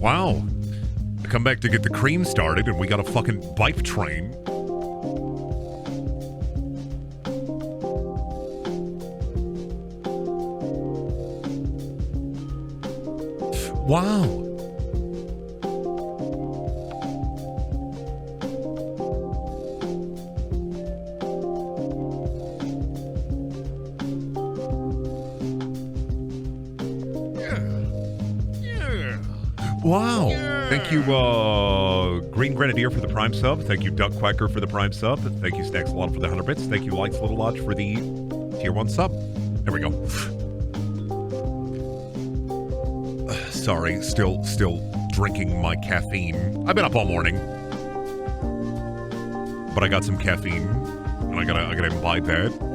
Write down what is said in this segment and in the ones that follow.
Wow. I come back to get the cream started and we got a fucking bike train. Wow. Wow. Yeah. Thank you, Green Grenadier for the Prime sub. Thank you, Duck Quacker for the Prime sub. Thank you, Stacks a lot for the 100 bits. Thank you, Lights Little Lodge for the Tier 1 sub. There we go. Sorry, still drinking my caffeine. I've been up all morning. But I got some caffeine. And I gotta imbibe that.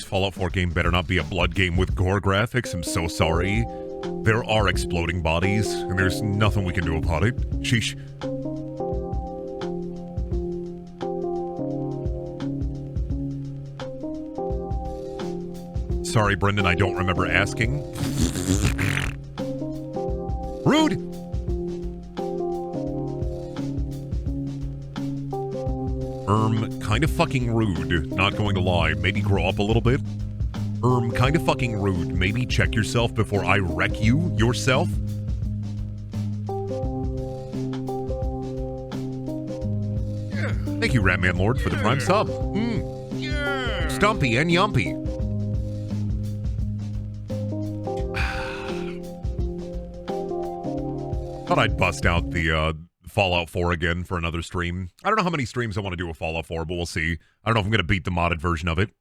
Fallout 4 game better not be a blood game with gore graphics. I'm so sorry. There are exploding bodies, and there's nothing we can do about it. Sheesh. Sorry, Brendan, I don't remember asking. Rude! Kind of fucking rude, not going to lie. Maybe grow up a little bit. Kind of fucking rude. Maybe check yourself before I wreck you yourself. Yeah. Thank you, Ratman Lord, for the Prime sub. Yeah. Stumpy and Yumpy. Thought I'd bust out the, Fallout 4 again for another stream. I don't know how many streams I want to do with Fallout 4, but we'll see. I don't know if I'm going to beat the modded version of it.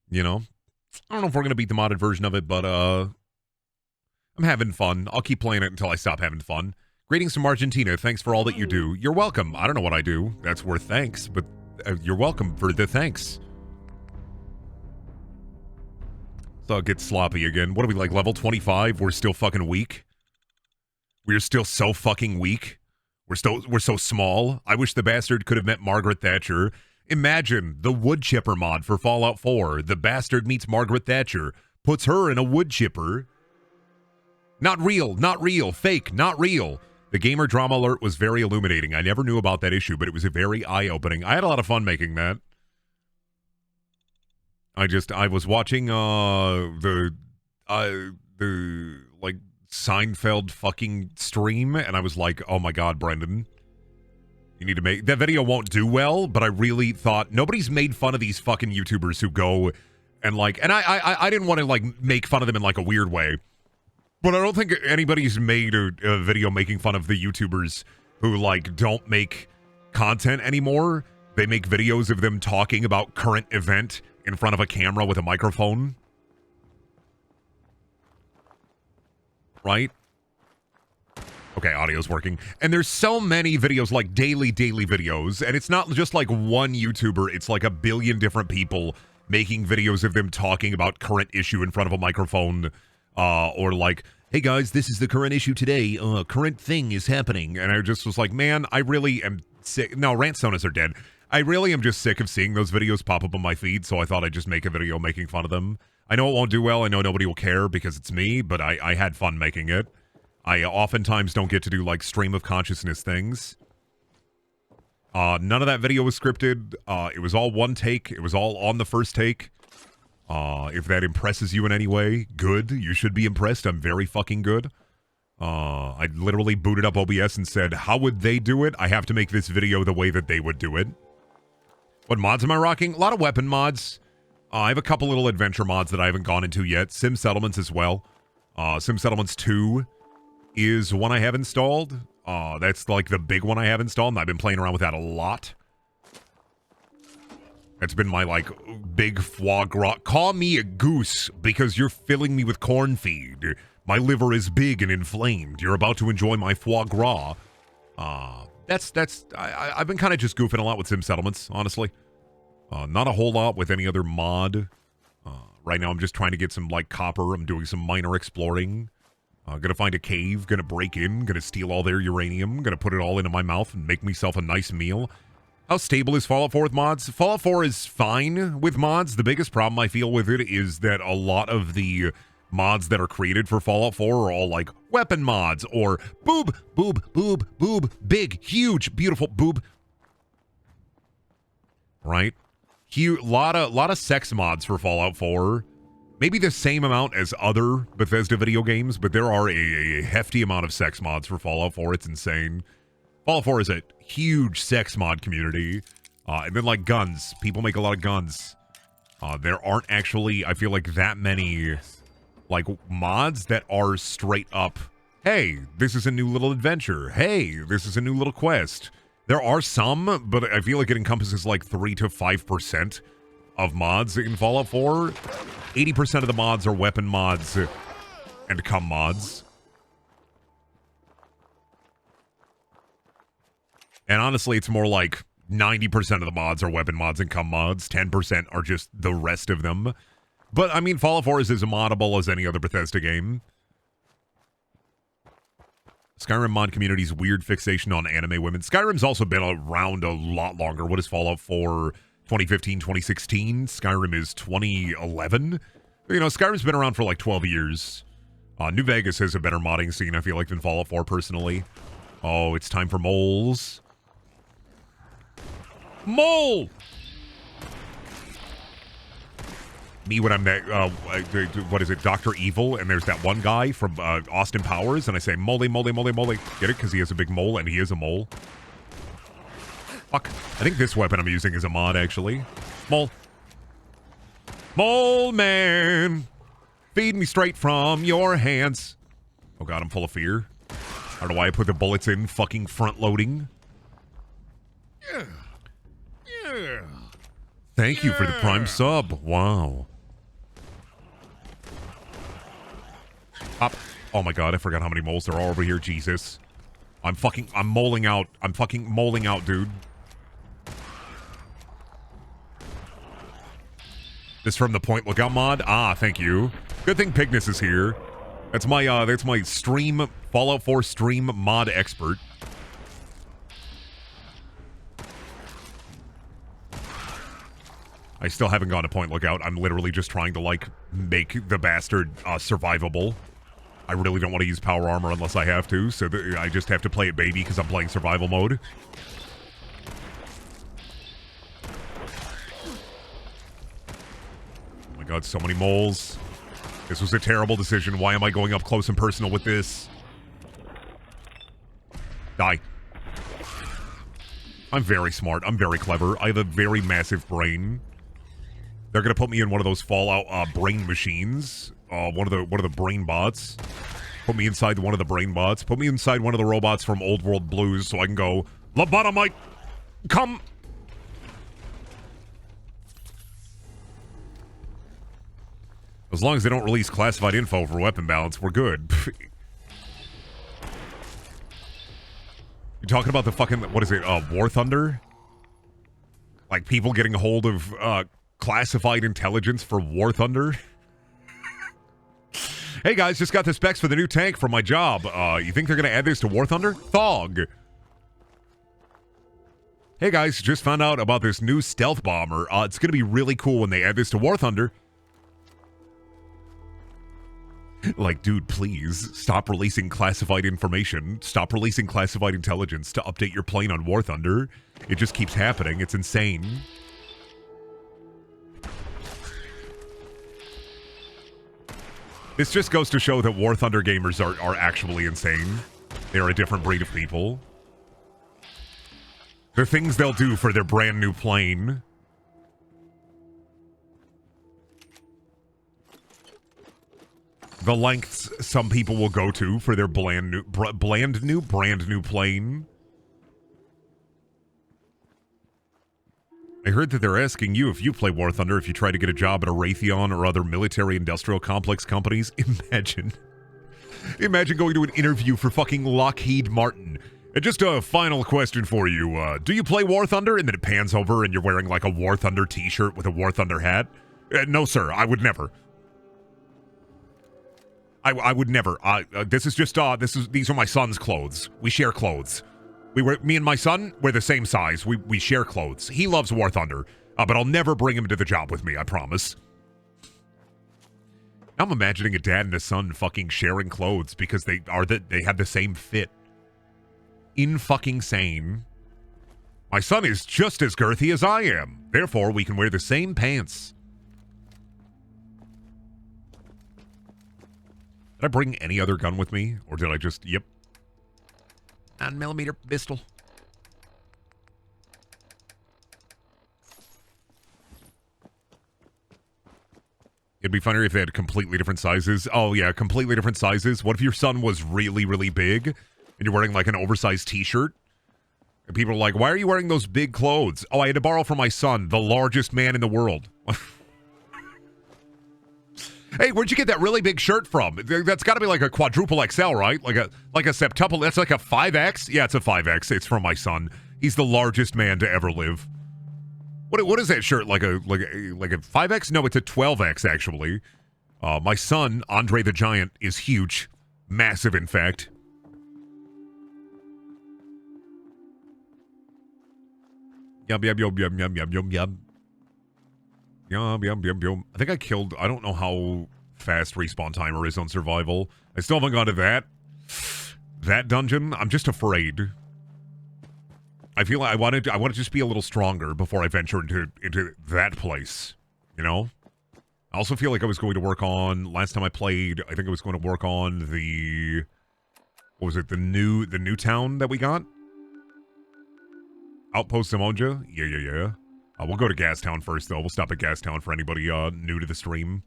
You know? I don't know if we're going to beat the modded version of it, but, I'm having fun. I'll keep playing it until I stop having fun. Greetings from Argentina. Thanks for all that you do. You're welcome. I don't know what I do. That's worth thanks, but you're welcome for the thanks. So I'll get sloppy again. What are we, like, level 25? We're still fucking weak? We're still so fucking weak. We're so small. I wish the bastard could have met Margaret Thatcher. Imagine the wood chipper mod for Fallout 4. The bastard meets Margaret Thatcher, puts her in a wood chipper. Not real, not real, fake, not real. The gamer drama alert was very illuminating. I never knew about that issue, but it was a very eye-opening. I had a lot of fun making that. I was watching the like Seinfeld fucking stream, and I was like, oh my god, Brendan, you need to make that video. Won't do well, but I really thought nobody's made fun of these fucking YouTubers who go and like, and I didn't want to like make fun of them in like a weird way, but I don't think anybody's made a video making fun of the YouTubers who like don't make content anymore. They make videos of them talking about current event in front of a camera with a microphone. Right? Okay, audio's working. And there's so many videos, like daily videos, and it's not just like one YouTuber, it's like a billion different people making videos of them talking about current issue in front of a microphone, or like, hey guys, this is the current issue today, current thing is happening. And I just was like, man, I really am sick. No, rant sonas are dead. I really am just sick of seeing those videos pop up on my feed, so I thought I'd just make a video making fun of them. I know it won't do well, I know nobody will care because it's me, but I had fun making it. I oftentimes don't get to do, like, stream of consciousness things. None of that video was scripted. It was all one take. It was all on the first take. If that impresses you in any way, good. You should be impressed. I'm very fucking good. I literally booted up OBS and said, how would they do it? I have to make this video the way that they would do it. What mods am I rocking? A lot of weapon mods. I have a couple little adventure mods that I haven't gone into yet. Sim Settlements as well. Sim Settlements 2 is one I have installed. That's like the big one I have installed, and I've been playing around with that a lot. That's been my, like, big foie gras. Call me a goose, because you're filling me with corn feed. My liver is big and inflamed. You're about to enjoy my foie gras. I've been kind of just goofing a lot with Sim Settlements, honestly. Not a whole lot with any other mod. Right now I'm just trying to get some, like, copper. I'm doing some minor exploring. Gonna find a cave, gonna break in, gonna steal all their uranium, gonna put it all into my mouth and make myself a nice meal. How stable is Fallout 4 with mods? Fallout 4 is fine with mods. The biggest problem I feel with it is that a lot of the mods that are created for Fallout 4 are all like weapon mods or boob, boob, boob, boob, big, huge, beautiful boob. Right? Huge, lot of sex mods for Fallout 4. Maybe the same amount as other Bethesda video games, but there are a hefty amount of sex mods for Fallout 4. It's insane. Fallout 4 is a huge sex mod community. And then, like, guns. People make a lot of guns. There aren't actually, I feel like, that many, like, mods that are straight up, hey, this is a new little adventure. Hey, this is a new little quest. There are some, but I feel like it encompasses, like, 3 to 5% of mods in Fallout 4. 80% of the mods are weapon mods and cum mods. And honestly, it's more like 90% of the mods are weapon mods and cum mods. 10% are just the rest of them. But, I mean, Fallout 4 is as moddable as any other Bethesda game. Skyrim mod community's weird fixation on anime women. Skyrim's also been around a lot longer. What is Fallout 4? 2015, 2016. Skyrim is 2011. You know, Skyrim's been around for like 12 years. New Vegas has a better modding scene, I feel like, than Fallout 4, personally. Oh, it's time for moles. Mole! Me when I'm that, what is it, Dr. Evil, and there's that one guy from Austin Powers, and I say, mole, mole, mole, mole. Get it? Because he has a big mole, and he is a mole. Fuck. I think this weapon I'm using is a mod, actually. Mole. Mole man. Feed me straight from your hands. Oh god, I'm full of fear. I don't know why I put the bullets in fucking front loading. Yeah. Yeah. Thank you for the prime sub. Wow. Pop. Oh my god, I forgot how many moles there are over here. Jesus. I'm moling out. I'm fucking moling out, dude. This from the Point Lookout mod? Ah, thank you. Good thing Pignus is here. That's my stream, Fallout 4 stream mod expert. I still haven't gone to Point Lookout. I'm literally just trying to, like, make the bastard survivable. I really don't want to use power armor unless I have to, so I just have to play it baby because I'm playing survival mode. God, so many moles. This was a terrible decision. Why am I going up close and personal with this? Die. I'm very smart. I'm very clever. I have a very massive brain. They're gonna put me in one of those Fallout brain machines. One of the brain bots. Put me inside one of the brain bots. Put me inside one of the robots from Old World Blues so I can go, lobotomite, come. As long as they don't release classified info for weapon balance, we're good. You're talking about the fucking, what is it, War Thunder? Like people getting a hold of classified intelligence for War Thunder? Hey guys, just got the specs for the new tank for my job. You think they're gonna add this to War Thunder? Thog. Hey guys, just found out about this new stealth bomber. It's gonna be really cool when they add this to War Thunder. Like, dude, please, stop releasing classified information. Stop releasing classified intelligence to update your plane on War Thunder. It just keeps happening. It's insane. This just goes to show that War Thunder gamers are actually insane. They're a different breed of people. The things they'll do for their brand new plane. The lengths some people will go to for their brand new plane. I heard that they're asking you if you play War Thunder if you try to get a job at a Raytheon or other military-industrial complex companies. Imagine going to an interview for fucking Lockheed Martin. And just a final question for you. Do you play War Thunder? And then it pans over and you're wearing like a War Thunder t-shirt with a War Thunder hat. No, sir, I would never. I would never. This is just these are my son's clothes. We share clothes. Me and my son, we're the same size. We share clothes. He loves War Thunder, but I'll never bring him to the job with me. I promise. Now I'm imagining a dad and a son fucking sharing clothes because they have the same fit. In fucking sane. My son is just as girthy as I am. Therefore, we can wear the same pants. Did I bring any other gun with me? Or did I just... Yep. 9mm pistol. It'd be funnier if they had completely different sizes. Oh, yeah, completely different sizes. What if your son was really, really big and you're wearing like an oversized t-shirt? And people are like, why are you wearing those big clothes? Oh, I had to borrow from my son, the largest man in the world. Hey, where'd you get that really big shirt from? That's got to be like a quadruple XL, right? Like a septuple. That's like a 5X? Yeah, it's a 5X. It's from my son. He's the largest man to ever live. What is that shirt? Like a 5X? No, it's a 12X actually. My son, Andre the Giant, is huge. Massive, in fact. Yum yum yum yum yum yum yum yum. Yum yum yum yum. I think I killed. I don't know how fast respawn timer is on survival. I still haven't gone to that dungeon. I'm just afraid. I feel like I want to just be a little stronger before I venture into that place. You know. I also feel like I was going to work on last time I played. I think I was going to work on the what was it? The new town that we got. Outpost Simonja? Yeah. We'll go to Gastown first, though. We'll stop at Gastown for anybody new to the stream.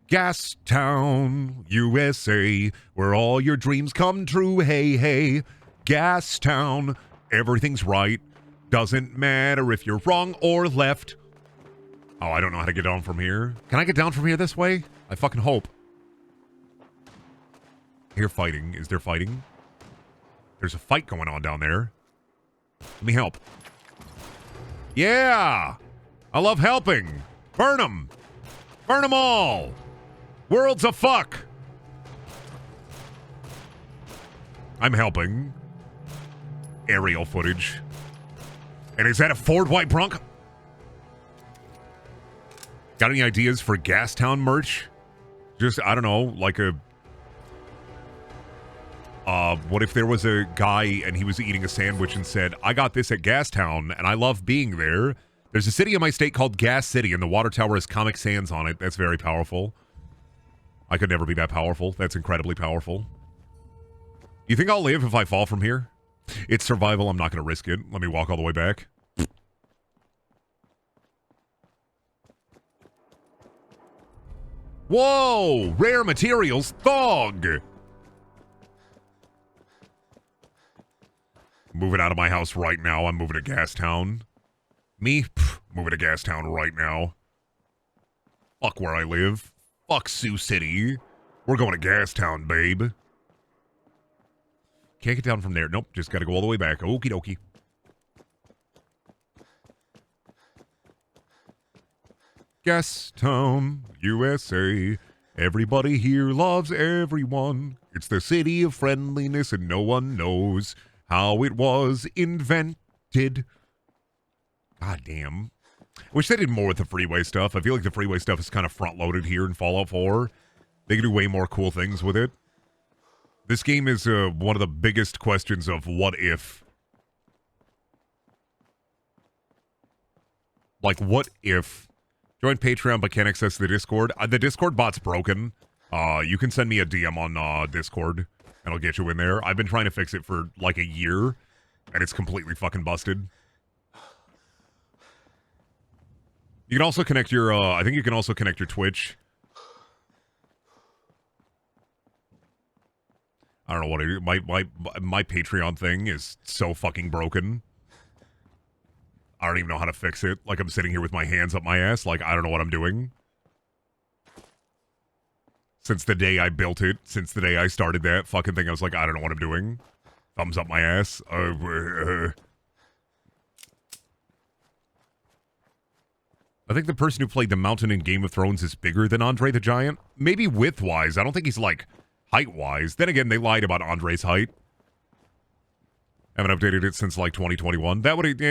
Gastown, USA, where all your dreams come true. Hey, hey. Gastown, everything's right. Doesn't matter if you're wrong or left. Oh, I don't know how to get down from here. Can I get down from here this way? I fucking hope. I hear fighting. Is there fighting? There's a fight going on down there. Let me help. Yeah! I love helping. Burn them. Burn them all. World's a fuck. I'm helping. Aerial footage. And is that a Ford White Bronco? Got any ideas for Gastown merch? Just, I don't know, like a... what if there was a guy and he was eating a sandwich and said, I got this at Gastown and I love being there. There's a city in my state called Gas City and the water tower has Comic Sans on it. That's very powerful. I could never be that powerful. That's incredibly powerful. You think I'll live if I fall from here? It's survival. I'm not going to risk it. Let me walk all the way back. Whoa! Rare materials. Thog! Moving out of my house right now. I'm moving to Gastown. Me? Pff, moving to Gastown right now. Fuck where I live. Fuck Sioux City. We're going to Gastown, babe. Can't get down from there. Nope, just gotta go all the way back. Okie dokie. Gastown, USA. Everybody here loves everyone. It's the city of friendliness and no one knows how it was invented. God damn. Wish they did more with the freeway stuff. I feel like the freeway stuff is kind of front-loaded here in Fallout 4. They could do way more cool things with it. This game is one of the biggest questions of what if. Like, what if? Join Patreon but can't access the Discord. The Discord bot's broken. You can send me a DM on Discord. And I'll get you in there. I've been trying to fix it for like a year, and it's completely fucking busted. You can also connect your, I think you can also connect your Twitch. I don't know what it is. My Patreon thing is so fucking broken. I don't even know how to fix it. Like, I'm sitting here with my hands up my ass, like, I don't know what I'm doing. Since the day I built it, since the day I started that fucking thing, I was like, I don't know what I'm doing. Thumbs up my ass. I think the person who played the Mountain in Game of Thrones is bigger than Andre the Giant. Maybe width-wise. I don't think he's, like, height-wise. Then again, they lied about Andre's height. Haven't updated it since like 2021. That would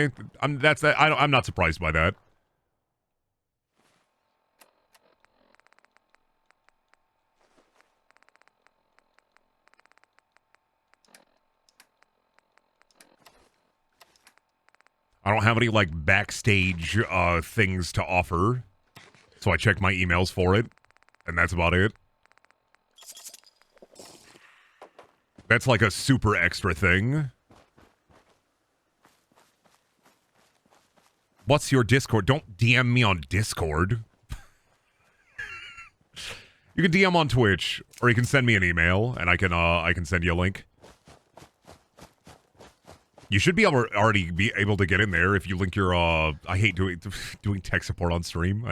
I'm not surprised by that. I don't have any like backstage things to offer, so I check my emails for it, and that's about it. That's like a super extra thing. What's your Discord? Don't DM me on Discord. You can DM on Twitch, or you can send me an email, and I can send you a link. You should be already be able to get in there if you link your, I hate doing tech support on stream.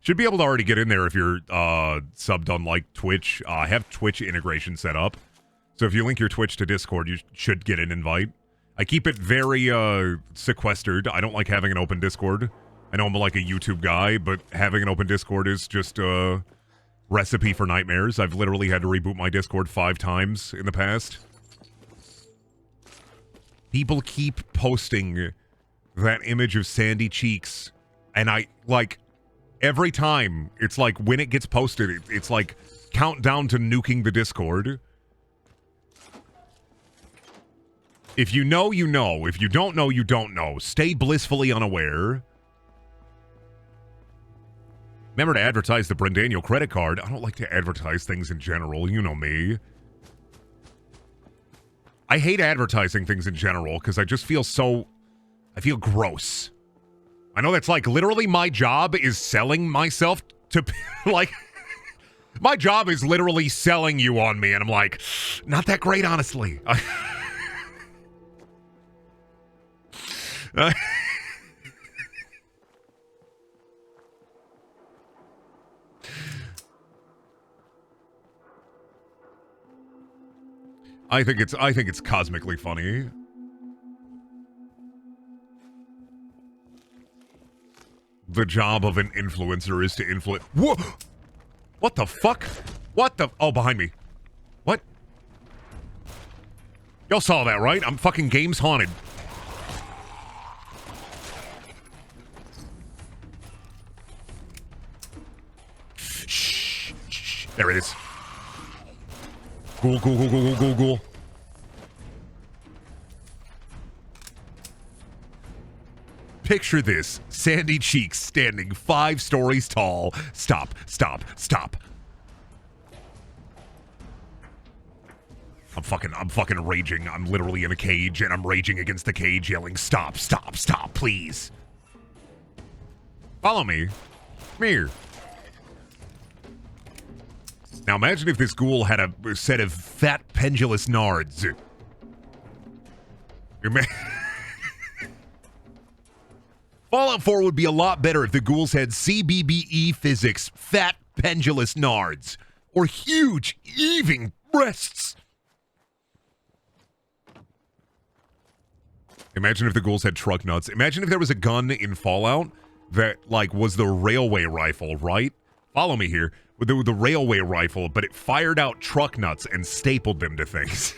Should be able to already get in there if you're, subbed on, like, Twitch. I have Twitch integration set up. So if you link your Twitch to Discord, you should get an invite. I keep it very, sequestered. I don't like having an open Discord. I know I'm like a YouTube guy, but having an open Discord is just a recipe for nightmares. I've literally had to reboot my Discord 5 times in the past. People keep posting that image of Sandy Cheeks, and I, like, every time, it's like, when it gets posted, it's like, countdown to nuking the Discord. If you know, you know. If you don't know, you don't know. Stay blissfully unaware. Remember to advertise the Brendaniel credit card. I don't like to advertise things in general, you know me. I hate advertising things in general because I just feel I feel gross. I know that's like literally my job is selling myself to, like, my job is literally selling you on me, and I'm like, not that great, honestly. I think it's cosmically funny. The job of an influencer is to influence. Whoa! What the fuck? What the? Oh, behind me. What? Y'all saw that, right? I'm fucking games haunted. Shh. Shh. There it is. Ghoul. Picture this. Sandy Cheeks standing 5 stories tall. Stop. I'm fucking raging. I'm literally in a cage, and I'm raging against the cage, yelling, stop, please. Follow me. Come here. Now imagine if this ghoul had a set of fat pendulous nards. Fallout 4 would be a lot better if the ghouls had CBBE physics, fat pendulous nards, or huge, heaving breasts. Imagine if the ghouls had truck nuts. Imagine if there was a gun in Fallout that, like, was the railway rifle, right? Follow me here. With the railway rifle, but it fired out truck nuts and stapled them to things.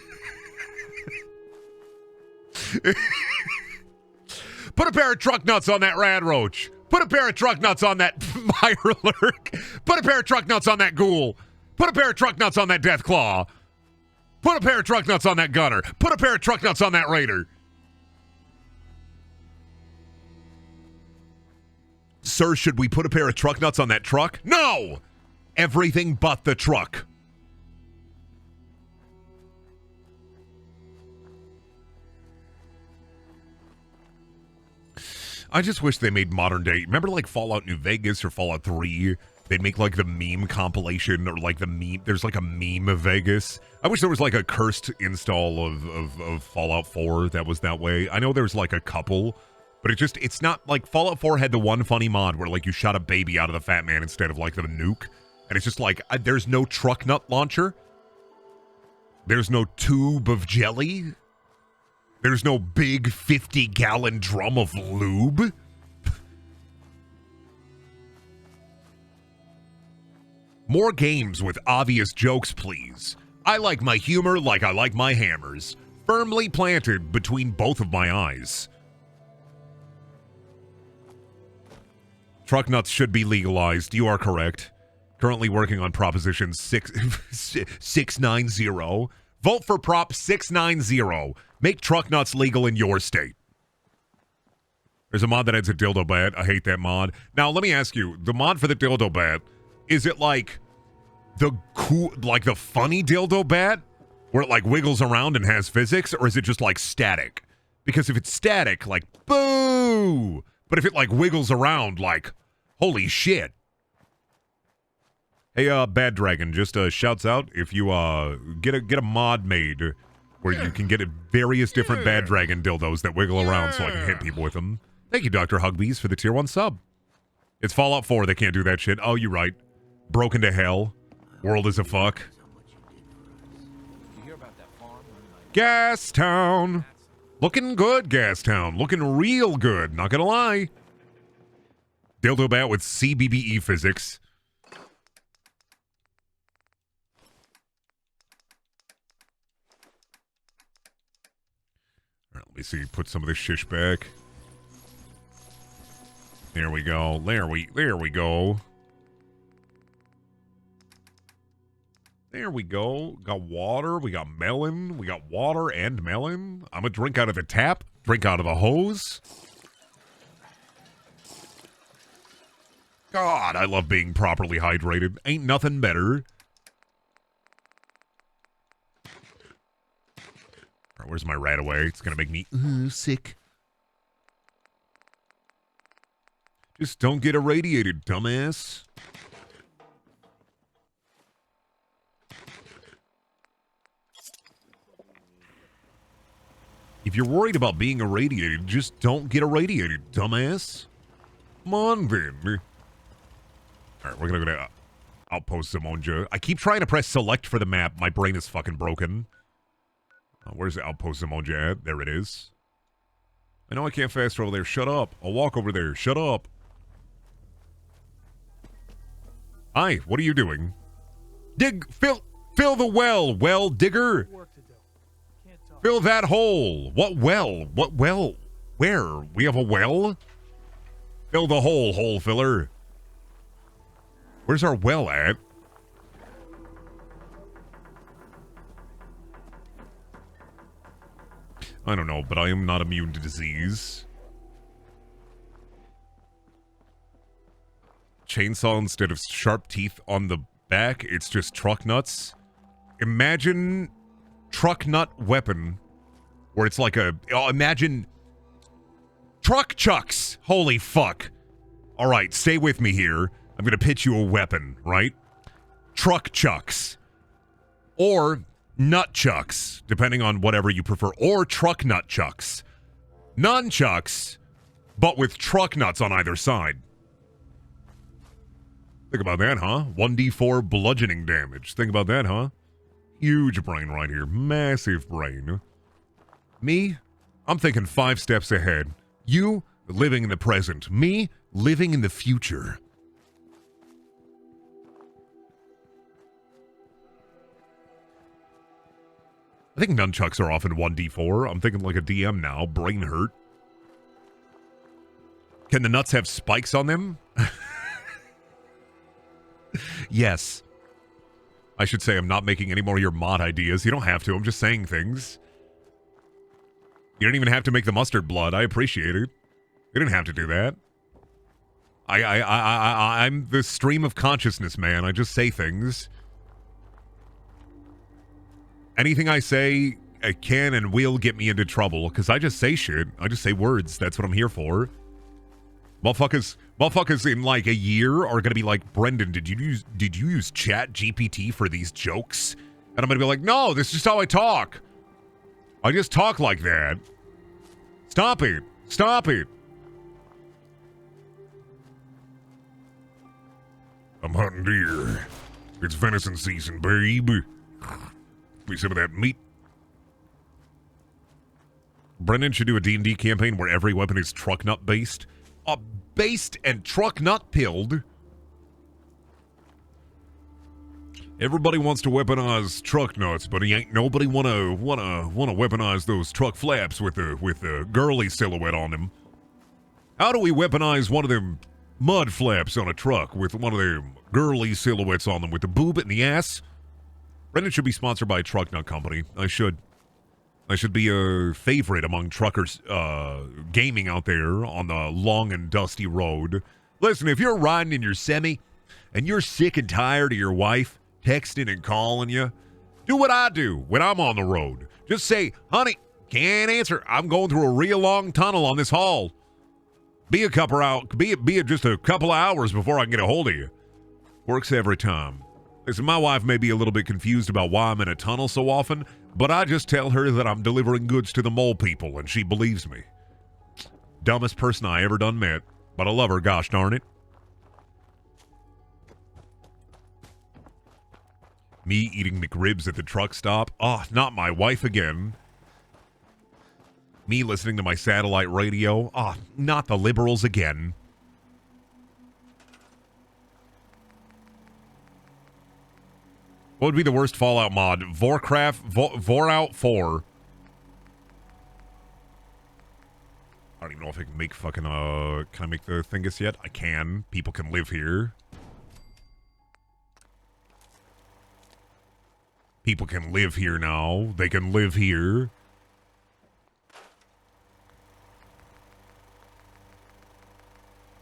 Put a pair of truck nuts on that rad roach. Put a pair of truck nuts on that Mirelurk. Put a pair of truck nuts on that ghoul. Put a pair of truck nuts on that death claw. Put a pair of truck nuts on that gunner. Put a pair of truck nuts on that raider. Sir, should we put a pair of truck nuts on that truck? No! Everything but the truck. I just wish they made modern day. Remember like Fallout New Vegas or Fallout 3? They'd make like the meme compilation or like the meme. There's like a meme of Vegas. I wish there was like a cursed install of Fallout 4 that was that way. I know there's like a couple, but it's not like Fallout 4 had the one funny mod where like you shot a baby out of the Fat Man instead of like the nuke. And it's just like, there's no truck nut launcher. There's no tube of jelly. There's no big 50-gallon drum of lube. More games with obvious jokes, please. I like my humor like I like my hammers. Firmly planted between both of my eyes. Truck nuts should be legalized. You are correct. Currently working on Proposition 690. Vote for Prop 690. Make truck nuts legal in your state. There's a mod that adds a dildo bat. I hate that mod. Now, let me ask you. The mod for the dildo bat, is it like the cool, like the funny dildo bat? Where it like wiggles around and has physics? Or is it just like static? Because if it's static, like, boo! But if it like wiggles around, like, holy shit. Hey, Bad Dragon, just shouts out if you get a mod made where you can get various different Bad Dragon dildos that wiggle around so I can hit people with them. Thank you, Dr. Hugbees, for the tier 1 sub. It's Fallout 4, they can't do that shit. Oh, you're right. Broken to hell. World is a fuck. Gas Town. Looking good, Gas Town. Looking real good, not gonna lie. Dildo bat with CBBE physics. Alright, let me see. Put some of this shish back. There we go. There we go. There we go. Got water. We got melon. We got water and melon. I'm gonna drink out of the tap. Drink out of a hose. God, I love being properly hydrated. Ain't nothing better. All right, where's my rat away? It's gonna make me sick. Just don't get irradiated, dumbass. If you're worried about being irradiated, just don't get irradiated, dumbass. Come on, then. All right, we're gonna go to Outpost Zamonja. I keep trying to press select for the map. My brain is fucking broken. Where's the Outpost Zamonja at? There it is. I know I can't fast travel there. Shut up. I'll walk over there. Shut up. Hi, what are you doing? Fill the well digger. Fill that hole. What well? What well? Where? We have a well? Fill the hole filler. Where's our well at? I don't know, but I am not immune to disease. Chainsaw instead of sharp teeth on the back, it's just truck nuts. Imagine truck nut weapon where it's like imagine truck chucks. Holy fuck. All right, stay with me here. I'm going to pitch you a weapon, right? Truck chucks. Or nut chucks, depending on whatever you prefer. Or truck nut chucks. Nunchucks, but with truck nuts on either side. Think about that, huh? 1d4 bludgeoning damage. Think about that, huh? Huge brain right here. Massive brain. Me? I'm thinking 5 steps ahead. You, living in the present. Me, living in the future. I think nunchucks are often 1d4. I'm thinking like a DM now. Brain hurt. Can the nuts have spikes on them? Yes. I should say I'm not making any more of your mod ideas. You don't have to. I'm just saying things. You don't even have to make the mustard blood. I appreciate it. You didn't have to do that. I'm the stream of consciousness, man. I just say things. Anything I say can and will get me into trouble, because I just say shit. I just say words. That's what I'm here for. Motherfuckers in like a year are gonna be like, Brendan, did you use Chat GPT for these jokes? And I'm gonna be like, no, this is just how I talk. I just talk like that. Stop it. Stop it. I'm hunting deer. It's venison season, babe. Give me some of that meat. Brendan should do a D&D campaign where every weapon is truck nut based. Based and truck nut pilled. Everybody wants to weaponize truck nuts, but he ain't nobody wanna weaponize those truck flaps with a girly silhouette on them. How do we weaponize one of them mud flaps on a truck with one of them girly silhouettes on them with the boob and the ass? Brendan should be sponsored by a truck nut company. I should be a favorite among truckers gaming out there on the long and dusty road. Listen, if you're riding in your semi and you're sick and tired of your wife texting and calling you, do what I do when I'm on the road. Just say, honey, can't answer. I'm going through a real long tunnel on this haul. Be just a couple of hours before I can get a hold of you. Works every time. Listen, my wife may be a little bit confused about why I'm in a tunnel so often, but I just tell her that I'm delivering goods to the mole people, and she believes me. Dumbest person I ever done met, but I love her, gosh darn it. Me eating McRibs at the truck stop. Oh, not my wife again. Me listening to my satellite radio. Oh, not the liberals again. What would be the worst Fallout mod? Vorout 4. I don't even know if I can make fucking, can I make the thingus yet? I can. People can live here. People can live here now. They can live here.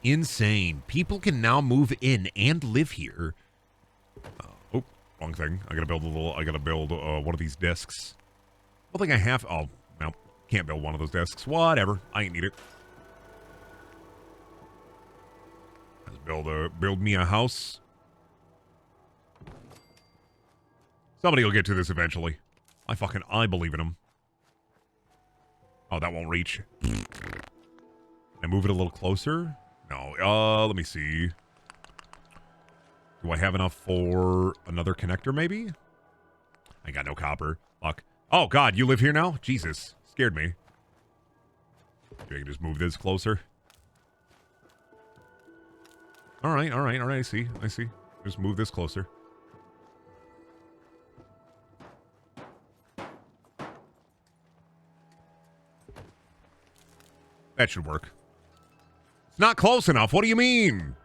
Insane. People can now move in and live here. Oh, wrong thing. I gotta build one of these desks. I don't think I have. Oh, no. Can't build one of those desks. Whatever. I ain't need it. Let's build me a house. Somebody will get to this eventually. I believe in them. Oh, that won't reach. Can I move it a little closer? No. Let me see. Do I have enough for another connector, maybe? I got no copper. Fuck. Oh, God, you live here now? Jesus. Scared me. Maybe I can just move this closer. All right. I see. Just move this closer. That should work. It's not close enough. What do you mean?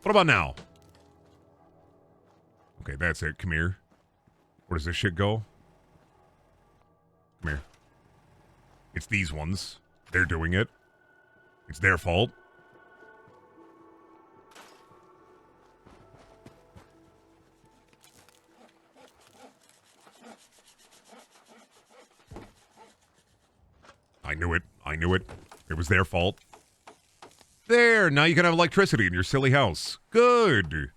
What about now? Okay, that's it. Come here. Where does this shit go? Come here. It's these ones. They're doing it. It's their fault. I knew it. It was their fault. There, now you can have electricity in your silly house. Good.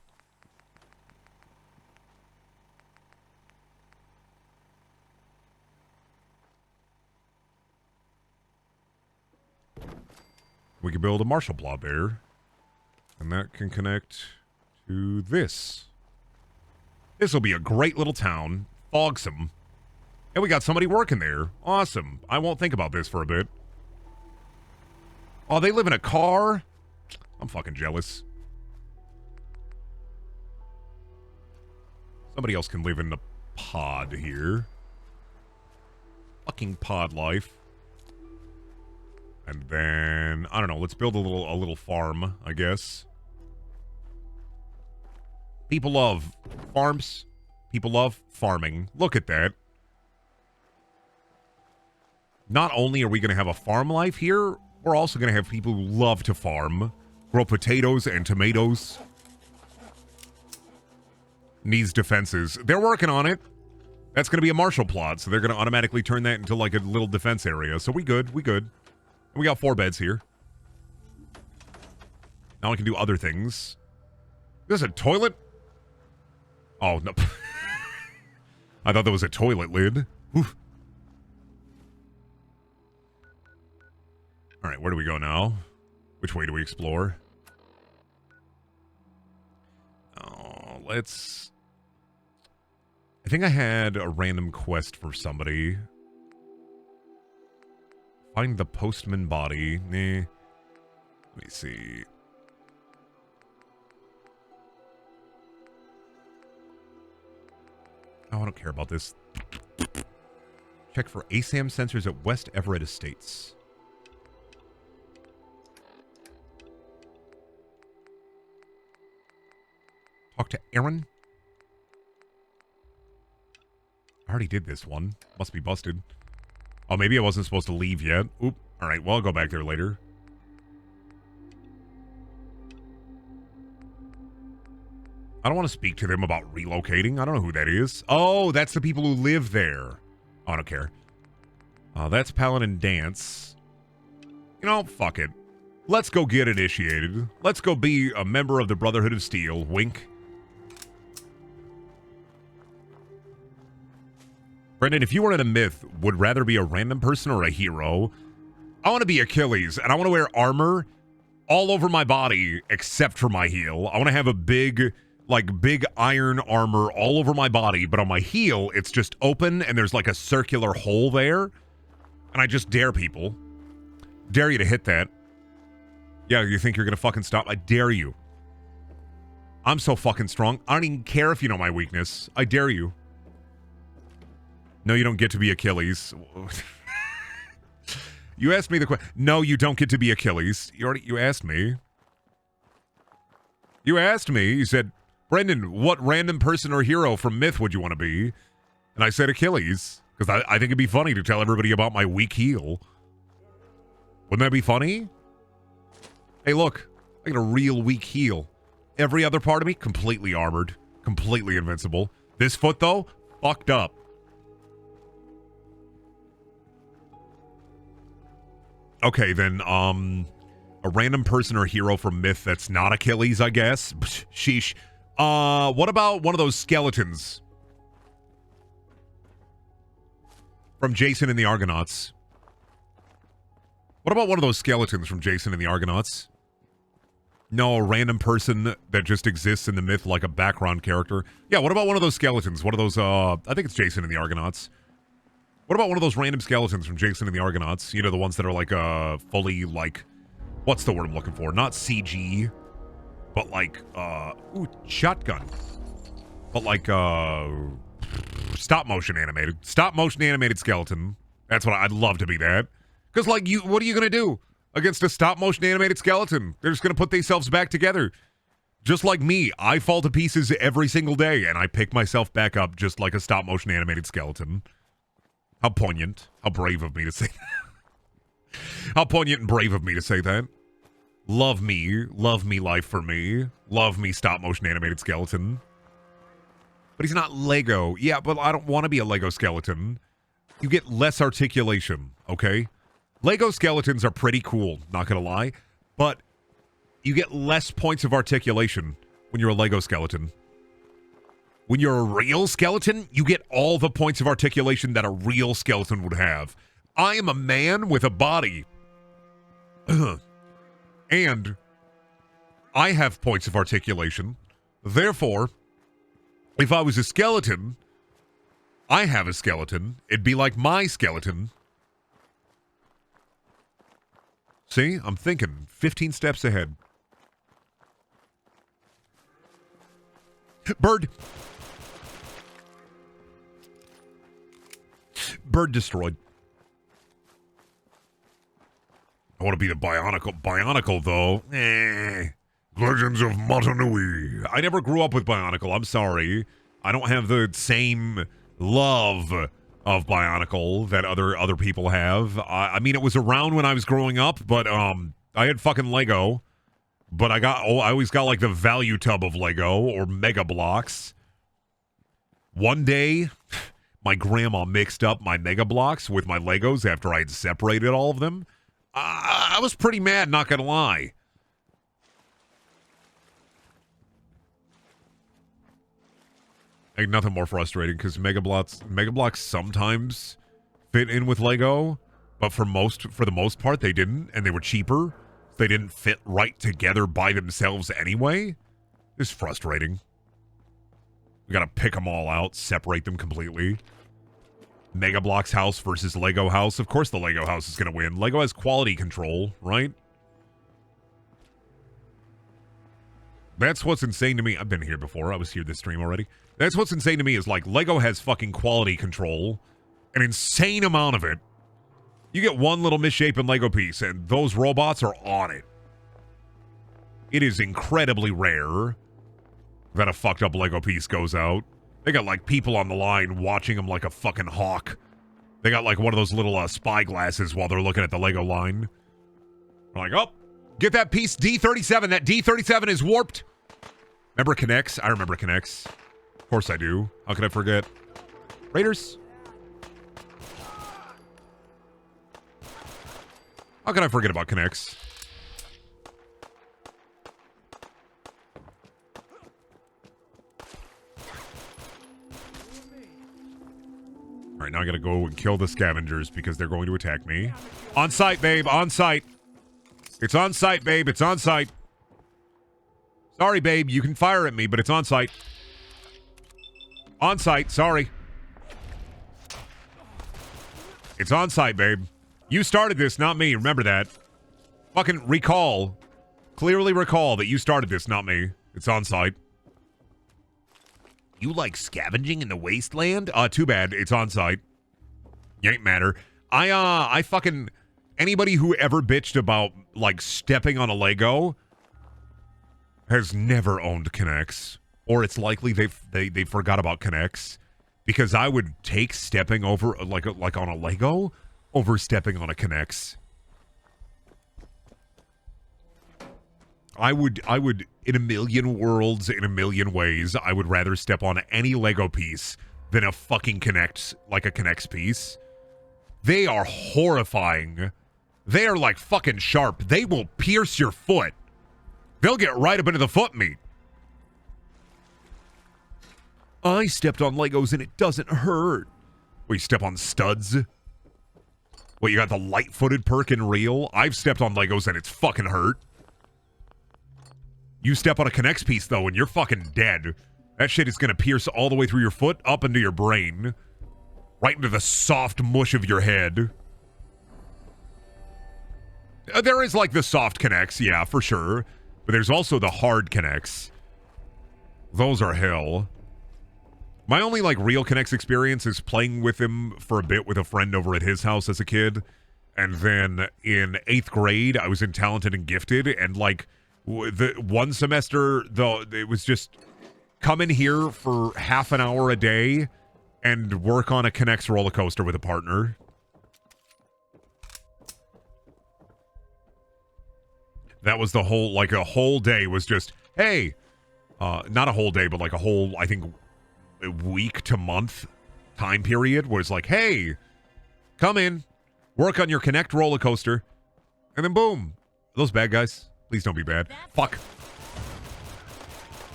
We can build a Marshall plot there. And that can connect to this. This will be a great little town. Fogsome. And we got somebody working there. Awesome. I won't think about this for a bit. Oh, they live in a car? I'm fucking jealous. Somebody else can live in the pod here. Fucking pod life. And then, I don't know, let's build a little farm, I guess. People love farms. People love farming. Look at that. Not only are we going to have a farm life here, we're also going to have people who love to farm. Grow potatoes and tomatoes. Needs defenses. They're working on it. That's going to be a Marshall plot, so they're going to automatically turn that into like a little defense area. So we good. And we got 4 beds here. Now we can do other things. Is this a toilet? Oh, no. I thought that was a toilet lid. Oof. All right, where do we go now? Which way do we explore? Oh, let's... I think I had a random quest for somebody. Find the postman body. Let me see. Oh, I don't care about this. Check for ASAM sensors at West Everett Estates. Talk to Aaron. I already did this one. Must be busted. Oh, maybe I wasn't supposed to leave yet. Oop. All right, well, I'll go back there later. I don't want to speak to them about relocating. I don't know who that is. Oh, that's the people who live there. Oh, I don't care. That's Paladin Dance. You know, fuck it. Let's go get initiated. Let's go be a member of the Brotherhood of Steel. Wink. Brendan, if you were in a myth, would rather be a random person or a hero? I want to be Achilles, and I want to wear armor all over my body except for my heel. I want to have a big iron armor all over my body, but on my heel, it's just open, and there's like a circular hole there. And I just dare people. Dare you to hit that. Yeah, you think you're going to fucking stop? I dare you. I'm so fucking strong. I don't even care if you know my weakness. I dare you. No, you don't get to be Achilles. You asked me the question. No, you don't get to be Achilles. You asked me. You asked me. You said, Brendan, what random person or hero from Myth would you want to be? And I said Achilles, because I think it'd be funny to tell everybody about my weak heel. Wouldn't that be funny? Hey, look. I got a real weak heel. Every other part of me, completely armored. Completely invincible. This foot, though, fucked up. Okay, then, a random person or hero from Myth that's not Achilles, I guess. Sheesh. What about one of those skeletons from Jason and the Argonauts? What about one of those skeletons from Jason and the Argonauts? No, a random person that just exists in the myth like a background character. Yeah, what about one of those skeletons? One of those, I think it's Jason and the Argonauts. What about one of those random skeletons from Jason and the Argonauts? You know, the ones that are like, fully, like, what's the word I'm looking for? Not CG, but like, shotgun. But like, stop motion animated. Stop motion animated skeleton. That's what I'd love to be that. Because, like, what are you going to do against a stop motion animated skeleton? They're just going to put themselves back together. Just like me, I fall to pieces every single day, and I pick myself back up just like a stop motion animated skeleton. How poignant. How brave of me to say that. How poignant and brave of me to say that. Love me, life for me. Love me, stop motion animated skeleton. But he's not Lego. Yeah, but I don't want to be a Lego skeleton. You get less articulation, okay? Lego skeletons are pretty cool, not gonna lie. But you get less points of articulation when you're a Lego skeleton. When you're a real skeleton, you get all the points of articulation that a real skeleton would have. I am a man with a body. And I have points of articulation. Therefore, if I was a skeleton, I have a skeleton. It'd be like my skeleton. See? I'm thinking 15 steps ahead. Bird. Bird destroyed. I want to be the Bionicle. Bionicle, though. Legends of Matanui. I never grew up with Bionicle. I'm sorry. I don't have the same love of Bionicle that other people have. I mean, it was around when I was growing up, but I had fucking Lego. But I always got like the value tub of Lego or Mega Blocks. One day, my grandma mixed up my Mega Blocks with my Legos after I had separated all of them. I was pretty mad, not gonna lie. Ain't nothing more frustrating because Mega Blocks sometimes fit in with Lego, but for the most part they didn't, and they were cheaper. They didn't fit right together by themselves anyway. It's frustrating. We gotta pick them all out, separate them completely. Mega Bloks house versus Lego house. Of course the Lego house is going to win. Lego has quality control, right? That's what's insane to me. I've been here before. I was here this stream already. That's what's insane to me is like Lego has fucking quality control. An insane amount of it. You get one little misshapen Lego piece and those robots are on it. It is incredibly rare that a fucked up Lego piece goes out. They got like people on the line watching them like a fucking hawk. They got like one of those little spy glasses while they're looking at the Lego line. They're like, oh, get that piece D37. That D37 is warped. Remember Connects? I remember Connects. Of course I do. How could I forget? Raiders? How can I forget about Connects? All right, now I gotta go and kill the scavengers because they're going to attack me. On site, babe. On site. It's on site, babe. It's on site. Sorry, babe. You can fire at me, but it's on site. On site. Sorry. It's on site, babe. You started this, not me. Remember that. Fucking recall. Clearly recall that you started this, not me. It's on site. You like scavenging in the wasteland? Too bad. It's on site. You ain't matter. I fucking... Anybody who ever bitched about, like, stepping on a Lego has never owned Connects. Or it's likely they forgot about Connects. Because I would take stepping over, like on a Lego, over stepping on a Connects. I would, in a million worlds, in a million ways, I would rather step on any Lego piece than a fucking Connects, like a Connects piece. They are horrifying. They are like fucking sharp. They will pierce your foot. They'll get right up into the foot meat. I stepped on Legos and it doesn't hurt. Well, you step on studs? What, you got the light-footed perk in real? I've stepped on Legos and it's fucking hurt. You step on a Connects piece, though, and you're fucking dead. That shit is going to pierce all the way through your foot, up into your brain. Right into the soft mush of your head. There is, like, the soft Connects, yeah, for sure. But there's also the hard Connects. Those are hell. My only, like, real Connects experience is playing with him for a bit with a friend over at his house as a kid. And then in 8th grade, I was in Talented and Gifted, and, like... The one semester, though, it was just come in here for half an hour a day and work on a Connects roller coaster with a partner. That was the whole, like a whole day was just, hey, not a whole day, but like a whole, I think, week to month time period was like, hey, come in, work on your Connect roller coaster, and then boom, those bad guys. Please don't be bad. Fuck.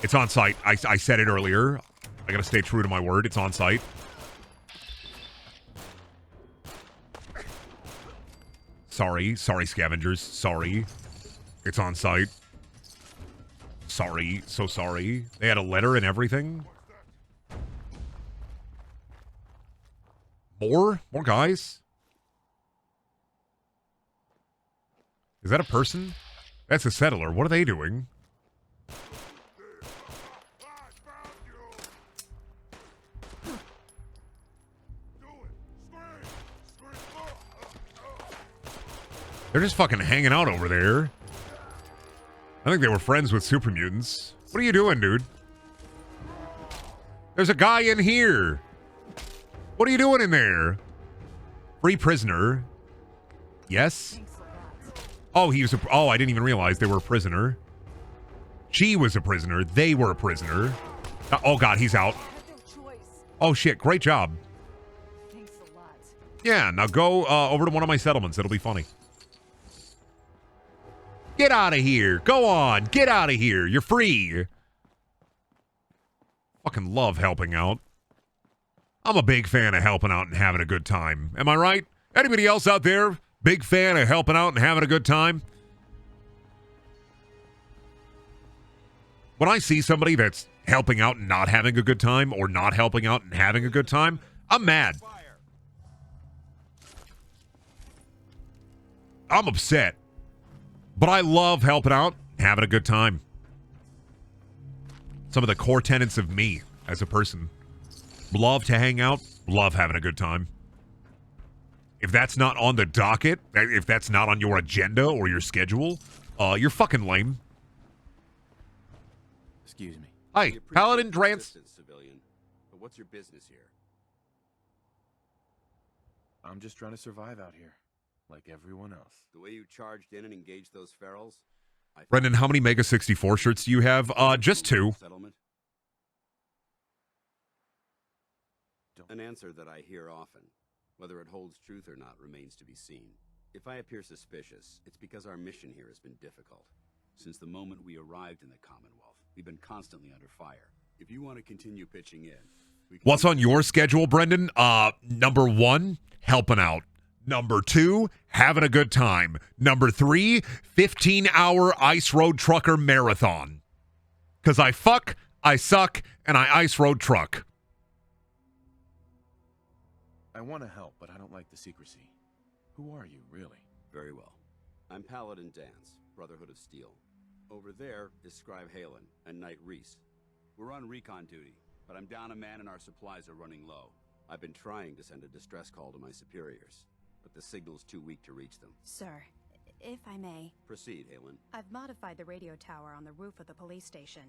It's on site. I said it earlier. I gotta stay true to my word. It's on site. Sorry, scavengers. Sorry. It's on site. Sorry. So sorry. They had a letter and everything. More guys? Is that a person? That's a settler. What are they doing? They're just fucking hanging out over there. I think they were friends with super mutants. What are you doing, dude? There's a guy in here. What are you doing in there? Free prisoner. Yes? Oh, he was oh, I didn't even realize they were a prisoner. She was a prisoner. They were a prisoner. Oh, God, he's out. Oh, shit. Great job. Thanks a lot. Yeah, now go over to one of my settlements. It'll be funny. Get out of here. Go on. Get out of here. You're free. Fucking love helping out. I'm a big fan of helping out and having a good time. Am I right? Anybody else out there? Big fan of helping out and having a good time? When I see somebody that's helping out and not having a good time, or not helping out and having a good time, I'm mad. I'm upset. But I love helping out, having a good time. Some of the core tenets of me as a person. Love to hang out, love having a good time. If that's not on the docket, if that's not on your agenda or your schedule, you're fucking lame. Excuse me. Hi, Paladin Drance. Civilian, but what's your business here? I'm just trying to survive out here, like everyone else. The way you charged in and engaged those ferals? Brendan, how many Mega 64 shirts do you have? Just 2. Settlement? An answer that I hear often. Whether it holds truth or not remains to be seen. If I appear suspicious, it's because our mission here has been difficult. Since the moment we arrived in the Commonwealth, we've been constantly under fire. If you want to continue pitching in... What's on your schedule, Brendan? Number 1, helping out. Number 2, having a good time. Number 3, 15-hour ice road trucker marathon. Because I fuck, I suck, and I ice road truck. I want to help, but I don't like the secrecy. Who are you, really? Very well. I'm Paladin Dance, Brotherhood of Steel. Over there is Scribe Halen and Knight Reese. We're on recon duty, but I'm down a man and our supplies are running low. I've been trying to send a distress call to my superiors, but the signal's too weak to reach them. Sir, if I may. Proceed, Halen. I've modified the radio tower on the roof of the police station,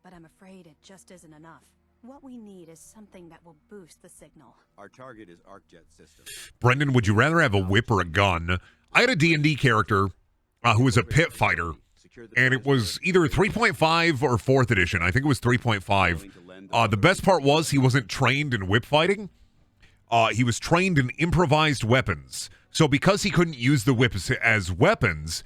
but I'm afraid it just isn't enough. What we need is something that will boost the signal. Our target is ArcJet system. Brendan, would you rather have a whip or a gun? I had a D&D character who was a pit fighter, and it was either 3.5 or 4th edition. I think it was 3.5. The best part was he wasn't trained in whip fighting. He was trained in improvised weapons. So because he couldn't use the whips as weapons,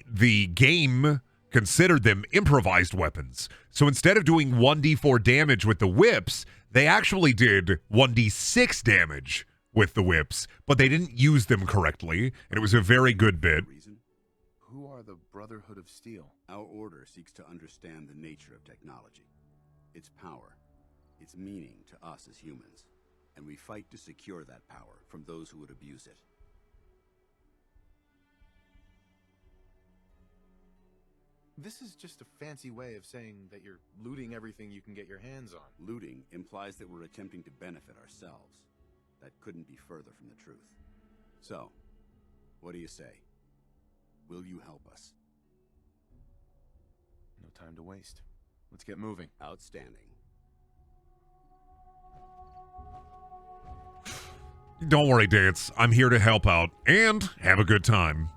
the game considered them improvised weapons. So instead of doing 1d4 damage with the whips, they actually did 1d6 damage with the whips, but they didn't use them correctly, and it was a very good bit. Who are the Brotherhood of Steel? Our order seeks to understand the nature of technology, its power, its meaning to us as humans, and we fight to secure that power from those who would abuse it. This is just a fancy way of saying that you're looting everything you can get your hands on. Looting implies that we're attempting to benefit ourselves. That couldn't be further from the truth. So, what do you say? Will you help us? No time to waste. Let's get moving. Outstanding. Don't worry, Dance. I'm here to help out and have a good time.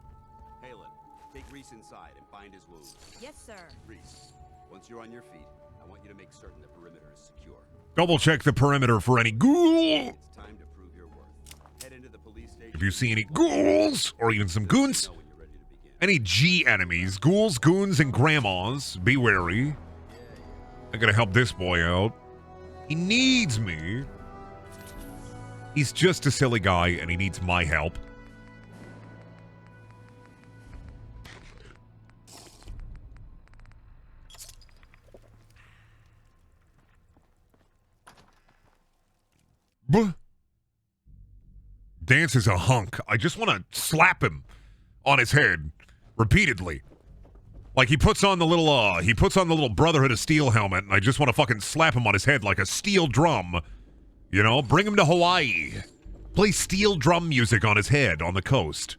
Halen, take Reese inside and bind his wounds. Yes, sir. Reese, once you're on your feet, I want you to make certain the perimeter is secure. Double check the perimeter for any ghoul. It's time to prove your worth. Head into the police station. If you see any ghouls or even some goons, Know when you're ready to begin. any G enemies, ghouls, goons, and grandmas, be wary. I gotta help this boy out. He needs me. He's just a silly guy and he needs my help. Buh. Dance is a hunk. I just want to slap him on his head repeatedly. Like he puts on the little Brotherhood of Steel helmet, and I just want to fucking slap him on his head like a steel drum. You know, bring him to Hawaii. Play steel drum music on his head on the coast.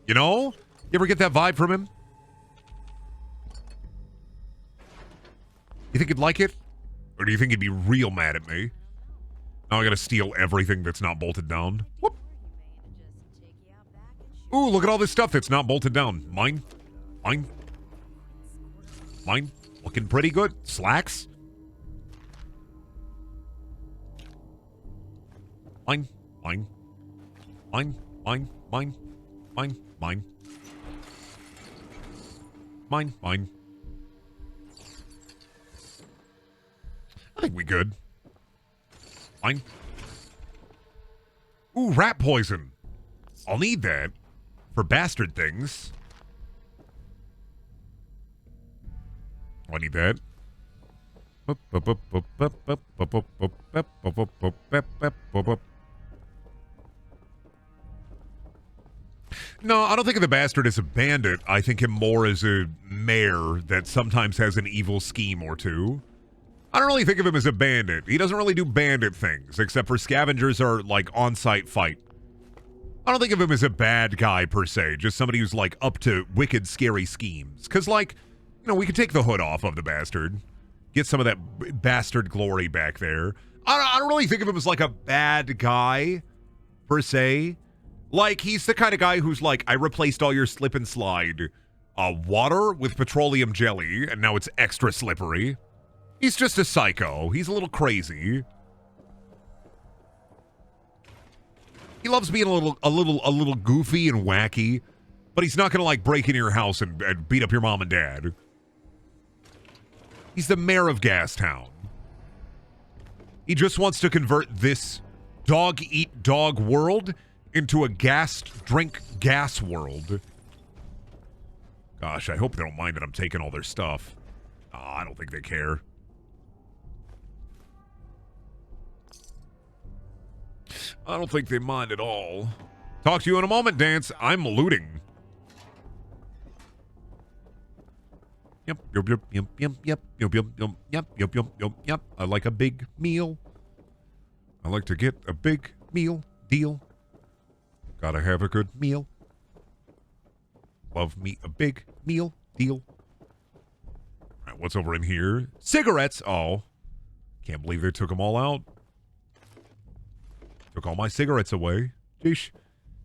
You know? You ever get that vibe from him? You think he'd like it? Or do you think he'd be real mad at me? Now I gotta steal everything that's not bolted down. Whoop. Ooh, look at all this stuff that's not bolted down. Mine. Mine. Mine. Looking pretty good. Slacks. Mine. Mine. Mine. Mine. Mine. Mine. Mine. Mine. Mine. I think we good. Fine. Ooh, rat poison. I'll need that for bastard things. I need that. No, I don't think of the bastard as a bandit. I think him more as a mayor that sometimes has an evil scheme or two. I don't really think of him as a bandit. He doesn't really do bandit things, except for scavengers or, like, on-site fight. I don't think of him as a bad guy, per se. Just somebody who's, like, up to wicked, scary schemes. Because, like, you know, we could take the hood off of the bastard. Get some of that bastard glory back there. I don't really think of him as, like, a bad guy, per se. Like, he's the kind of guy who's like, I replaced all your slip and slide water with petroleum jelly, and now it's extra slippery. He's just a psycho. He's a little crazy. He loves being a little goofy and wacky, but he's not gonna like break into your house and beat up your mom and dad. He's the mayor of Gastown. He just wants to convert this dog-eat-dog world into a drink-gas world. Gosh, I hope they don't mind that I'm taking all their stuff. I don't think they care. I don't think they mind at all. Talk to you in a moment, Dance. I'm looting. Yep. I like a big meal. I like to get a big meal deal. Gotta have a good meal. Love me a big meal deal. All right, what's over in here? Cigarettes. Oh, can't believe they took them all out. Took all my cigarettes away. Jeesh.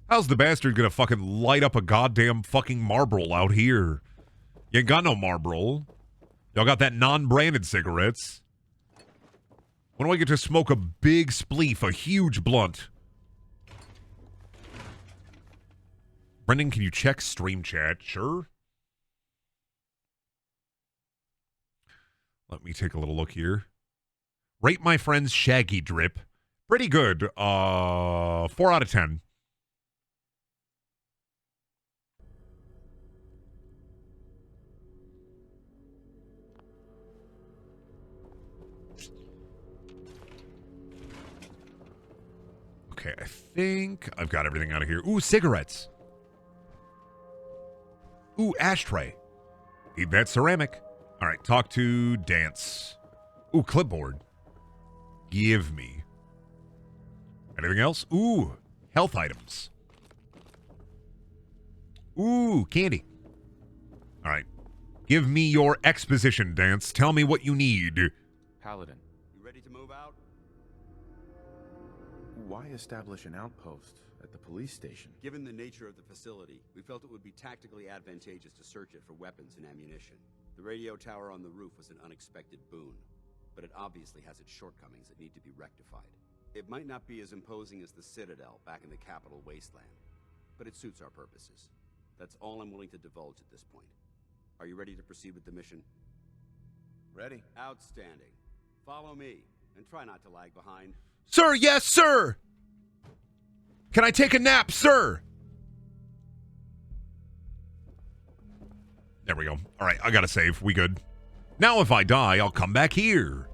How's the bastard gonna fucking light up a goddamn fucking Marlboro out here? You ain't got no Marlboro. Y'all got that non-branded cigarettes. When do I get to smoke a big spleef, a huge blunt? Brendan, can you check stream chat? Sure. Let me take a little look here. Rate my friend's Shaggy Drip. Pretty good. 4 out of 10. Okay, I think I've got everything out of here. Ooh, cigarettes. Ooh, ashtray. Need that ceramic. All right, talk to Dance. Ooh, clipboard. Give me. Anything else? Ooh, health items. Ooh, candy. All right. Give me your exposition, Dance. Tell me what you need. Paladin. You ready to move out? Why establish an outpost at the police station? Given the nature of the facility, we felt it would be tactically advantageous to search it for weapons and ammunition. The radio tower on the roof was an unexpected boon, but it obviously has its shortcomings that need to be rectified. It might not be as imposing as the Citadel back in the capital wasteland, but it suits our purposes. That's all I'm willing to divulge at this point. Are you ready to proceed with the mission? Ready. Outstanding. Follow me, and try not to lag behind. Sir, yes, sir! Can I take a nap, sir? There we go. All right, I gotta save. We good. Now if I die, I'll come back here.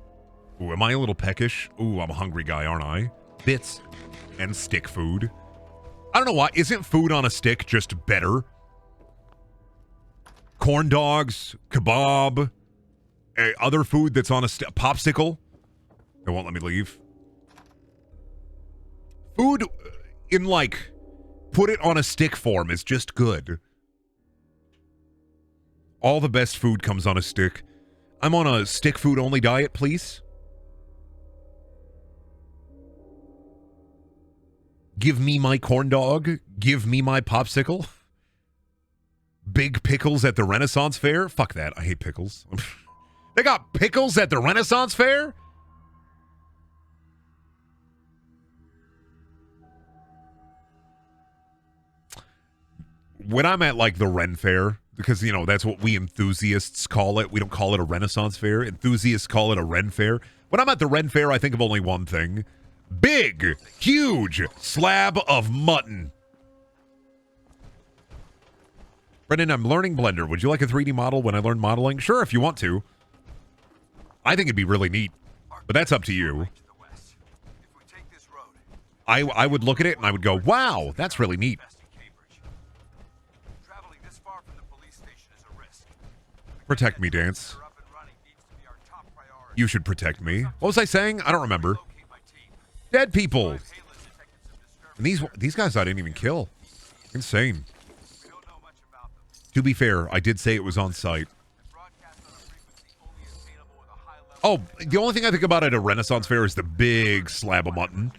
Ooh, am I a little peckish? Ooh, I'm a hungry guy, aren't I? Bits and stick food. I don't know why. Isn't food on a stick just better? Corn dogs, kebab, other food that's on a stick. Popsicle. They won't let me leave. Food in, like, put it on a stick form is just good. All the best food comes on a stick. I'm on a stick food only diet, please. Give me my corn dog. Give me my popsicle. Big pickles at the Renaissance Fair. Fuck that. I hate pickles. They got pickles at the Renaissance Fair? When I'm at, like, the Ren Fair, because, you know, that's what we enthusiasts call it. We don't call it a Renaissance Fair. Enthusiasts call it a Ren Fair. When I'm at the Ren Fair, I think of only one thing. Big, huge slab of mutton. Brendan, I'm learning Blender. Would you like a 3D model when I learn modeling? Sure, if you want to. I think it'd be really neat, but that's up to you. I would look at it and I would go, wow, that's really neat. Protect me, Dance. You should protect me. What was I saying? I don't remember. Dead people. And these guys I didn't even kill. Insane. To be fair, I did say it was on site. Oh, the only thing I think about at a Renaissance fair is the big slab of mutton.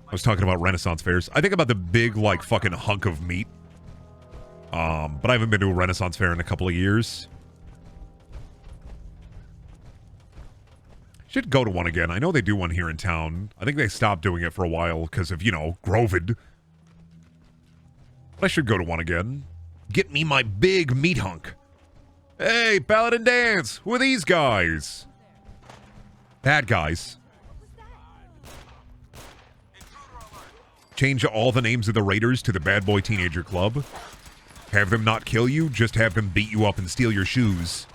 I was talking about Renaissance fairs. I think about the big, like, fucking hunk of meat. But I haven't been to a Renaissance fair in a couple of years. Should go to one again. I know they do one here in town. I think they stopped doing it for a while because of, you know, Grovid. But I should go to one again. Get me my big meat hunk. Hey, Paladin Dance! Who are these guys? Bad guys. Change all the names of the raiders to the Bad Boy Teenager Club. Have them not kill you, just have them beat you up and steal your shoes.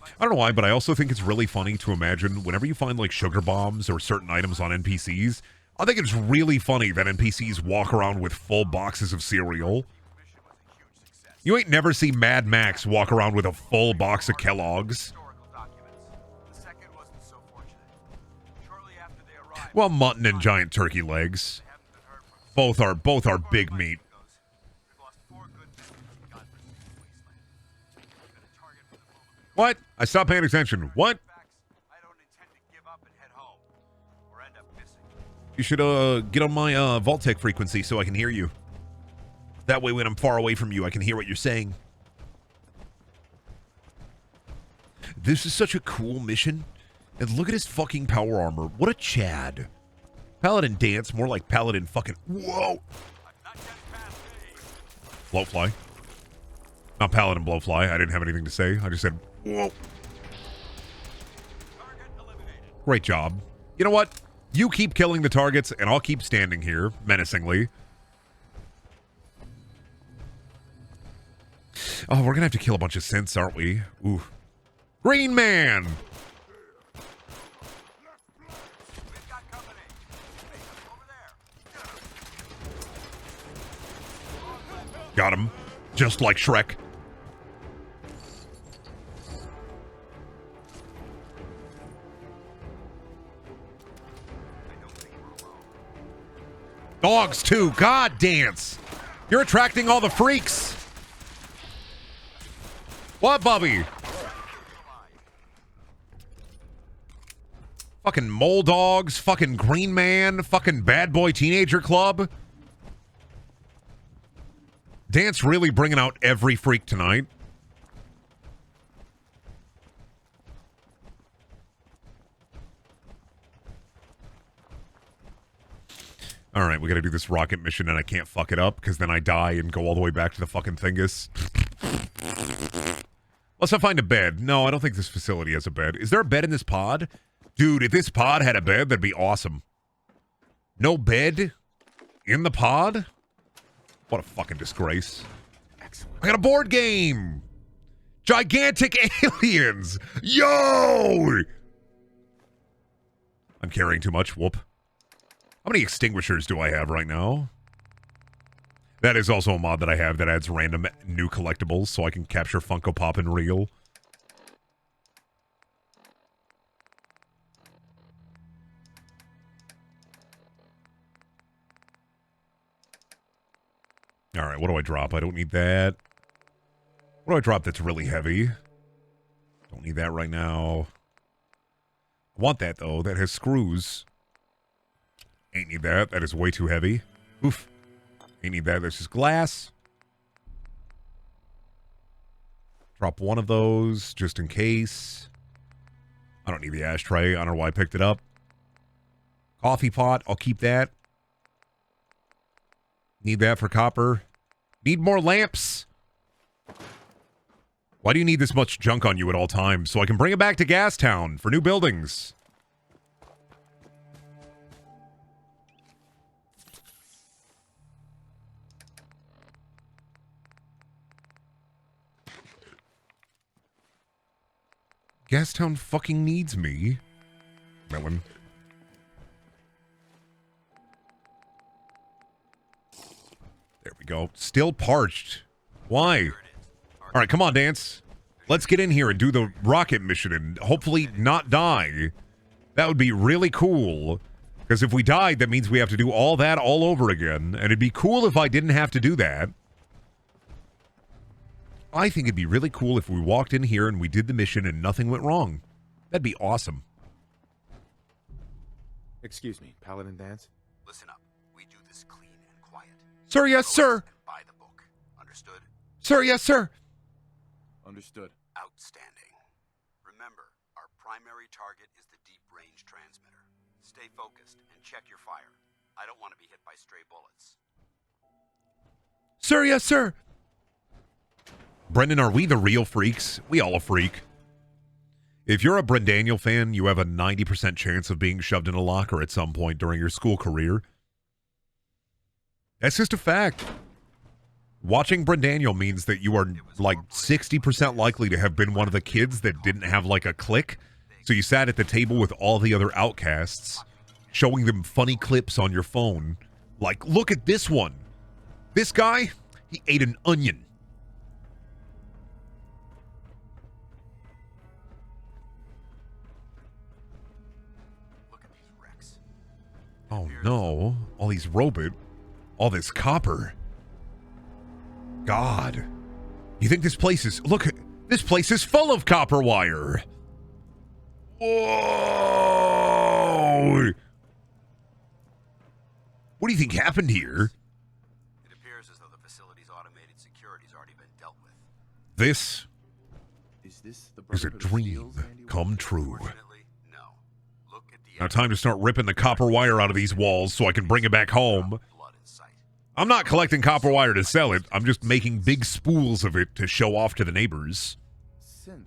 I don't know why, but I also think it's really funny to imagine whenever you find like sugar bombs or certain items on NPCs, I think it's really funny that NPCs walk around with full boxes of cereal. You ain't never see Mad Max walk around with a full box of Kellogg's. Well, mutton and giant turkey legs. Both are big meat. What? I stopped paying attention. What? You should get on my Vault-Tec frequency so I can hear you. That way when I'm far away from you, I can hear what you're saying. This is such a cool mission. And look at his fucking power armor. What a Chad. Paladin Dance, more like Paladin fucking... Whoa! Blowfly. Not Paladin Blowfly. I didn't have anything to say. I just said, whoa. Great job. You know what? You keep killing the targets, and I'll keep standing here, menacingly. Oh, we're gonna have to kill a bunch of synths, aren't we? Ooh. Green Man! Got him. Just like Shrek. Dogs, too. God, Dance. You're attracting all the freaks. What, Bubby? Fucking mole dogs. Fucking Green Man. Fucking Bad Boy Teenager Club. Dance really bringing out every freak tonight. All right, we got to do this rocket mission, and I can't fuck it up because then I die and go all the way back to the fucking thingus. Let's not find a bed. No, I don't think this facility has a bed. Is there a bed in this pod? Dude, if this pod had a bed, that'd be awesome. No bed in the pod? What a fucking disgrace. Excellent. I got a board game. Gigantic aliens. Yo! I'm carrying too much. Whoop. How many extinguishers do I have right now? That is also a mod that I have that adds random new collectibles so I can capture Funko Pop in real. All right, what do I drop? I don't need that. What do I drop that's really heavy? Don't need that right now. I want that, though. That has screws. Ain't need that. That is way too heavy. Oof. Ain't need that. That's just glass. Drop one of those just in case. I don't need the ashtray. I don't know why I picked it up. Coffee pot. I'll keep that. Need that for copper. Need more lamps. Why do you need this much junk on you at all times? So I can bring it back to Gastown for new buildings. Gastown fucking needs me. That one. There we go. Still parched. Why? All right, come on, Dance. Let's get in here and do the rocket mission and hopefully not die. That would be really cool. Because if we died, that means we have to do all that all over again. And it'd be cool if I didn't have to do that. I think it'd be really cool if we walked in here and we did the mission and nothing went wrong. That'd be awesome. Excuse me, Paladin Dance? Listen up. We do this clean and quiet. Sir, yes, sir. Buy the book. Understood? Sir, yes, sir. Understood. Outstanding. Remember, our primary target is the deep-range transmitter. Stay focused and check your fire. I don't want to be hit by stray bullets. Sir, yes, sir. Brendan, are we the real freaks? We all a freak. If you're a Brendaniel fan, you have a 90% chance of being shoved in a locker at some point during your school career. That's just a fact. Watching Brendaniel means that you are like 60% likely to have been one of the kids that didn't have like a clique. So you sat at the table with all the other outcasts, showing them funny clips on your phone. Like, look at this one. This guy, he ate an onion. Oh no, all these robot, all this copper. God. You think this place is, look, this place is full of copper wire. Whoa. What do you think happened here? It appears as though the facility's automated security's already been dealt with. This Is this the is a Brotherhood of dream Steel's handiwork? come true. Fortunately, no. Look at the Now time to start ripping the copper wire out of these walls so I can bring it back home. blood in sight. I'm not collecting copper wire to sell it. I'm just making big spools of it to show off to the neighbors. Synth,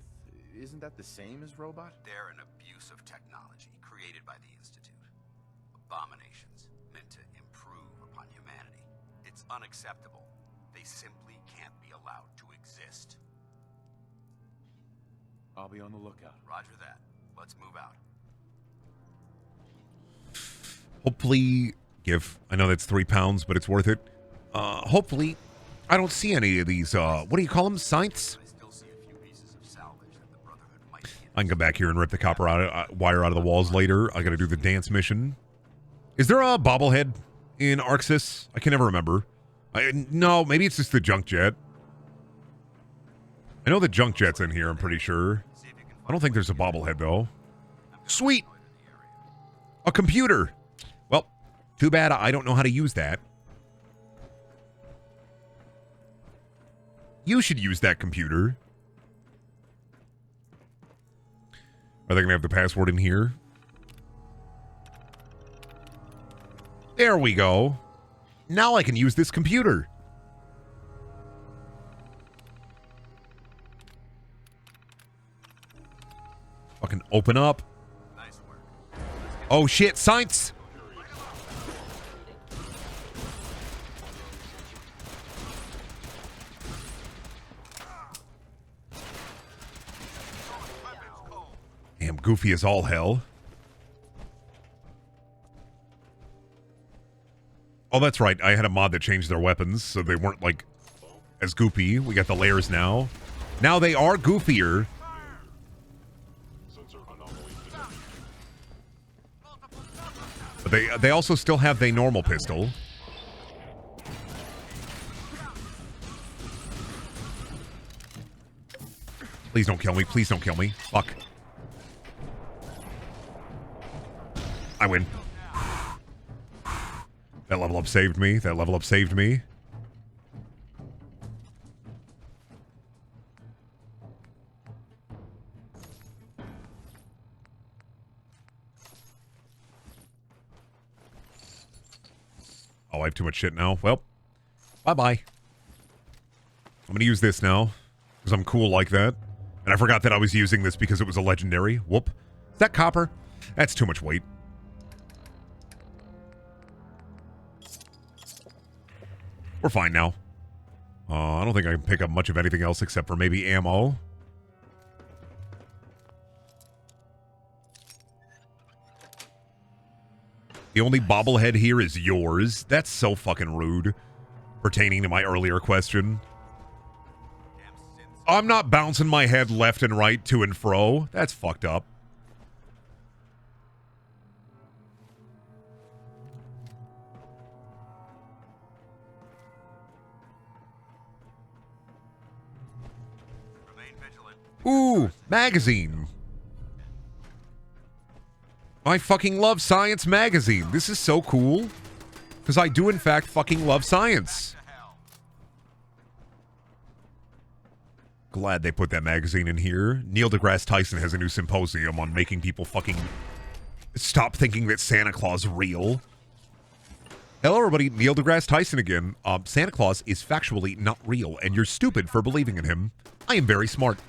isn't that the same as robot? They're an abuse of technology created by the Institute. Abominations meant to improve upon humanity. It's unacceptable. They simply can't be allowed to exist. I'll be on the lookout. Roger that. Let's move out. Hopefully, I know that's £3, but it's worth it. Hopefully, I don't see any of these, what do you call them? Scythes? I still see a few pieces of salvage that the Brotherhood might be in. I can come back here and rip the copper wire out of the walls later. I gotta do the dance mission. Is there a bobblehead in Arxis? I can never remember. No, maybe it's just the junk jet. I know the junk jet's in here, I'm pretty sure. I don't think there's a bobblehead, though. Sweet! A computer! Well, too bad I don't know how to use that. You should use that computer. Are they going to have the password in here? There we go. Now I can use this computer. Fucking open up. Nice work. Oh shit, science! Damn, goofy as all hell. Oh, that's right. I had a mod that changed their weapons, so they weren't, like, as goofy. We got the layers now. Now they are goofier. But they also still have the normal pistol. Please don't kill me. Please don't kill me. Fuck. I win. That level up saved me. That level up saved me. Oh, I have too much shit now. Well, bye-bye. I'm going to use this now, because I'm cool like that. And I forgot that I was using this because it was a legendary. Whoop. Is that copper? That's too much weight. We're fine now. I don't think I can pick up much of anything else except for maybe ammo. The only bobblehead here is yours. That's so fucking rude. Pertaining to my earlier question. I'm not bouncing my head left and right, to and fro. That's fucked up. Ooh, magazine. I fucking love Science Magazine. This is so cool. Because I do, in fact, fucking love science. Glad they put that magazine in here. Neil deGrasse Tyson has a new symposium on making people fucking stop thinking that Santa Claus is real. Hello, everybody. Neil deGrasse Tyson again. Santa Claus is factually not real, and you're stupid for believing in him. I am very smart.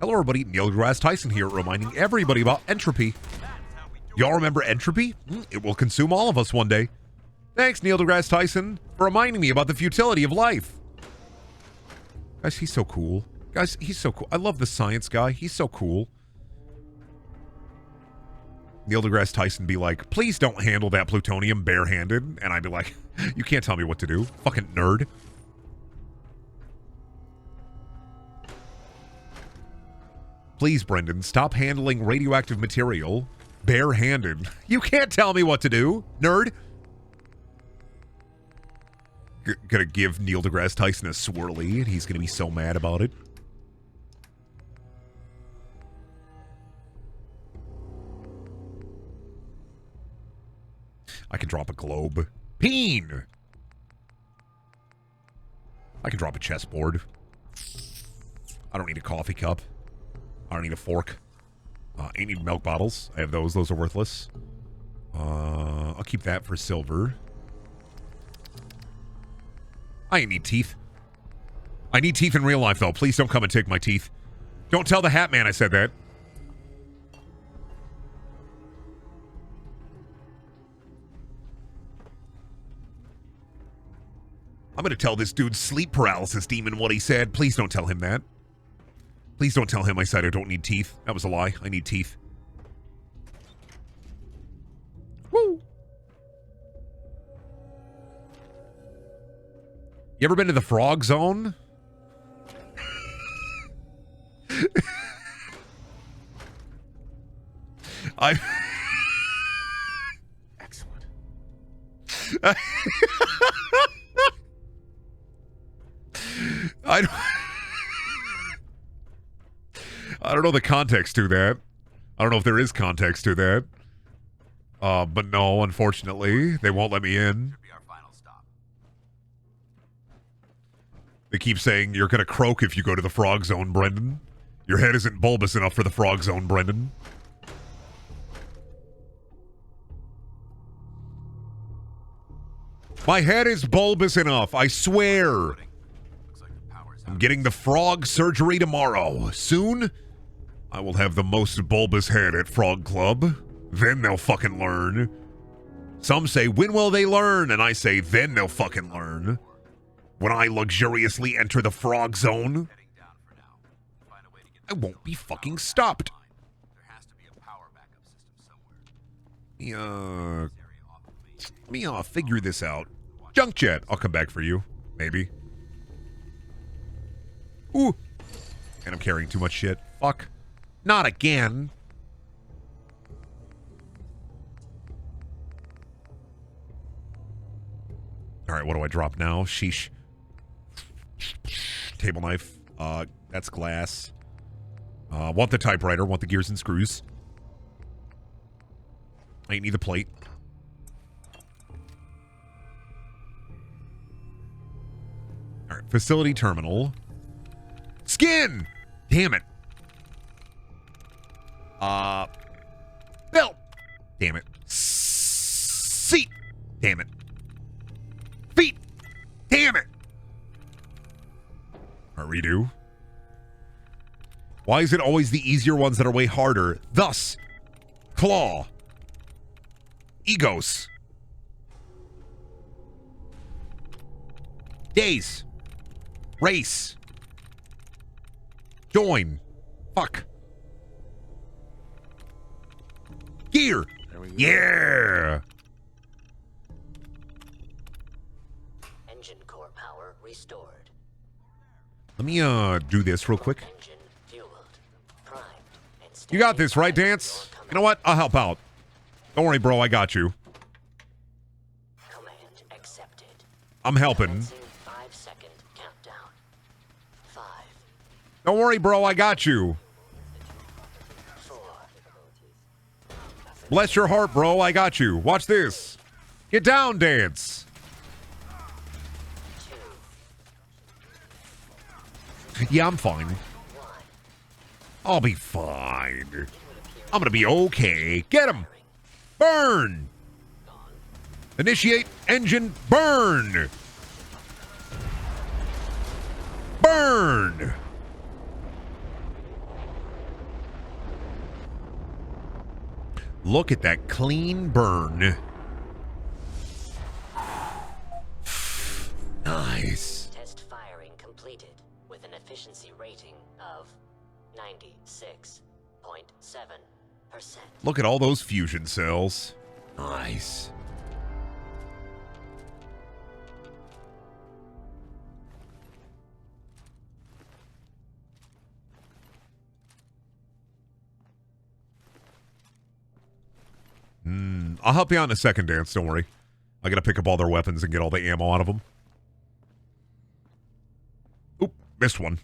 Hello, everybody. Neil deGrasse Tyson here, reminding everybody about entropy. Y'all remember entropy? It will consume all of us one day. Thanks, Neil deGrasse Tyson, for reminding me about the futility of life. Guys, he's so cool. Guys, he's so cool. I love the science guy. He's so cool. Neil deGrasse Tyson be like, please don't handle that plutonium barehanded. And I'd be like, you can't tell me what to do. Fucking nerd. Please, Brendan, stop handling radioactive material barehanded. You can't tell me what to do, nerd. Gonna give Neil deGrasse Tyson a swirly, and he's gonna be so mad about it. I can drop a globe. Peen! I can drop a chessboard. I don't need a coffee cup. I don't need a fork. I need milk bottles. I have those. Those are worthless. I'll keep that for silver. I ain't need teeth. I need teeth in real life, though. Please don't come and take my teeth. Don't tell the Hat Man I said that. I'm gonna tell this dude sleep paralysis demon what he said. Please don't tell him that. Please don't tell him I said I don't need teeth. That was a lie. I need teeth. Woo! You ever been to the Frog Zone? Excellent. I don't know the context to that. I don't know if there is context to that. But no, unfortunately, they won't let me in. They keep saying you're gonna croak if you go to the Frog Zone, Brendan. Your head isn't bulbous enough for the Frog Zone, Brendan. My head is bulbous enough, I swear. I'm getting the frog surgery tomorrow. Soon, I will have the most bulbous head at Frog Club. Then they'll fucking learn. Some say, when will they learn? And I say, then they'll fucking learn. When I luxuriously enter the Frog Zone, I won't be fucking stopped. Let me figure this out. Junk jet. I'll come back for you. Maybe. Ooh. And I'm carrying too much shit. Fuck. Not again. Alright, what do I drop now? Sheesh. Table knife. That's glass. Want the typewriter. Want the gears and screws. I need the plate. Alright, facility terminal. Skin! Damn it. Belt! Damn it. Seat! Damn it. Feet! Damn it! Alright, redo. Why is it always the easier ones that are way harder? Thus. Claw. Egos. Days. Race. Join. Fuck. Gear. There we go. Yeah. Engine core power restored. Let me do this real quick. Engine fueled, primed, and You got this, right, Dance? You know what? I'll help out. Don't worry, bro. I got you. Command accepted. I'm helping. Commencing 5-second countdown. 5, Don't worry, bro. I got you. 4, Bless your heart, bro. I got you. Watch this. Get down, Dance. 2, Yeah, I'm fine. 1. I'll be fine. I'm gonna be okay. Get him. Burn. Initiate engine burn. Burn. Look at that clean burn. Nice. Test firing completed with an efficiency rating of 96.7%. Look at all those fusion cells. Nice. I'll help you out in a second, Dance. Don't worry. I gotta pick up all their weapons and get all the ammo out of them. Oop, missed one.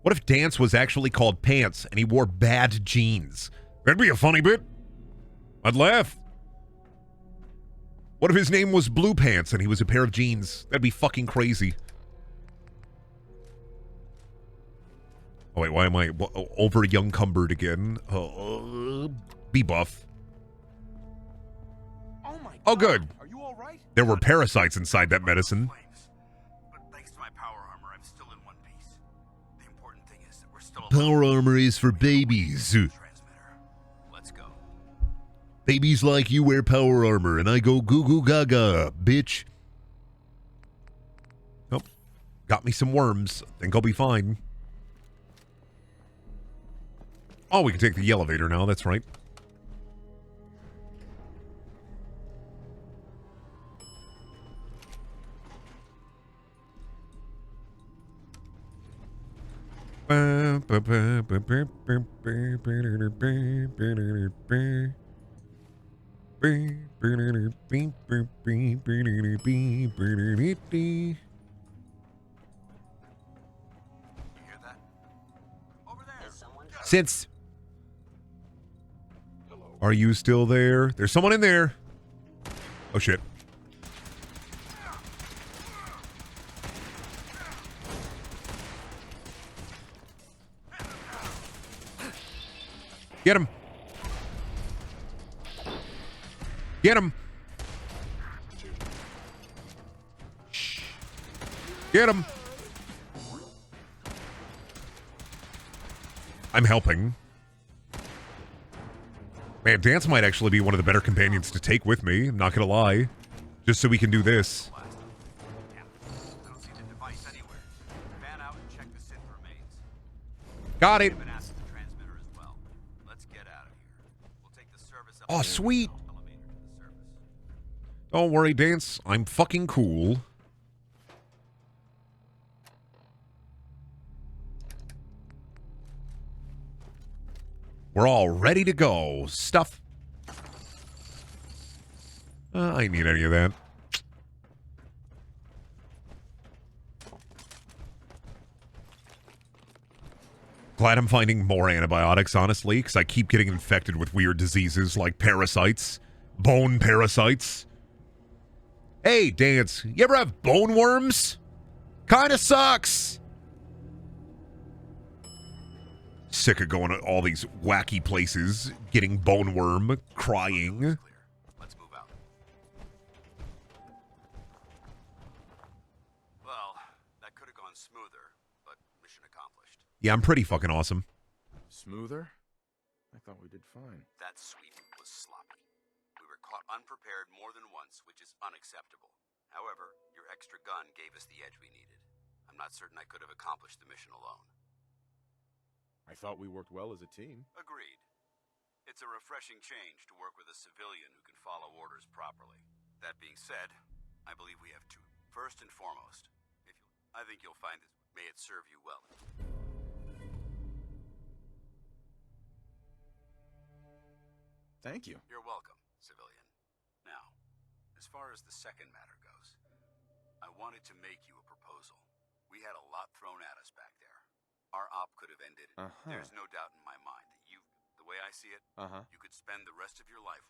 What if Dance was actually called Pants and he wore bad jeans? That'd be a funny bit. I'd laugh. What if his name was Blue Pants and he was a pair of jeans? That'd be fucking crazy. Oh, wait, why am I over young cumbered again? Be buff. Oh my Oh, God. good. Are you all right? There were parasites inside that medicine. Flames. But thanks to my power armor, I'm still in one piece. The important thing is that we're still Power armor is for babies. transmitter. Let's go. Babies like you wear power armor, and I go goo goo gaga, bitch. Oh, got me some worms. Think I'll be fine. Oh, we can take the elevator now. That's right. You hear that? Over there. Is someone Since. Are you still there? There's someone in there. Oh, shit. Get him. Get him. Shh. Get him. I'm helping. Man, Dance might actually be one of the better companions to take with me. I'm not gonna lie. Just so we can do this. Yeah. I don't see the device anywhere. Fan out and check the synth remains. Got it. I've been asked the transmitter as well. Let's get out of here. We'll take the service up Oh, the sweet. elevator to the surface. Don't worry, Dance. I'm fucking cool. We're all ready to go. Stuff. I ain't need any of that. Glad I'm finding more antibiotics, honestly, because I keep getting infected with weird diseases like parasites, bone parasites. Hey, Dance, you ever have bone worms? Kinda sucks. Sick of going to all these wacky places, getting bone worm, crying. Clear. Let's move out. Well, that could have gone smoother, but mission accomplished. Yeah, I'm pretty fucking awesome. Smoother? I thought we did fine. That sweep was sloppy. We were caught unprepared more than once, which is unacceptable. However, your extra gun gave us the edge we needed. I'm not certain I could have accomplished the mission alone. I thought we worked well as a team. Agreed. It's a refreshing change to work with a civilian who can follow orders properly. That being said, I believe we have two. First and foremost, I think you'll find this. May it serve you well. Thank you. You're welcome, civilian. Now, as far as the second matter goes, I wanted to make you a proposal. We had a lot thrown at us back there. Our op could have ended. There's no doubt in my mind that the way I see it, you could spend the rest of your life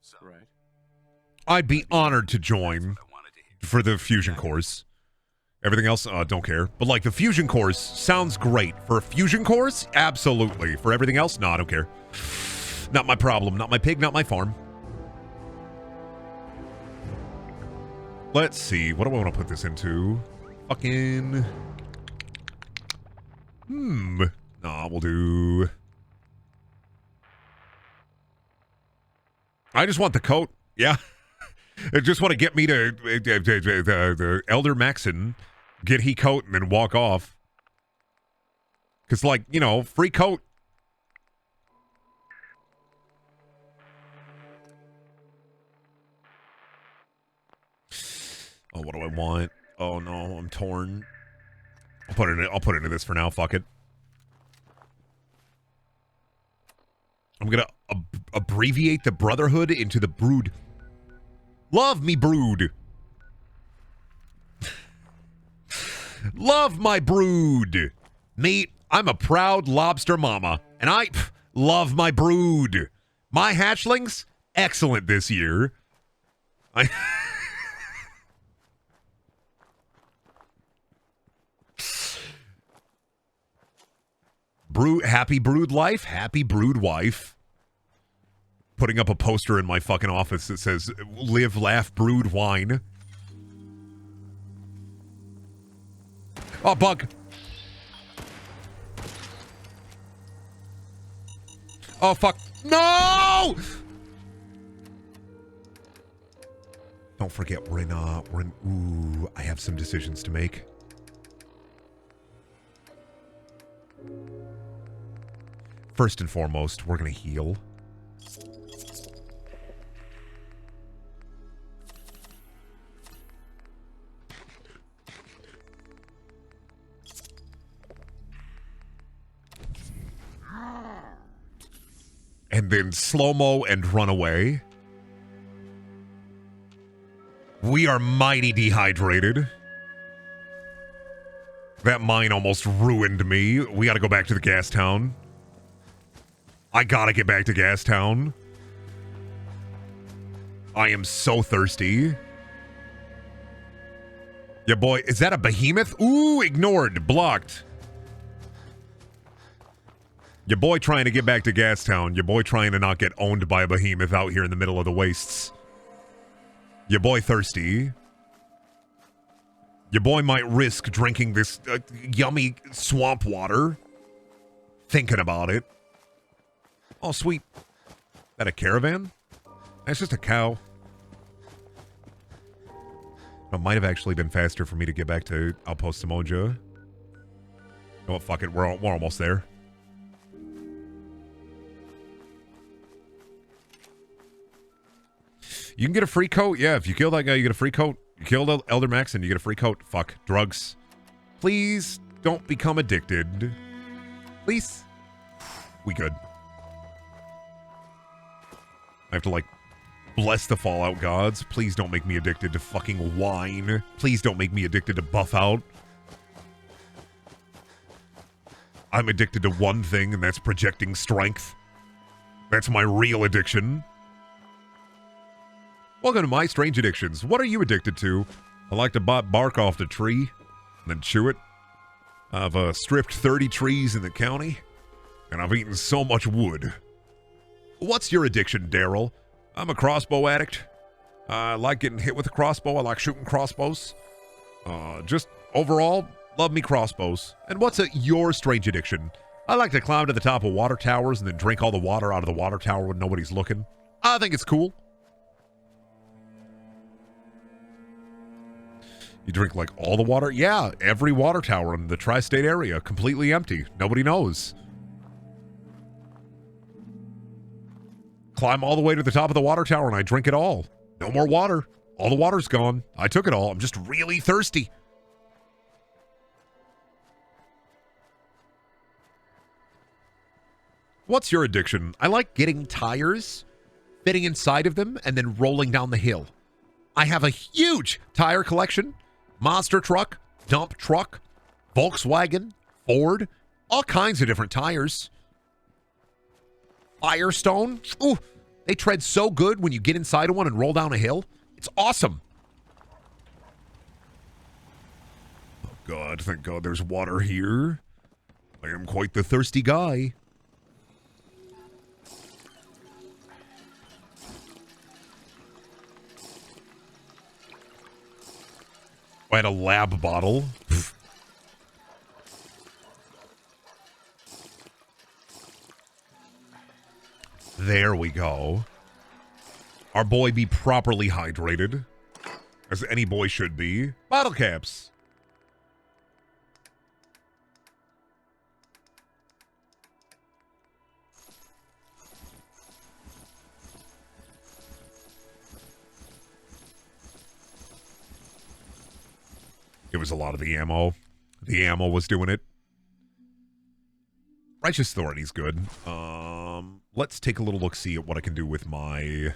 So, Right. I'd be honored to join I wanted to hear. for the fusion course. Everything else, don't care. But like the fusion course sounds great. For a fusion course, absolutely. For everything else, no, I don't care. Not my problem. Not my pig, not my farm. Let's see. What do I want to put this into? Fucking... Nah, we'll do... I just want the coat. Yeah. I just want to get me to the Elder Maxon, get he coat, and then walk off. Because, like, you know, free coat. Oh, what do I want? Oh, no, I'm torn. I'll put it into this for now. Fuck it. I'm going to abbreviate the Brotherhood into the Brood. Love me, Brood. Love my brood. Me, I'm a proud lobster mama, and I love my brood. My hatchlings, excellent this year. Happy brood life, happy brood wife. Putting up a poster in my fucking office that says, live, laugh, brood, wine. Oh, bug. Oh, fuck. No! Don't forget, we're in, ooh, I have some decisions to make. First and foremost, we're gonna heal. And then slow-mo and run away. We are mighty dehydrated. That mine almost ruined me. We gotta go back to the gas town. I gotta get back to gas town. I am so thirsty. Yeah, boy. Is that a behemoth? Ooh, ignored. Blocked. Your boy trying to get back to Gastown. Your boy trying to not get owned by a behemoth out here in the middle of the wastes. Your boy thirsty. Your boy might risk drinking this yummy swamp water. Thinking about it. Oh, sweet. That a caravan? That's just a cow. It might have actually been faster for me to get back to Outpost Samoja. You know what? Fuck it. We're almost there. You can get a free coat. Yeah, if you kill that guy, you get a free coat. You kill Elder Maxon, you get a free coat. Fuck. Drugs. Please don't become addicted. Please. We good. I have to, like, bless the Fallout gods. Please don't make me addicted to fucking wine. Please don't make me addicted to buff out. I'm addicted to one thing, and that's projecting strength. That's my real addiction. Welcome to My Strange Addictions. What are you addicted to? I like to bark off the tree and then chew it. I've stripped 30 trees in the county, and I've eaten so much wood. What's your addiction, Daryl? I'm a crossbow addict. I like getting hit with a crossbow. I like shooting crossbows. Just overall, love me crossbows. And what's your strange addiction? I like to climb to the top of water towers and then drink all the water out of the water tower when nobody's looking. I think it's cool. You drink, like, all the water? Yeah, every water tower in the tri-state area, completely empty. Nobody knows. climb all the way to the top of the water tower and I drink it all. No more water. All the water's gone. I took it all. I'm just really thirsty. What's your addiction? I like getting tires, fitting inside of them, and then rolling down the hill. I have a huge tire collection. Monster truck, dump truck, Volkswagen, Ford, all kinds of different tires. Firestone. Ooh, they tread so good when you get inside of one and roll down a hill. It's awesome. Oh, God. Thank God there's water here. I am quite the thirsty guy. I had a lab bottle. There we go. Our boy be properly hydrated, as any boy should be. Bottle caps. It was a lot of the ammo. The ammo was doing it. Righteous Authority's good. Let's take a little look-see at what I can do with my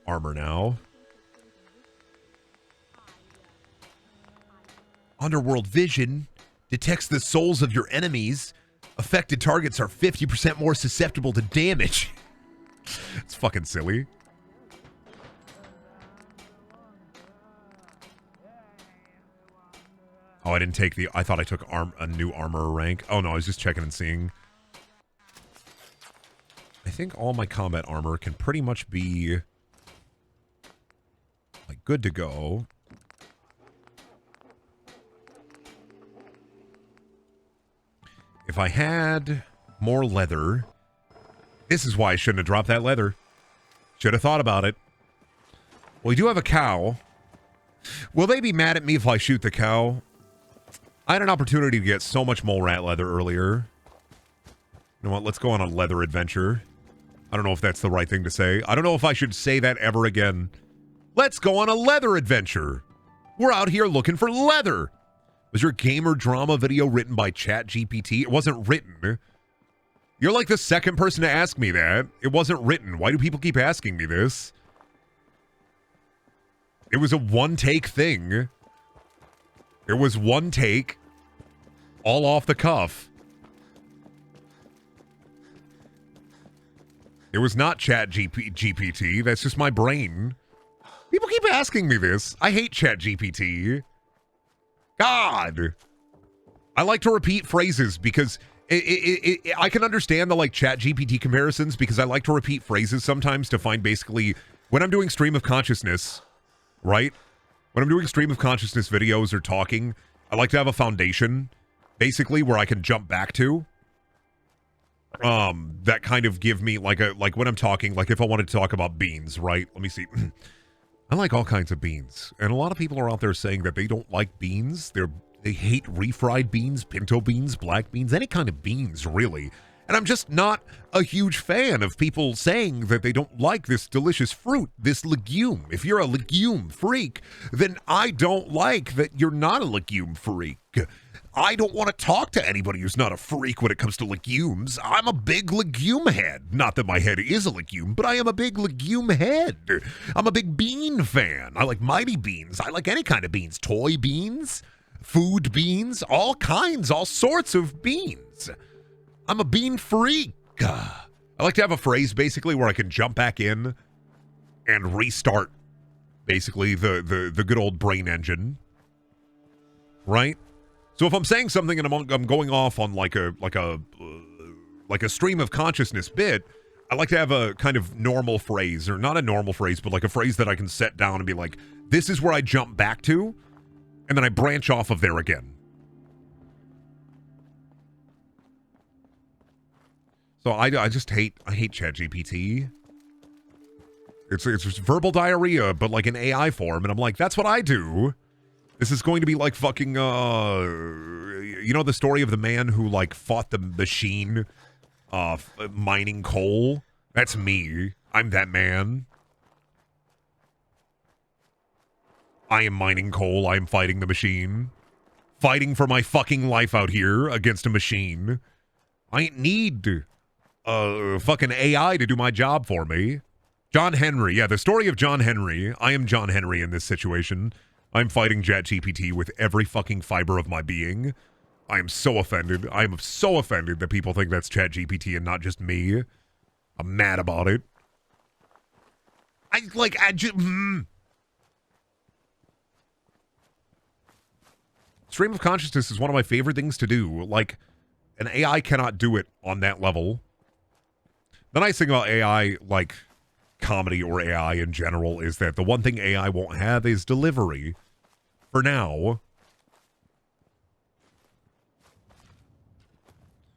armor now. Underworld Vision detects the souls of your enemies. Affected targets are 50% more susceptible to damage. It's fucking silly. Oh, I didn't take the... I thought I took a new armor rank. Oh, no, I was just checking and seeing. I think all my combat armor can pretty much be... like, good to go. If I had more leather... This is why I shouldn't have dropped that leather. Should have thought about it. Well, we do have a cow. Will they be mad at me if I shoot the cow? I had an opportunity to get so much mole rat leather earlier. You know what? Let's go on a leather adventure. I don't know if that's the right thing to say. I don't know if I should say that ever again. Let's go on a leather adventure. We're out here looking for leather. Was your gamer drama video written by ChatGPT? It wasn't written. You're like the second person to ask me that. It wasn't written. Why do people keep asking me this? It was a one-take thing. It was one take, all off the cuff. It was not ChatGPT. That's just my brain. People keep asking me this. I hate ChatGPT. God. I like to repeat phrases because I can understand the like ChatGPT comparisons because I like to repeat phrases sometimes to find basically when I'm doing stream of consciousness, right? When I'm doing stream of consciousness videos or talking, I like to have a foundation, basically, where I can jump back to. That kind of give me like when I'm talking, like if I wanted to talk about beans, right? Let me see. I like all kinds of beans. And a lot of people are out there saying that they don't like beans. They hate refried beans, pinto beans, black beans, any kind of beans, really. And I'm just not a huge fan of people saying that they don't like this delicious fruit, this legume. If you're a legume freak, then I don't like that you're not a legume freak. I don't want to talk to anybody who's not a freak when it comes to legumes. I'm a big legume head. Not that my head is a legume, but I am a big legume head. I'm a big bean fan. I like mighty beans. I like any kind of beans. Toy beans, food beans, all kinds, all sorts of beans. I'm a bean freak. I like to have a phrase, basically, where I can jump back in and restart, basically, the good old brain engine. Right? So if I'm saying something and I'm going off on like a stream of consciousness bit, I like to have a kind of normal phrase, or not a normal phrase, but like a phrase that I can set down and be like, this is where I jump back to, and then I branch off of there again. So I hate ChatGPT. It's verbal diarrhea, but like in AI form, and I'm like, that's what I do. This is going to be like fucking, you know the story of the man who like fought the machine, mining coal? That's me. I'm that man. I am mining coal. I am fighting the machine. Fighting for my fucking life out here against a machine. I ain't need fucking AI to do my job for me. John Henry. Yeah, the story of John Henry. I am John Henry in this situation. I'm fighting ChatGPT with every fucking fiber of my being. I am so offended. I am so offended that people think that's ChatGPT and not just me. I'm mad about it. Stream of consciousness is one of my favorite things to do. Like, an AI cannot do it on that level. The nice thing about AI, like comedy or AI in general, is that the one thing AI won't have is delivery. For now.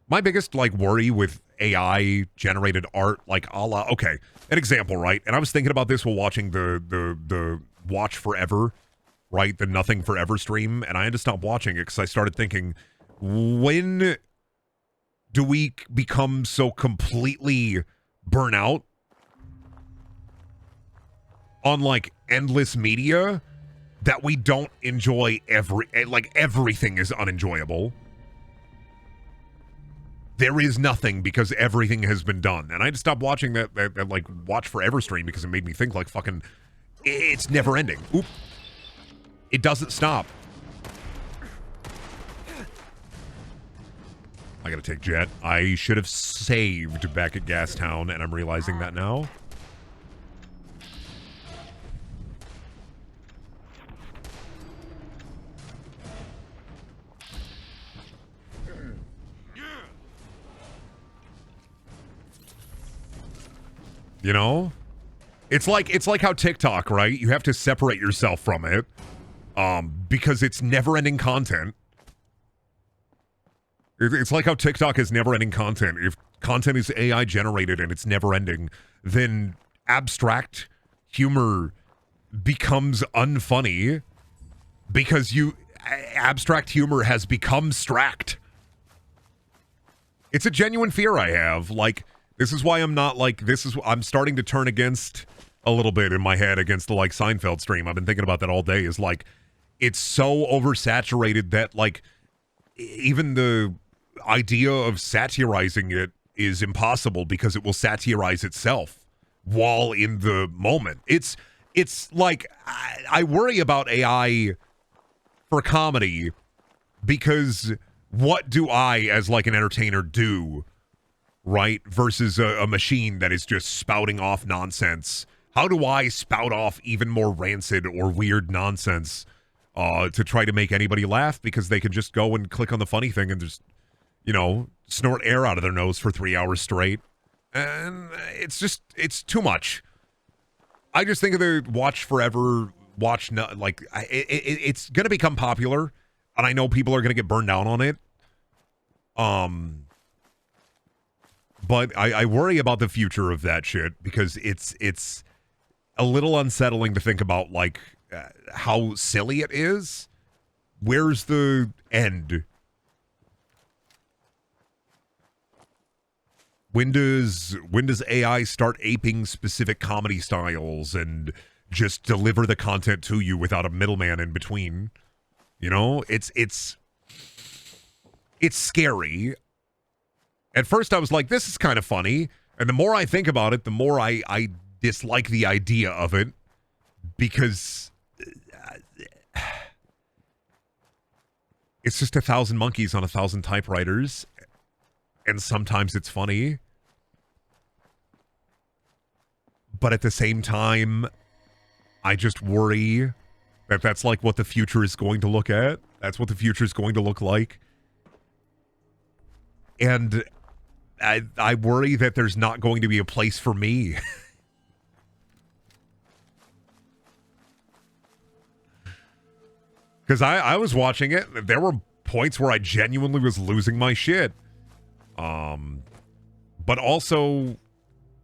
My biggest, like, worry with AI generated art, like a la, okay, an example, right? And I was thinking about this while watching the Watch Forever, right? The Nothing Forever stream, and I had to stop watching it because I started thinking, when do we become so completely burnout on, like, endless media that we don't enjoy everything is unenjoyable? There is nothing because everything has been done. And I had to stop watching that like Watch Forever stream because it made me think like fucking it's never ending. Oop. It doesn't stop. I gotta take jet. I should have saved back at Gastown, and I'm realizing that now. You know? It's like how TikTok, right? You have to separate yourself from it. Because it's never-ending content. It's like how TikTok is never-ending content. If content is AI generated and it's never-ending, then abstract humor becomes unfunny because abstract humor has become stract. It's a genuine fear I have. Like, this is why I'm not like, I'm starting to turn against a little bit in my head against the like Seinfeld stream. I've been thinking about that all day. Is like, it's so oversaturated that like, even the idea of satirizing it is impossible because it will satirize itself while in the moment. It's like, I worry about AI for comedy because what do I as like an entertainer do? Right? Versus a machine that is just spouting off nonsense. How do I spout off even more rancid or weird nonsense to try to make anybody laugh because they can just go and click on the funny thing and just, you know, snort air out of their nose for 3 hours straight. And it's too much. I just think of the Watch Forever, it's going to become popular, and I know people are going to get burned down on it. But I worry about the future of that shit because it's a little unsettling to think about, like, how silly it is. Where's the end? When does AI start aping specific comedy styles and just deliver the content to you without a middleman in between? You know, it's scary. At first, I was like, this is kind of funny. And the more I think about it, the more I dislike the idea of it. Because it's just 1,000 monkeys on 1,000 typewriters. And sometimes it's funny. But at the same time, I just worry that that's like what the future is going to look at. That's what the future is going to look like. And I worry that there's not going to be a place for me. Because I was watching it. There were points where I genuinely was losing my shit. But also,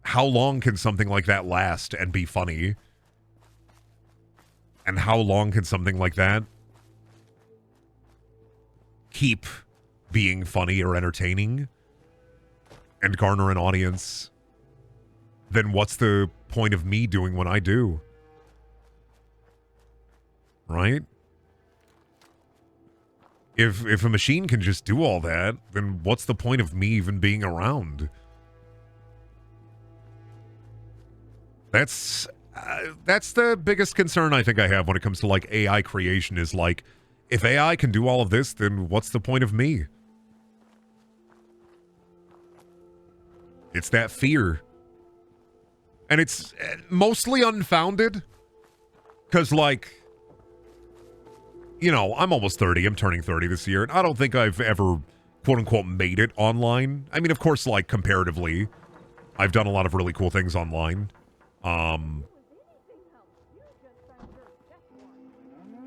how long can something like that last and be funny? And how long can something like that keep being funny or entertaining and garner an audience? then what's the point of me doing what I do? Right? If a machine can just do all that, then what's the point of me even being around? That's the biggest concern I think I have when it comes to like AI creation is like, if AI can do all of this, then what's the point of me? It's that fear. And it's mostly unfounded. Because, like, you know, I'm almost 30. I'm turning 30 this year. And I don't think I've ever, quote-unquote, made it online. I mean, of course, like, comparatively, I've done a lot of really cool things online.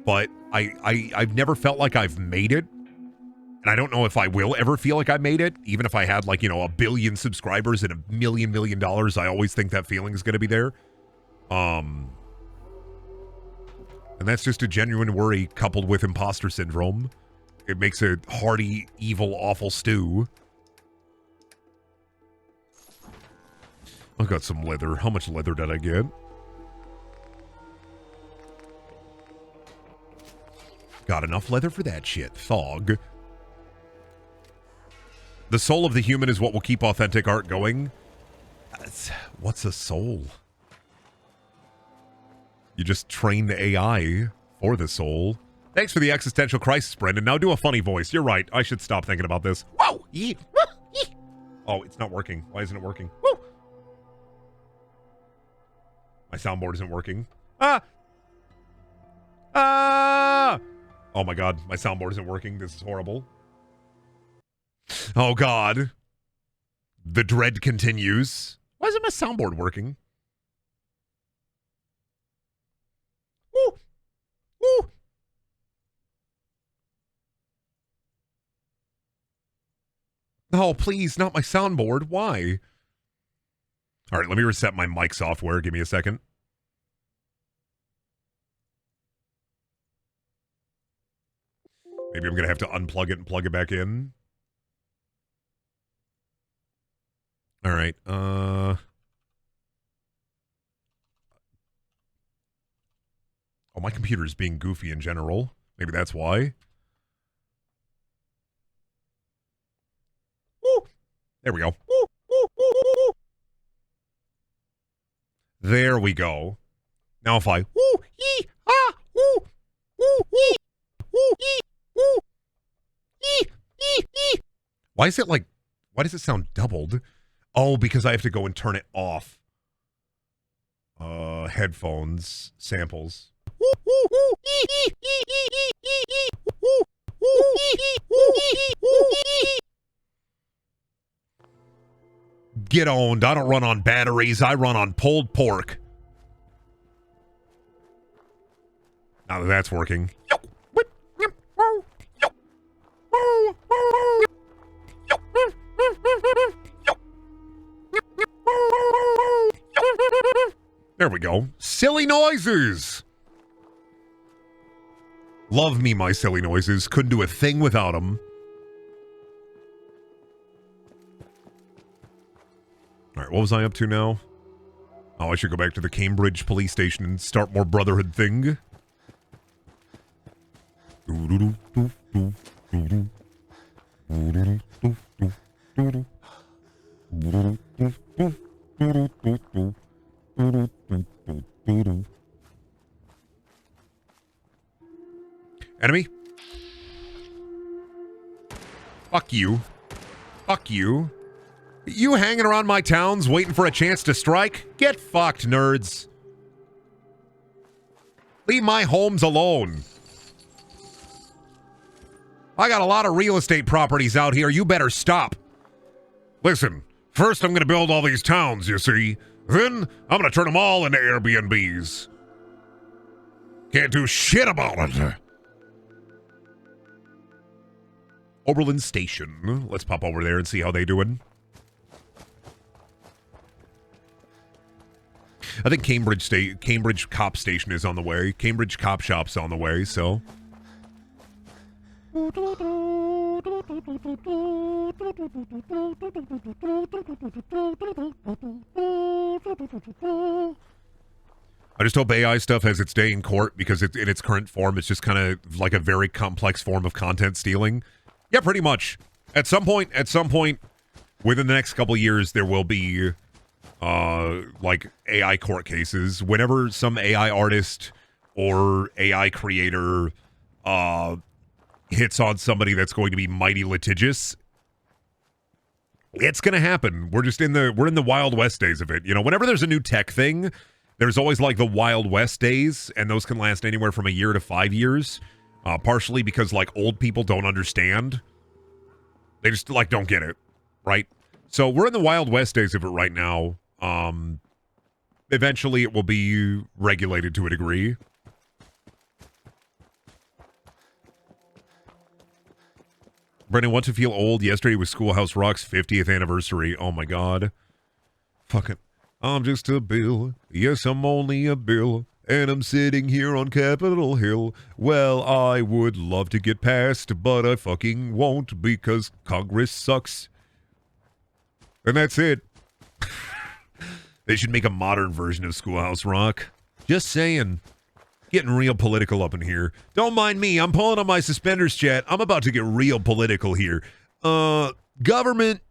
But I've never felt like I've made it. And I don't know if I will ever feel like I made it. Even if I had, like, you know, 1 billion subscribers and $1 million, I always think that feeling is going to be there. And that's just a genuine worry coupled with imposter syndrome. It makes a hearty, evil, awful stew. I got some leather. How much leather did I get? Got enough leather for that shit. Thog. The soul of the human is what will keep authentic art going. What's a soul? You just train the AI for the soul. Thanks for the existential crisis, Brendan. Now do a funny voice. You're right. I should stop thinking about this. Whoa! Oh, it's not working. Why isn't it working? Woo! My soundboard isn't working. Ah! Oh my god, my soundboard isn't working. This is horrible. Oh god. The dread continues. Why isn't my soundboard working? Woo! Woo! Oh, please, not my soundboard. Why? All right, let me reset my mic software. Give me a second. Maybe I'm going to have to unplug it and plug it back in. All right. Oh, my computer is being goofy in general. Maybe that's why. Woo! There we go. Woo! Woo! Woo! Woo! There we go. Now if I woo! Yee! Ah! Woo! Woo! Yee! Woo! Yee! Woo! Yee! Yee! Yee! Why is it like... Why does it sound doubled? Oh, because I have to go and turn it off. Headphones. Samples. Get owned. I don't run on batteries. I run on pulled pork. Now that that's working. There we go. Silly noises. Love me, my silly noises. Couldn't do a thing without them. All right, what was I up to now? Oh, I should go back to the Cambridge police station and start more brotherhood thing. Enemy? Fuck you. Fuck you. You hanging around my towns waiting for a chance to strike? Get fucked, nerds. Leave my homes alone. I got a lot of real estate properties out here. You better stop. Listen, first I'm going to build all these towns, you see. Then I'm going to turn them all into Airbnbs. Can't do shit about it. Oberlin Station. Let's pop over there and see how they doing. I think Cambridge Cop Station is on the way. Cambridge Cop Shop's on the way, so. I just hope AI stuff has its day in court because in its current form, it's just kind of like a very complex form of content stealing. Yeah, pretty much. At some point, within the next couple of years, there will be like AI court cases. Whenever some AI artist or AI creator hits on somebody that's going to be mighty litigious, it's gonna happen. We're in the Wild West days of it. You know, whenever there's a new tech thing, there's always like the Wild West days, and those can last anywhere from a year to 5 years. Partially because like old people don't understand. They just like don't get it, right? So we're in the Wild West days of it right now. Eventually it will be regulated to a degree. Brendan, want to feel old? Yesterday was Schoolhouse Rock's 50th anniversary. Oh my god. Fucking, I'm just a bill. Yes, I'm only a bill. And I'm sitting here on Capitol Hill. Well, I would love to get past, but I fucking won't because Congress sucks. And that's it. They should make a modern version of Schoolhouse Rock. Just saying. Getting real political up in here. Don't mind me. I'm pulling on my suspenders, chat. I'm about to get real political here. Government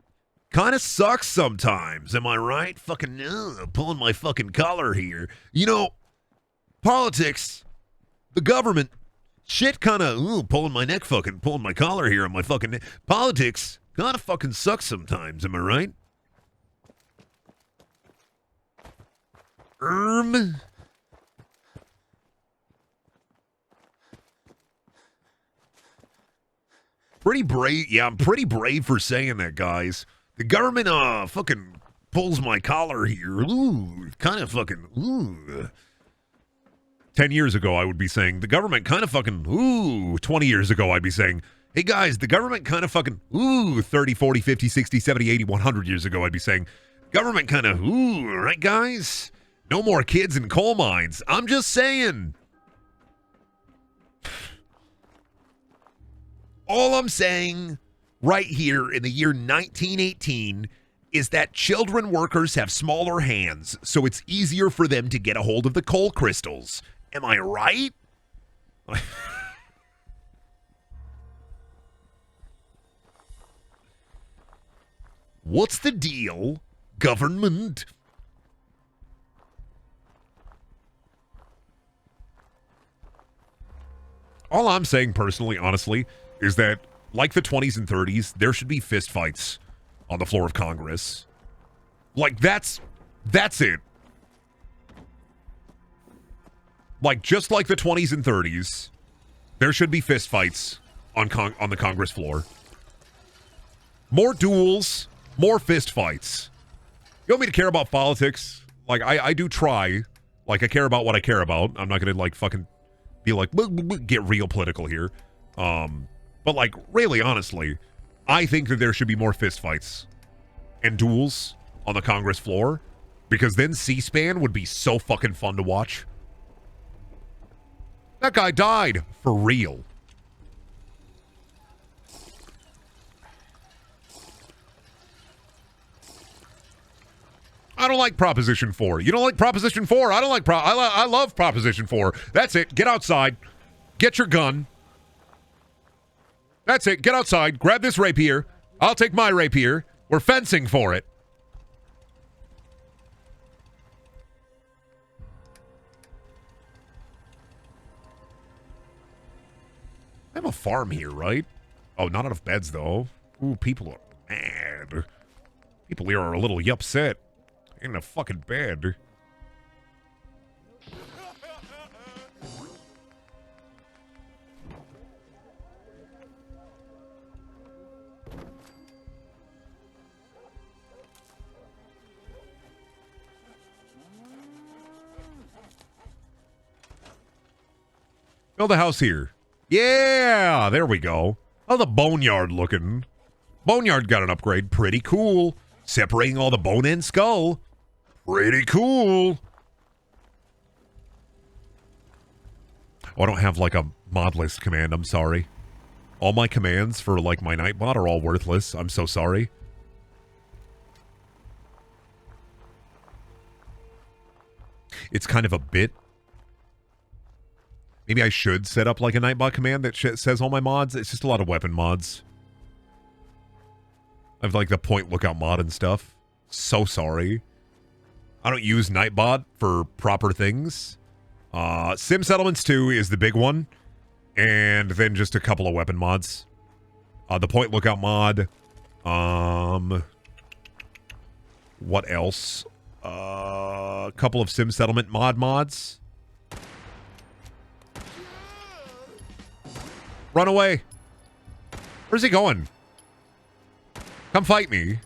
kind of sucks sometimes. Am I right? Fucking pulling my fucking collar here. You know, politics, the government, shit kind of pulling my neck, fucking pulling my collar here on my fucking neck. Politics kind of fucking sucks sometimes. Am I right? Pretty brave. Yeah, I'm pretty brave for saying that, guys. The government fucking pulls my collar here. Ooh, kind of fucking ooh. 10 years ago, I would be saying, the government kind of fucking ooh. 20 years ago, I'd be saying, hey guys, the government kind of fucking ooh. 30, 40, 50, 60, 70, 80, 100 years ago, I'd be saying, government kind of ooh, right guys? No more kids in coal mines. I'm just saying. All I'm saying right here in the year 1918 is that children workers have smaller hands, so it's easier for them to get a hold of the coal crystals. Am I right? What's the deal, government? All I'm saying personally, honestly, is that, like the 20s and 30s, there should be fistfights on the floor of Congress. Like, that's it. Like, just like the 20s and 30s, there should be fistfights on the Congress floor. More duels, more fistfights. You want me to care about politics? Like, I do try. Like, I care about what I care about. I'm not gonna, like, fucking be like, get real political here. But, like, really, honestly, I think that there should be more fistfights and duels on the Congress floor, because then C-SPAN would be so fucking fun to watch. That guy died. For real. I don't like Proposition 4. You don't like Proposition 4? I don't like I love Proposition 4. That's it. Get outside. Get your gun. That's it. Get outside. Grab this rapier. I'll take my rapier. We're fencing for it. I have a farm here, right? Oh, not enough beds, though. Ooh, people are mad. People here are a little upset. In a fucking bed. Build a house here. Yeah, there we go. Oh, the boneyard looking. Boneyard got an upgrade. Pretty cool. Separating all the bone and skull. Pretty cool. Oh, I don't have like a mod list command. I'm sorry. All my commands for, like, my Nightbot are all worthless. I'm so sorry. It's kind of a bit. Maybe I should set up, like, a Nightbot command that says all my mods. It's just a lot of weapon mods. I have, like, the point lookout mod and stuff. So sorry. I don't use Nightbot for proper things. Sim Settlements 2 is the big one. And then just a couple of weapon mods. The point lookout mod. What else? A couple of Sim Settlement mods. Run away. Where's he going? Come fight me.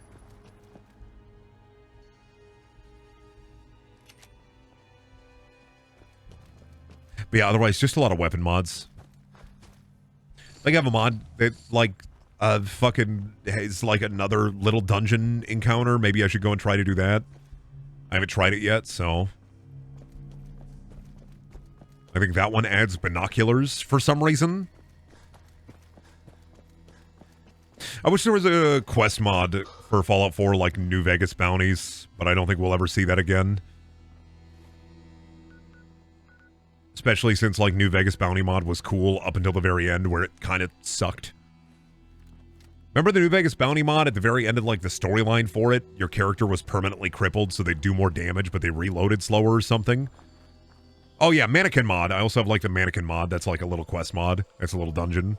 But yeah, otherwise, just a lot of weapon mods. Like, I have a mod that, like, fucking has, like, another little dungeon encounter. Maybe I should go and try to do that. I haven't tried it yet, so... I think that one adds binoculars for some reason. I wish there was a quest mod for Fallout 4, like New Vegas bounties, but I don't think we'll ever see that again. Especially since, like, New Vegas bounty mod was cool up until the very end, where it kind of sucked. Remember the New Vegas bounty mod at the very end of, like, the storyline for it? Your character was permanently crippled, so they do more damage, but they reloaded slower or something? Oh, yeah, mannequin mod. I also have, like, the mannequin mod. That's, like, a little quest mod. That's a little dungeon.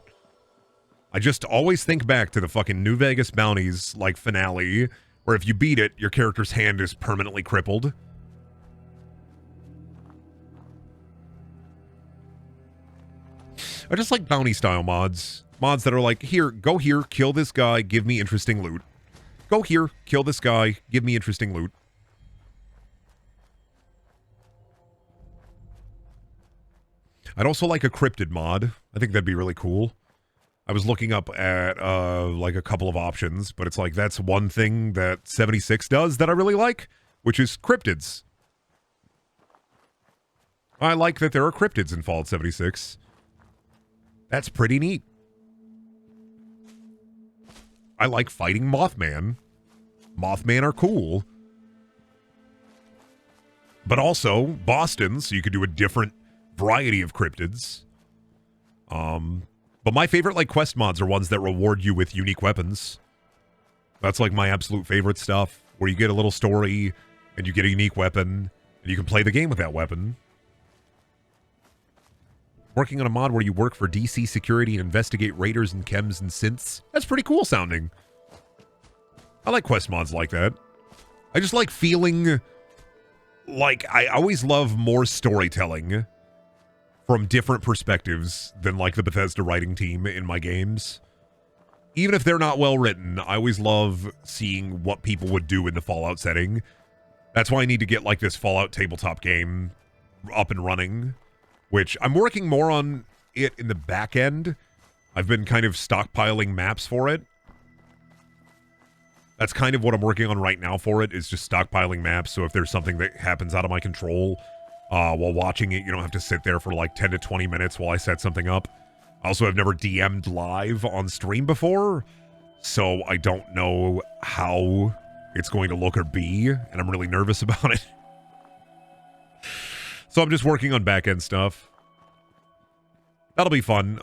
I just always think back to the fucking New Vegas bounties, like, finale, where if you beat it, your character's hand is permanently crippled. I just like bounty-style mods. Mods that are like, here, go here, kill this guy, give me interesting loot. Go here, kill this guy, give me interesting loot. I'd also like a cryptid mod. I think that'd be really cool. I was looking up at, like, a couple of options, but it's like, that's one thing that 76 does that I really like, which is cryptids. I like that there are cryptids in Fallout 76. That's pretty neat. I like fighting Mothman. Mothman are cool. But also, Boston, so you could do a different variety of cryptids. But my favorite, like, quest mods are ones that reward you with unique weapons. That's, like, my absolute favorite stuff, where you get a little story, and you get a unique weapon, and you can play the game with that weapon. Working on a mod where you work for DC Security and investigate raiders and chems and synths. That's pretty cool sounding. I like quest mods like that. I just like feeling like I always love more storytelling from different perspectives than, like, the Bethesda writing team in my games. Even if they're not well written, I always love seeing what people would do in the Fallout setting. That's why I need to get, like, this Fallout tabletop game up and running, which I'm working more on it in the back end. I've been kind of stockpiling maps for it. That's kind of what I'm working on right now for it, is just stockpiling maps, so if there's something that happens out of my control while watching it, you don't have to sit there for like 10 to 20 minutes while I set something up. Also, I've never DM'd live on stream before, so I don't know how it's going to look or be, and I'm really nervous about it. So I'm just working on back-end stuff. That'll be fun.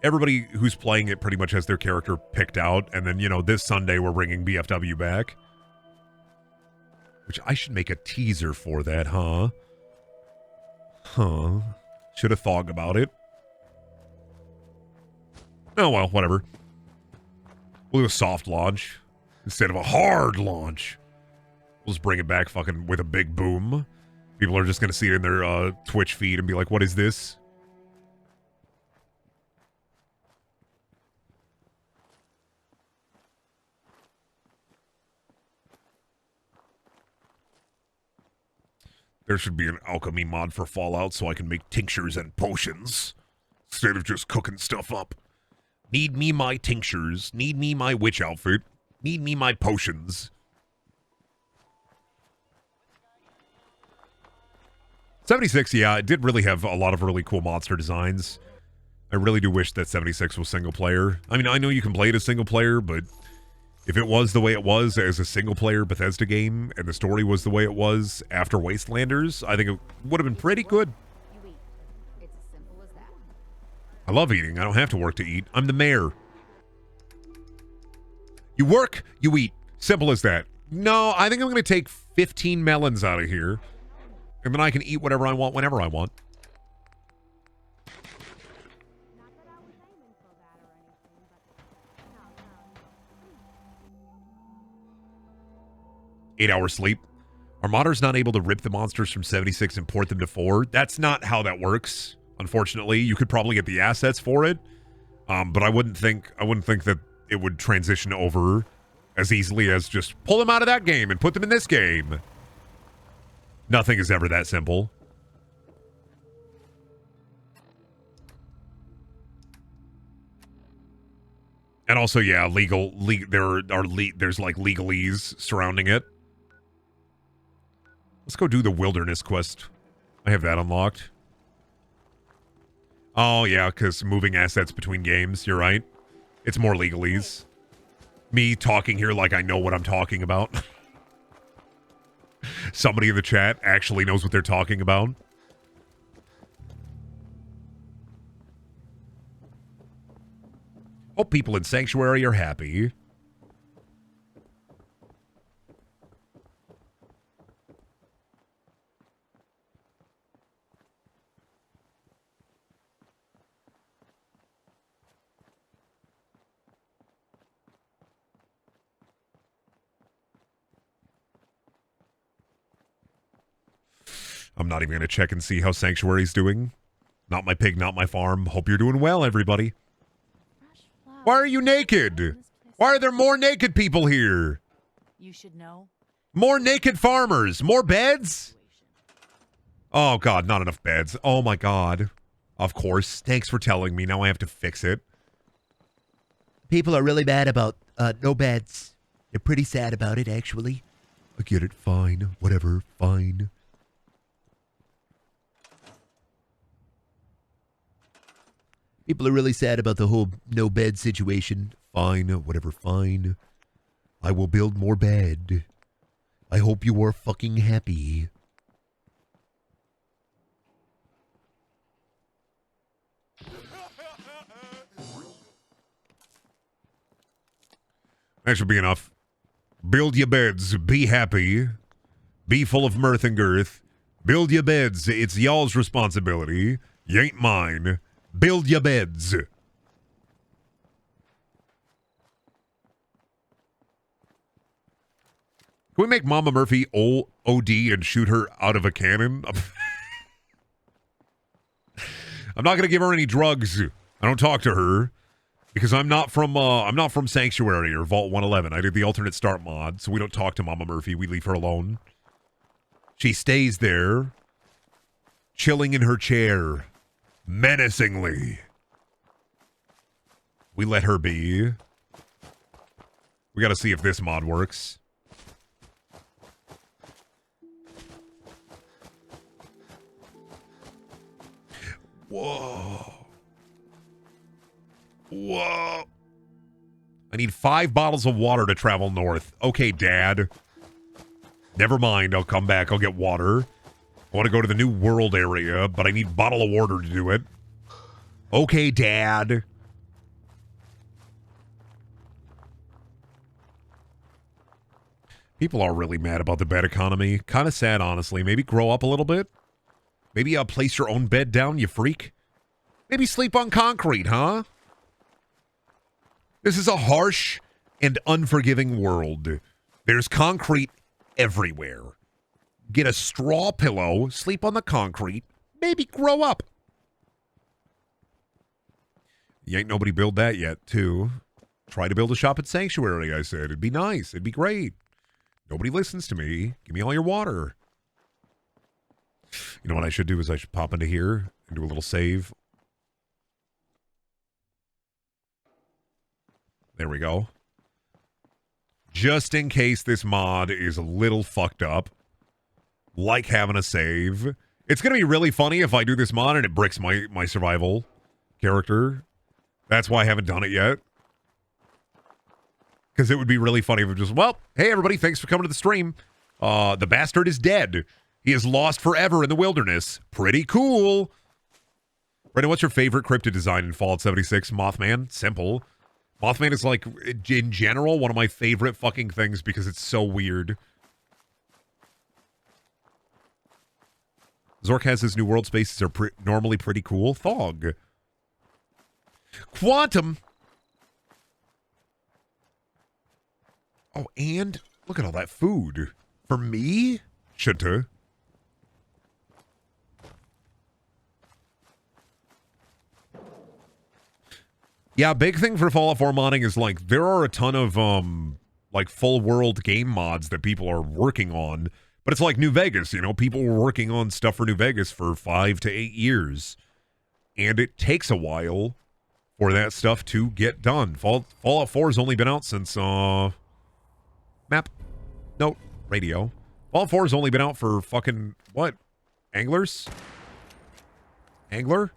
Everybody who's playing it pretty much has their character picked out, and then, you know, this Sunday we're bringing BFW back. Which I should make a teaser for that, huh? Huh. Should have thought about it. Oh, well, whatever. We'll do a soft launch instead of a hard launch. We'll just bring it back fucking with a big boom. People are just going to see it in their Twitch feed and be like, what is this? There should be an alchemy mod for Fallout so I can make tinctures and potions instead of just cooking stuff up. Need me my tinctures. Need me my witch outfit. Need me my potions. 76, yeah, it did really have a lot of really cool monster designs. I really do wish that 76 was single player. I mean, I know you can play it as single player, but if it was the way it was as a single player Bethesda game and the story was the way it was after Wastelanders, I think it would have been pretty good. You eat. It's as simple as that. I love eating. I don't have to work to eat. I'm the mayor. You work, you eat. Simple as that. No, I think I'm going to take 15 melons out of here, and then I can eat whatever I want whenever I want. Not that I was aiming for that or anything, but 8 hours sleep. Are modders not able to rip the monsters from 76 and port them to 4? That's not how that works. Unfortunately, you could probably get the assets for it, but I wouldn't think that it would transition over as easily as just pull them out of that game and put them in this game. Nothing is ever that simple. And also, yeah, there's like legalese surrounding it. Let's go do the wilderness quest. I have that unlocked. Oh, yeah, because moving assets between games, you're right. It's more legalese. Me talking here like I know what I'm talking about. Somebody in the chat actually knows what they're talking about. Hope people in Sanctuary are happy. I'm not even going to check and see how Sanctuary's doing. Not my pig, not my farm. Hope you're doing well, everybody. Why are you naked? Why are there more naked people here? You should know. More naked farmers. More beds? Oh, God, not enough beds. Oh, my God. Of course. Thanks for telling me. Now I have to fix it. People are really mad about no beds. They're pretty sad about it, actually. I get it. Fine. Whatever. Fine. People are really sad about the whole no bed situation. Fine. Whatever. Fine. I will build more bed. I hope you are fucking happy. That should be enough. Build your beds. Be happy. Be full of mirth and girth. Build your beds. It's y'all's responsibility. You ain't mine. Build your beds. Can we make Mama Murphy OD and shoot her out of a cannon? I'm not going to give her any drugs. I don't talk to her because I'm not from Sanctuary or Vault 111. I did the alternate start mod, so we don't talk to Mama Murphy. We leave her alone. She stays there, chilling in her chair, menacingly. We let her be. We got to see if this mod works. Whoa. Whoa. I need 5 bottles of water to travel north. Okay, Dad. Never mind. I'll come back. I'll get water. I want to go to the New World area, but I need bottle of water to do it. Okay, Dad. People are really mad about the bed economy. Kind of sad, honestly. Maybe grow up a little bit. Maybe place your own bed down, you freak. Maybe sleep on concrete, huh? This is a harsh and unforgiving world. There's concrete everywhere. Get a straw pillow, sleep on the concrete, maybe grow up. You ain't nobody build that yet, too. Try to build a shop at Sanctuary, I said. It'd be nice. It'd be great. Nobody listens to me. Give me all your water. You know what I should do is I should pop into here and do a little save. There we go. Just in case this mod is a little fucked up. Like having a save. It's going to be really funny if I do this mod and it bricks my survival. character. That's why I haven't done it yet. Because it would be really funny if it just, well, hey, everybody, thanks for coming to the stream. The bastard is dead. He is lost forever in the wilderness. Pretty cool. Brandon, what's your favorite cryptid design in Fallout 76? Mothman. Simple. Mothman is, like, in general, one of my favorite fucking things because it's so weird. Zork has his new world spaces are normally pretty cool. Thog. Quantum. Oh, and look at all that food. For me? Shunta. Yeah, big thing for Fallout 4 modding is, like, there are a ton of, like, full world game mods that people are working on. But it's like New Vegas, you know? People were working on stuff for New Vegas for 5 to 8 years. And it takes a while for that stuff to get done. Fallout 4 has only been out since, map. Note. Radio. Fallout 4 has only been out for fucking, what? Anglers? Angler?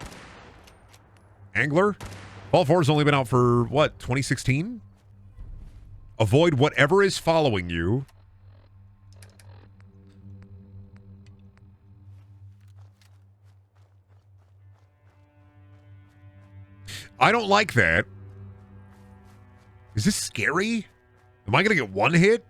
Angler? Fallout 4 has only been out for, what, 2016? Avoid whatever is following you. I don't like that. Is this scary? Am I going to get one hit?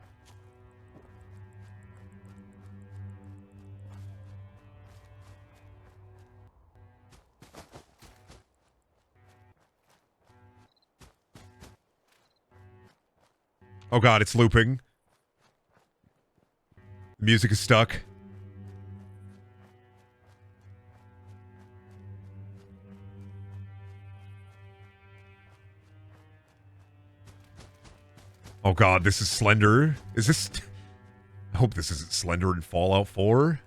Oh god, it's looping. The music is stuck. Oh god, this is Slender. Is this... I hope this isn't Slender in Fallout 4.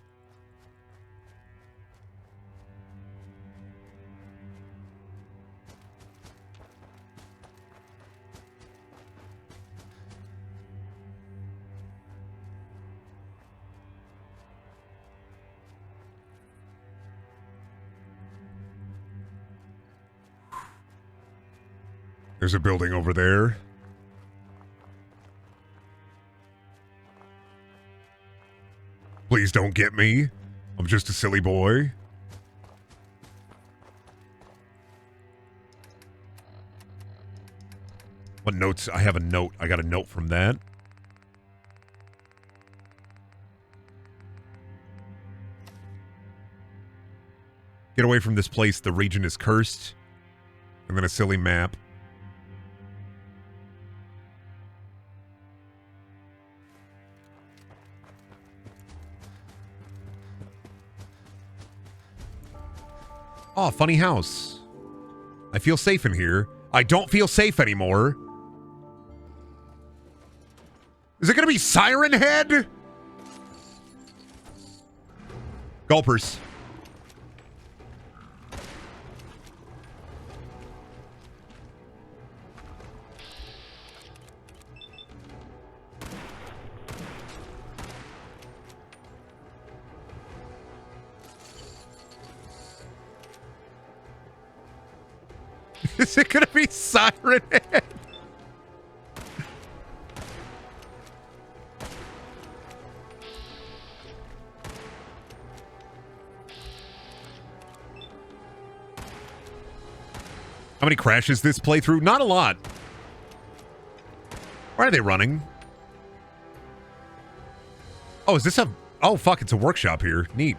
There's a building over there. Please don't get me. I'm just a silly boy. What notes? I have a note. I got a note from that. Get away from this place. The region is cursed. And then a silly map. Oh, funny house. I feel safe in here. I don't feel safe anymore. Is it going to be Siren Head? Gulpers. Is it gonna be Siren Head? How many crashes this playthrough? Not a lot. Why are they running? Oh, is this a... Oh, fuck, it's a workshop here. Neat.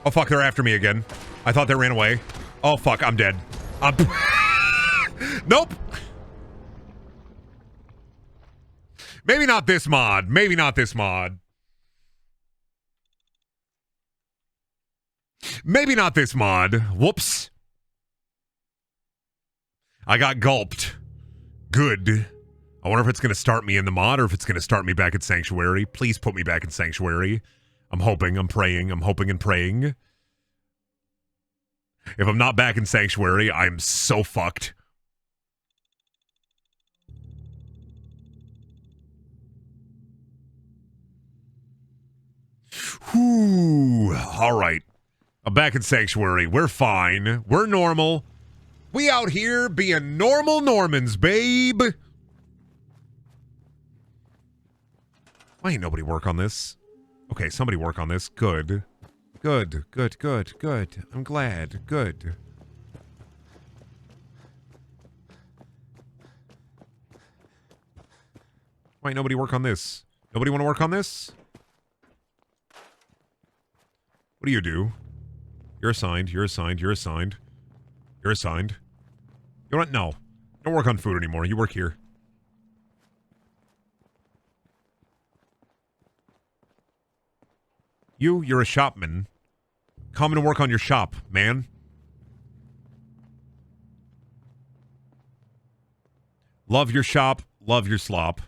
Oh, fuck, they're after me again. I thought they ran away. Oh, fuck, I'm dead. Nope. Maybe not this mod. Maybe not this mod. Maybe not this mod. Whoops. I got gulped. Good. I wonder if it's going to start me in the mod or if it's going to start me back at Sanctuary. Please put me back in Sanctuary. I'm hoping, I'm praying, I'm hoping and praying. If I'm not back in Sanctuary, I'm so fucked. All right. I'm back in Sanctuary. We're fine. We're normal. We out here being normal Normans, babe. Why ain't nobody work on this? Okay, somebody work on this. Good. Good. I'm glad. Good. Why ain't nobody work on this? Nobody want to work on this? What do you do? You're assigned. You know what? No. Don't work on food anymore. You work here. You're a shopman. Come and work on your shop, man. Love your shop. Love your slop.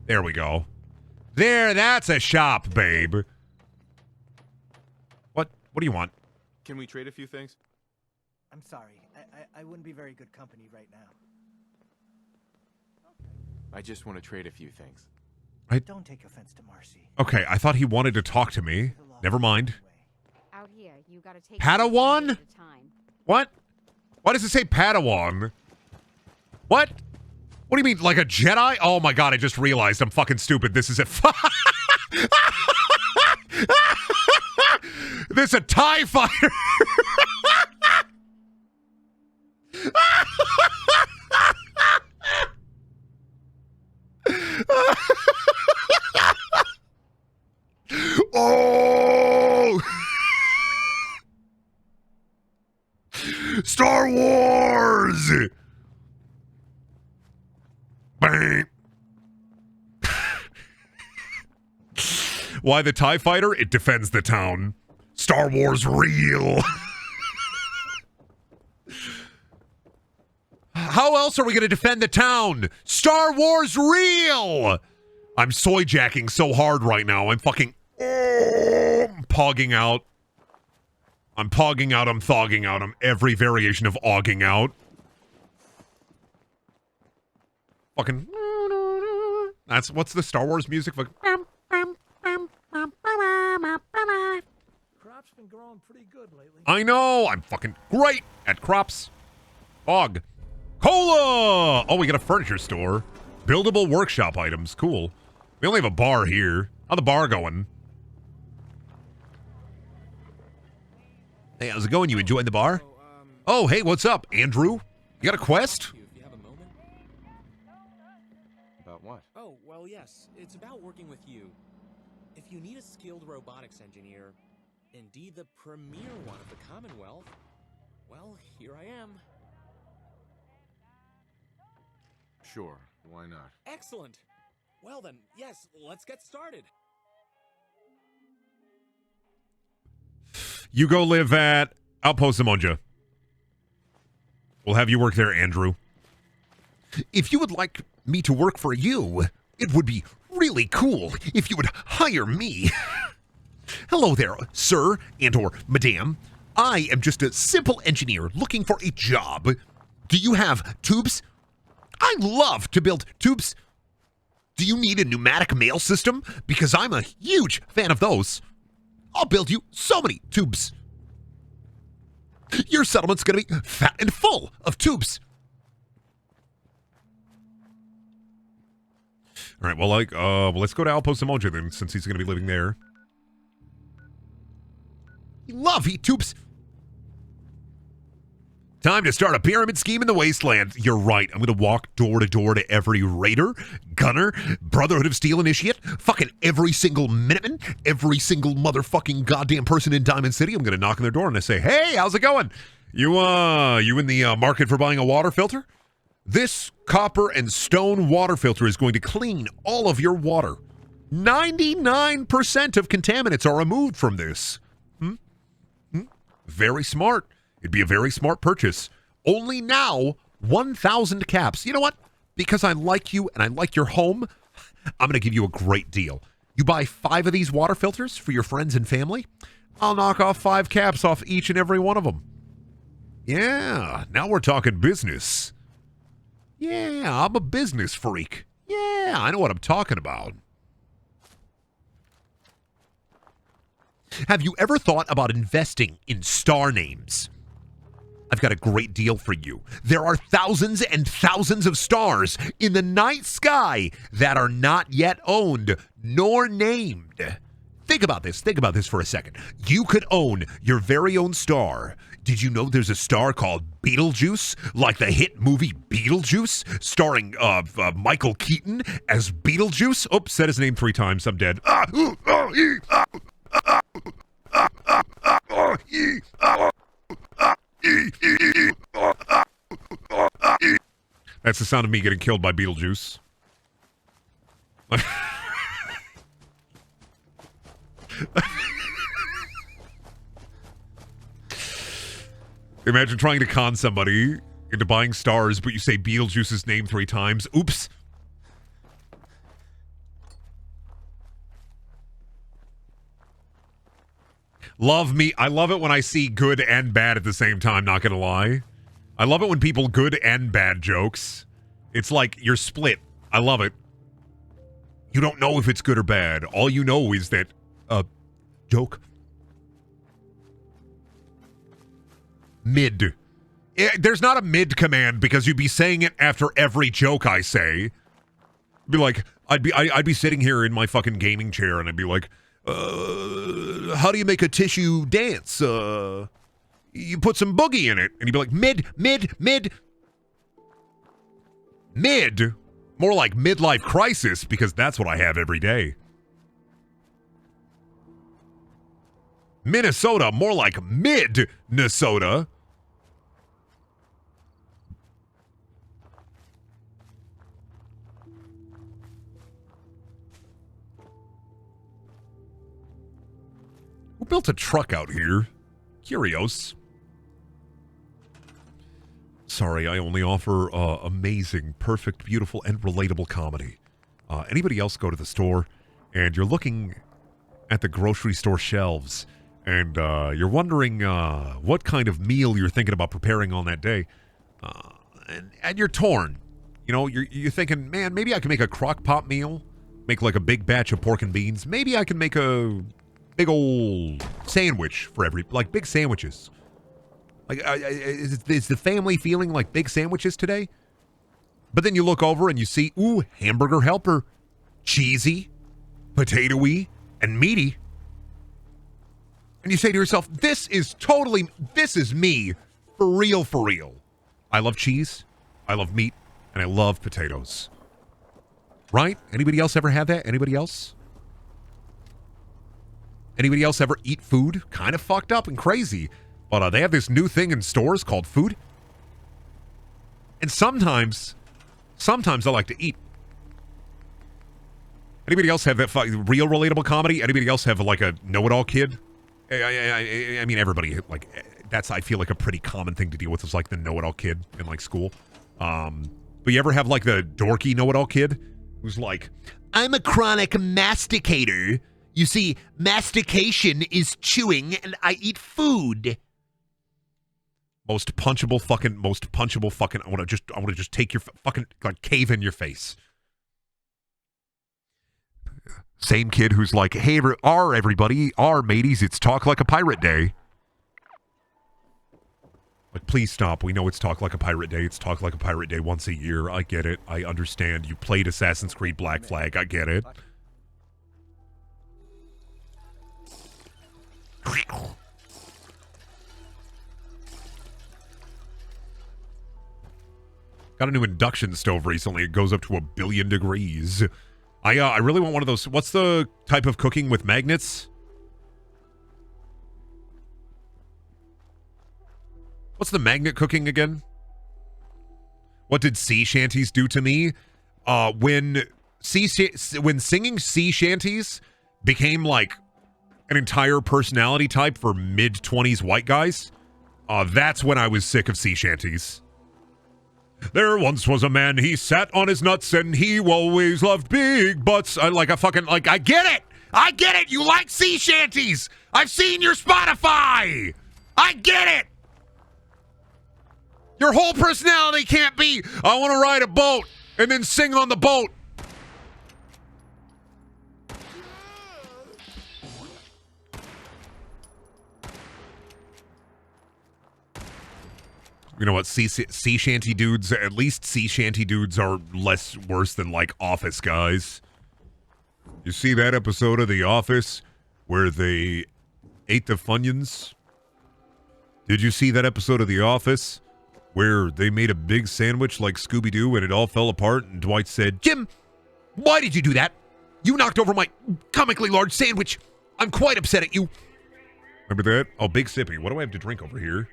There we go. There, that's a shop, babe. What do you want? Can we trade a few things? I'm sorry. I wouldn't be very good company right now. I just want to trade a few things. Don't take offense to Marcy. Okay, I thought he wanted to talk to me. Never mind. Out here, you gotta take Padawan? at a time. What? Why does it say Padawan? What? What do you mean, like a Jedi? Oh my god, I just realized I'm fucking stupid. This is a this is a TIE fighter. Oh! Star Wars! Bang! Why the TIE fighter? It defends the town. Star Wars real. How else are we going to defend the town? Star Wars real! I'm soy jacking so hard right now. I'm fucking pogging out. I'm pogging out. I'm thogging out. I'm every variation of ogging out. Fucking. That's what's the Star Wars music? Crop's been growing pretty good lately. I know. I'm fucking great at crops. Fog. Cola! Oh, we got a furniture store. Buildable workshop items. Cool. We only have a bar here. How's the bar going? Hey, how's it going? You enjoying the bar? Oh, hey, what's up, Andrew? You got a quest? About what? Oh, well, yes. It's about working with you. If you need a skilled robotics engineer, indeed the premier one of the Commonwealth, well, here I am. Sure, why not? Excellent. Well then, yes, let's get started. You go live at Outpost Simonja. We'll have you work there, Andrew. If you would like me to work for you, it would be really cool if you would hire me. Hello there, sir and or madame. I am just a simple engineer looking for a job. Do you have tubes? I love to build tubes. Do you need a pneumatic mail system? Because I'm a huge fan of those. I'll build you so many tubes. Your settlement's gonna be fat and full of tubes. All right, well, let's go to Outpost Simonja then, since he's gonna be living there. You love heat tubes. Time to start a pyramid scheme in the wasteland. You're right. I'm going to walk door to door to every raider, gunner, Brotherhood of Steel initiate, fucking every single Minuteman, every single motherfucking goddamn person in Diamond City. I'm going to knock on their door and I say, hey, how's it going? You in the market for buying a water filter? This copper and stone water filter is going to clean all of your water. 99% of contaminants are removed from this. Very smart. It'd be a very smart purchase. Only now, 1,000 caps. You know what? Because I like you and I like your home, I'm going to give you a great deal. You buy 5 of these water filters for your friends and family, I'll knock off 5 caps off each and every one of them. Yeah, now we're talking business. Yeah, I'm a business freak. Yeah, I know what I'm talking about. Have you ever thought about investing in star names? I've got a great deal for you. There are thousands and thousands of stars in the night sky that are not yet owned nor named. Think about this. Think about this for a second. You could own your very own star. Did you know there's a star called Beetlejuice, like the hit movie Beetlejuice, starring Michael Keaton as Beetlejuice? Oops, said his name 3 times. I'm dead. That's the sound of me getting killed by Beetlejuice. Imagine trying to con somebody into buying stars, but you say Beetlejuice's name 3 times. Oops. Love me. I love it when I see good and bad at the same time, not gonna lie. I love it when people good and bad jokes. It's like you're split. I love it. You don't know if it's good or bad. All you know is that, joke. Mid. There's not a mid command because you'd be saying it after every joke I say. Be like, I'd be sitting here in my fucking gaming chair and I'd be like, how do you make a tissue dance? You put some boogie in it. And you'd be like, mid. More like midlife crisis, because that's what I have every day. Minnesota, more like mid-Minnesota. Who built a truck out here? Curios. Sorry, I only offer amazing, perfect, beautiful, and relatable comedy. Anybody else go to the store and you're looking at the grocery store shelves and you're wondering what kind of meal you're thinking about preparing on that day, and you're torn. You know, you're thinking, man, maybe I can make a crock pot meal, make like a big batch of pork and beans. Maybe I can make a big old sandwich for big sandwiches. Like, is the family feeling like big sandwiches today? But then you look over and you see, ooh, hamburger helper, cheesy, potato-y, and meaty. And you say to yourself, this is me, for real, for real. I love cheese, I love meat, and I love potatoes. Right? Anybody else ever have that? Anybody else? Anybody else ever eat food? Kind of fucked up and crazy. But they have this new thing in stores called food. And sometimes I like to eat. Anybody else have that real relatable comedy? Anybody else have like a know-it-all kid? I mean, everybody, like, that's, I feel like, a pretty common thing to deal with is like the know-it-all kid in like school. But you ever have like the dorky know-it-all kid who's like, I'm a chronic masticator. You see, mastication is chewing and I eat food. Most punchable fucking, I want to just take your fucking, like, cave in your face. Same kid who's like, hey, everybody, mateys, it's Talk Like a Pirate Day. Like, please stop. We know it's Talk Like a Pirate Day. It's Talk Like a Pirate Day once a year. I get it. I understand. You played Assassin's Creed Black Flag. I get it. Got a new induction stove recently. It goes up to 1 billion degrees. I really want one of those. What's the type of cooking with magnets? What's the magnet cooking again? What did sea shanties do to me? When singing sea shanties became like an entire personality type for mid-20s white guys, that's when I was sick of sea shanties. There once was a man, he sat on his nuts and he always loved big butts. I get it. You like sea shanties. I've seen your Spotify. I get it. Your whole personality can't be, I want to ride a boat and then sing on the boat. You know what, sea shanty dudes, at least sea shanty dudes are less worse than, like, Office guys. You see that episode of The Office where they ate the Funyuns? Did you see that episode of The Office where they made a big sandwich like Scooby-Doo and it all fell apart and Dwight said, Jim, why did you do that? You knocked over my comically large sandwich. I'm quite upset at you. Remember that? Oh, Big Sippy. What do I have to drink over here?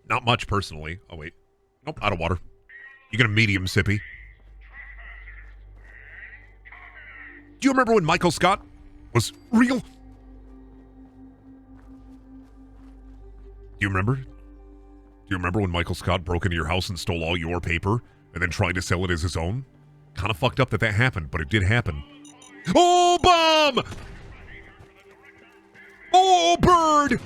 Not much, personally. Oh, wait. Nope, out of water. You get a medium sippy. Do you remember when Michael Scott was real? Do you remember? Do you remember when Michael Scott broke into your house and stole all your paper and then tried to sell it as his own? Kind of fucked up that happened, but it did happen. Oh, bomb! Oh, bird!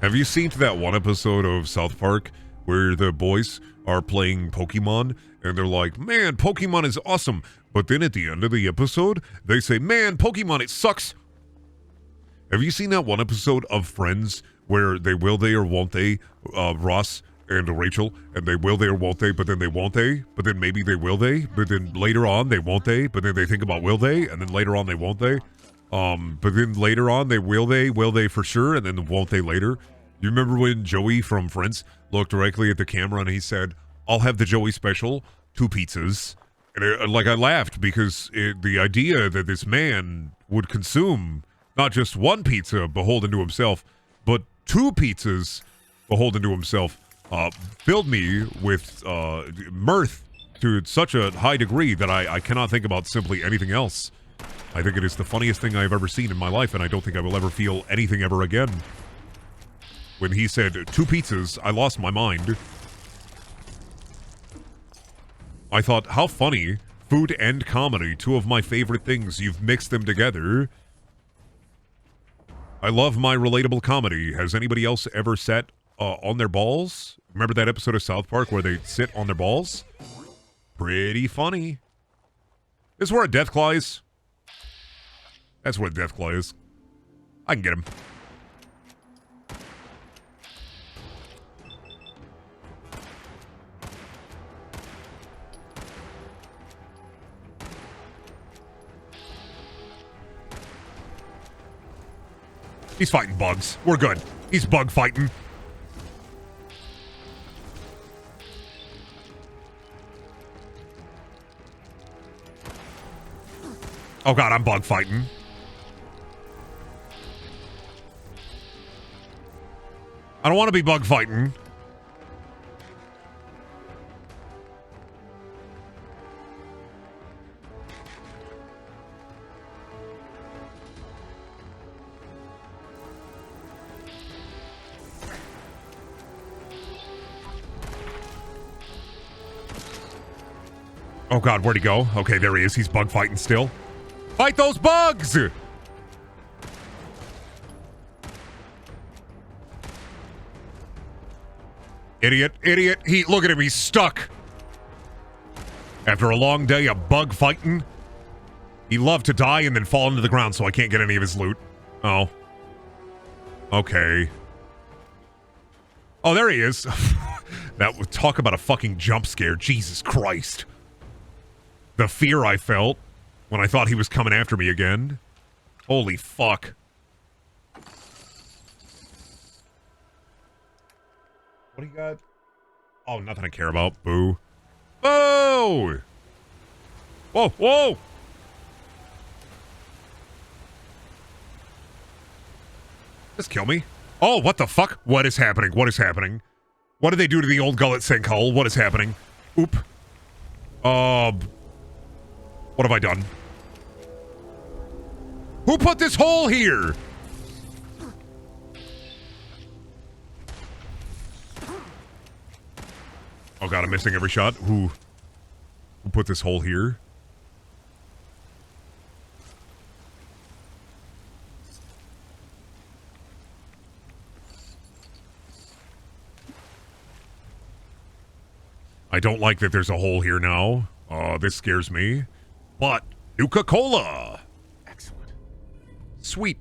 Have you seen that one episode of South Park where the boys are playing Pokemon and they're like, man, Pokemon is awesome. But then at the end of the episode, they say, man, Pokemon, it sucks. Have you seen that one episode of Friends where they will they or won't they, Ross and Rachel, and they will they or won't they, but then they won't they, but then maybe they will they, but then later on they won't they, but then they think about will they, and then later on they won't they. But then later on they will they for sure, and then won't they later. You remember when Joey from Friends looked directly at the camera and he said, I'll have the Joey special, 2 pizzas. And I laughed because the idea that this man would consume not just 1 pizza beholden to himself, but 2 pizzas beholden to himself, filled me with mirth to such a high degree that I cannot think about simply anything else. I think it is the funniest thing I've ever seen in my life, and I don't think I will ever feel anything ever again. When he said 2 pizzas, I lost my mind. I thought, how funny. Food and comedy, 2 of my favorite things. You've mixed them together. I love my relatable comedy. Has anybody else ever sat on their balls? Remember that episode of South Park where they sit on their balls? Pretty funny. This is where a Deathclaw is. That's where a Deathclaw is. I can get him. He's fighting bugs. We're good. He's bug fighting. Oh god, I'm bug fighting. I don't want to be bug fighting. Oh god, where'd he go? Okay, there he is. He's bug fighting still. Fight those bugs! Idiot, idiot. Look at him, he's stuck. After a long day of bug fighting, he loved to die and then fall into the ground so I can't get any of his loot. Oh. Okay. Oh, there he is. That would talk about a fucking jump scare. Jesus Christ. The fear I felt when I thought he was coming after me again. Holy fuck. What do you got? Oh, nothing I care about. Boo. Boo! Whoa, whoa! Just kill me. Oh, what the fuck? What is happening? What is happening? What did they do to the old gullet sinkhole? What is happening? Oop. What have I done? Who put this hole here? Oh god, I'm missing every shot. Who put this hole here? I don't like that there's a hole here now. This scares me. But Nuka-Cola. Excellent. Sweet.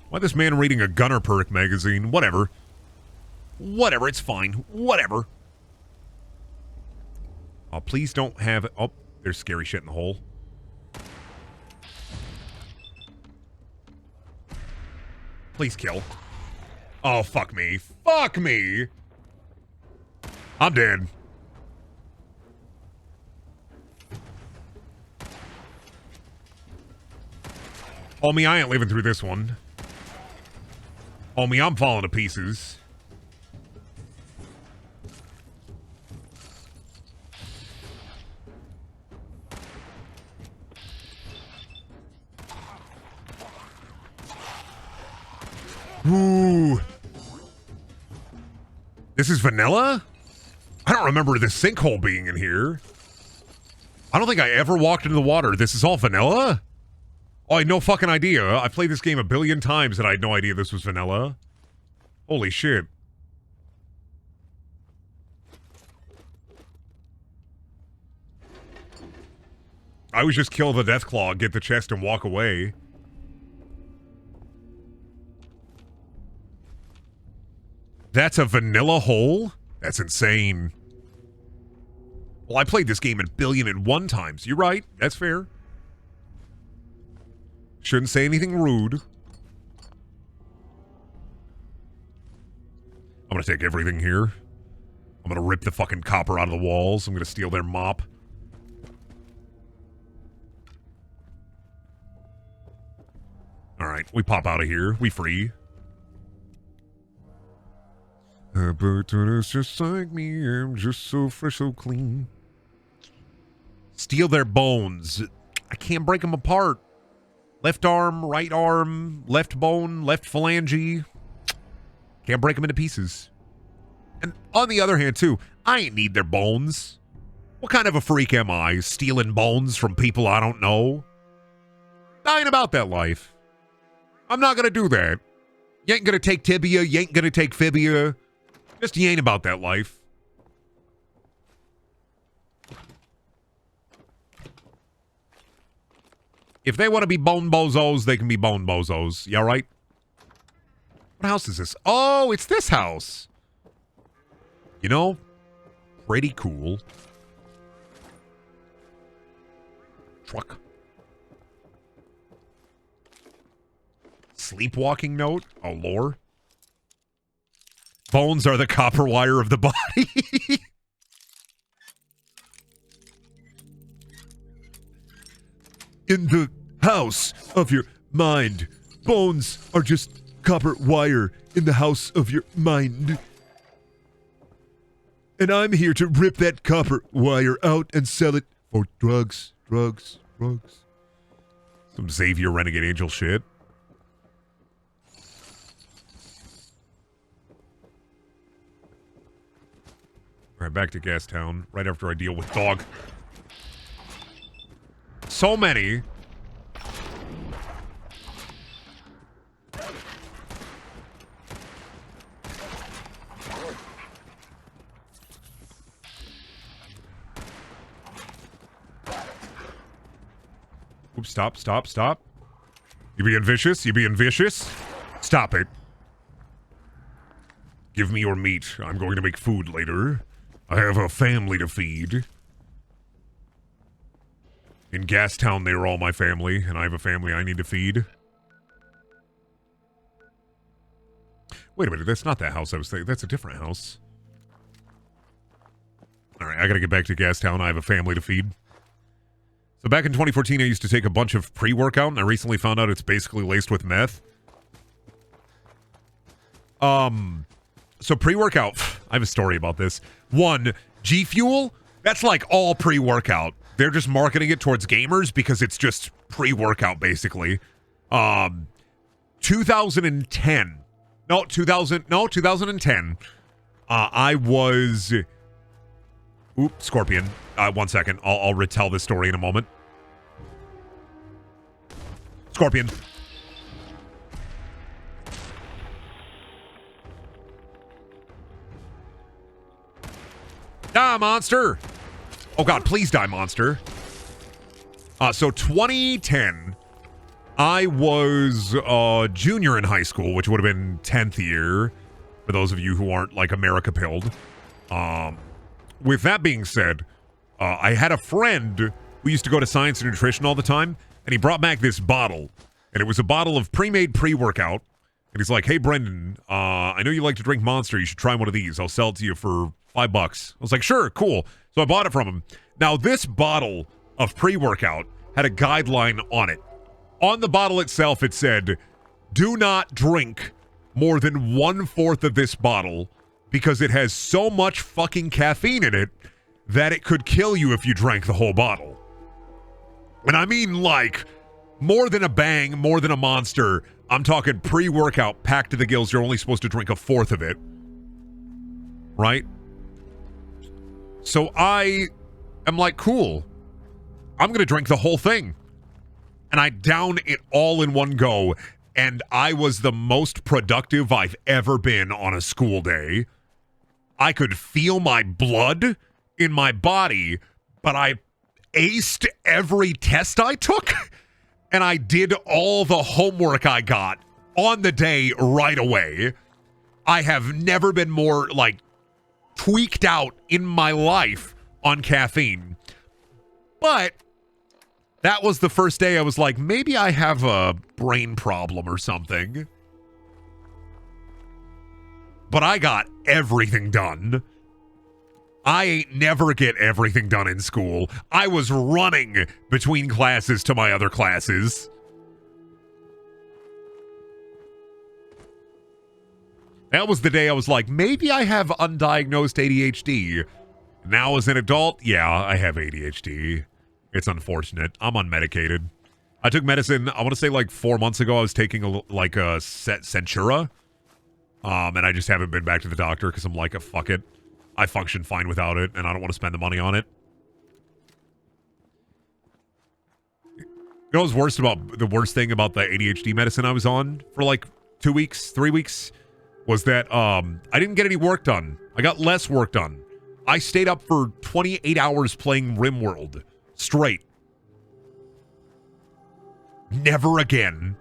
Why this man reading a Gunner Perk magazine? Whatever. Whatever, it's fine. Whatever. Oh, please don't have... Oh, there's scary shit in the hole. Please kill. Oh, fuck me. Fuck me! I'm dead. Homie, I ain't living through this one. Homie, I'm falling to pieces. Ooh. This is vanilla? I don't remember the sinkhole being in here. I don't think I ever walked into the water. This is all vanilla? Oh, I had no fucking idea. I played this game a billion times and I had no idea this was vanilla. Holy shit. I would just kill the Deathclaw, get the chest, and walk away. That's a vanilla hole? That's insane. Well, I played this game a billion and one times. You're right. That's fair. Shouldn't say anything rude. I'm gonna take everything here. I'm gonna rip the fucking copper out of the walls. I'm gonna steal their mop. Alright, we pop out of here. We free. But it's just like me. I'm just so fresh, so clean. Steal their bones. I can't break them apart. Left arm, left bone, left phalange. Can't break them into pieces. And on the other hand, too, I ain't need their bones. What kind of a freak am I? Stealing bones from people I don't know? I ain't about that life. I'm not gonna do that. You ain't gonna take tibia, you ain't gonna take fibia. Just you ain't about that life. If they want to be bone bozos, they can be bone bozos. You all right? What house is this? Oh, it's this house. You know, pretty cool. Truck. Sleepwalking note? Oh, lore. Bones are the copper wire of the body. In the house of your mind. Bones are just copper wire in the house of your mind. And I'm here to rip that copper wire out and sell it for drugs. Some Xavier Renegade Angel shit. Alright, back to Gastown, right after I deal with dog. So many. Oops, stop. You being vicious? Stop it. Give me your meat. I'm going to make food later. I have a family to feed. In Gastown, they were all my family, and I have a family I need to feed. Wait a minute, that's not that house I was thinking. That's a different house. Alright, I gotta get back to Gastown. I have a family to feed. So back in 2014, I used to take a bunch of pre-workout, and I recently found out it's basically laced with meth. So pre-workout, I have a story about this. One, G Fuel, that's like all pre-workout. They're just marketing it towards gamers because it's just pre-workout, basically. 2010. 2010. I was... Oop, Scorpion. 1 second. I'll retell this story in a moment. Scorpion. Die, monster! Oh god, please die, monster. So 2010, I was junior in high school, which would have been 10th year, for those of you who aren't, like, America-pilled. With that being said, I had a friend who used to go to Science and Nutrition all the time, and he brought back this bottle. And it was a bottle of pre-made pre-workout. And he's like, hey, Brendan, I know you like to drink Monster. You should try one of these. I'll sell it to you for $5. I was like, sure, cool. So I bought it from him. Now, this bottle of pre-workout had a guideline on it. On the bottle itself, it said, do not drink more than 1/4 of this bottle because it has so much fucking caffeine in it that it could kill you if you drank the whole bottle. And I mean, like, more than a Bang, more than a Monster. I'm talking pre-workout, packed to the gills. You're only supposed to drink 1/4 of it. Right? So I am like, cool. I'm going to drink the whole thing. And I down it all in one go. And I was the most productive I've ever been on a school day. I could feel my blood in my body, but I aced every test I took. And I did all the homework I got on the day right away. I have never been more, like, tweaked out in my life on caffeine. But that was the first day I was like, maybe I have a brain problem or something. But I got everything done. I ain't never get everything done in school. I was running between classes to my other classes. That was the day I was like, maybe I have undiagnosed ADHD. Now as an adult, yeah, I have ADHD. It's unfortunate. I'm unmedicated. I took medicine, I want to say like 4 months ago. I was taking a Centura. And I just haven't been back to the doctor because I'm like, fuck it. I function fine without it, and I don't want to spend the money on it. You know what's the worst thing about the ADHD medicine I was on for like 2 weeks, 3 weeks, was that I didn't get any work done. I got less work done. I stayed up for 28 hours playing RimWorld straight. Never again.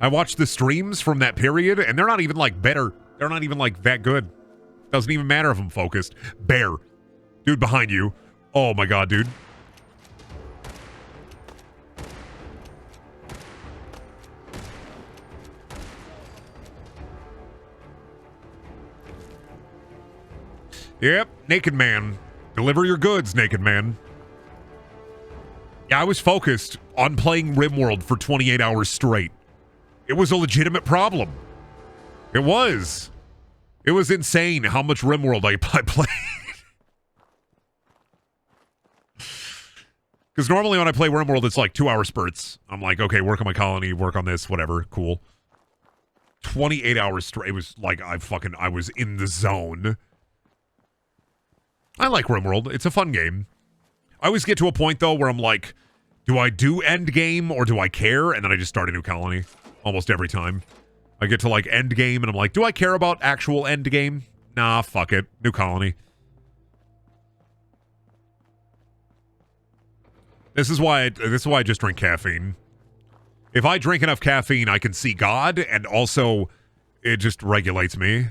I watched the streams from that period, and they're not even, like, better. They're not even, like, that good. Doesn't even matter if I'm focused. Bear. Dude behind you. Oh, my God, dude. Yep, Naked Man. Deliver your goods, Naked Man. Yeah, I was focused on playing RimWorld for 28 hours straight. It was a legitimate problem. It was. It was insane how much RimWorld I played. Because normally when I play RimWorld, it's like 2 hour spurts. I'm like, okay, work on my colony, work on this, whatever, cool. 28 hours straight. It was like I was in the zone. I like RimWorld. It's a fun game. I always get to a point, though, where I'm like, do I do end game or do I care? And then I just start a new colony. Almost every time. I get to, like, end game, and I'm like, do I care about actual end game? Nah, fuck it. New colony. This is why I just drink caffeine. If I drink enough caffeine, I can see God, and also it just regulates me.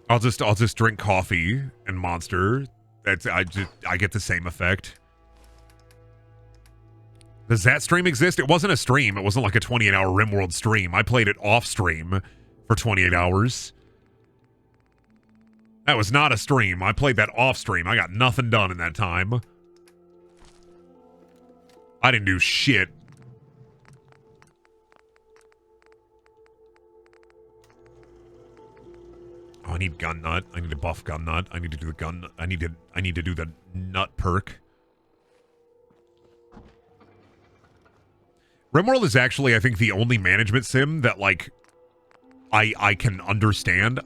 I'll just drink coffee and Monster. I get the same effect. Does that stream exist? It wasn't a stream. It wasn't like a 28-hour RimWorld stream. I played it off stream for 28 hours. That was not a stream. I played that off stream. I got nothing done in that time. I didn't do shit. Oh, I need gun nut. I need to buff gun nut. I need to do the gun. I need to do the nut perk. RimWorld is actually, I think, the only management sim that, like, I can understand.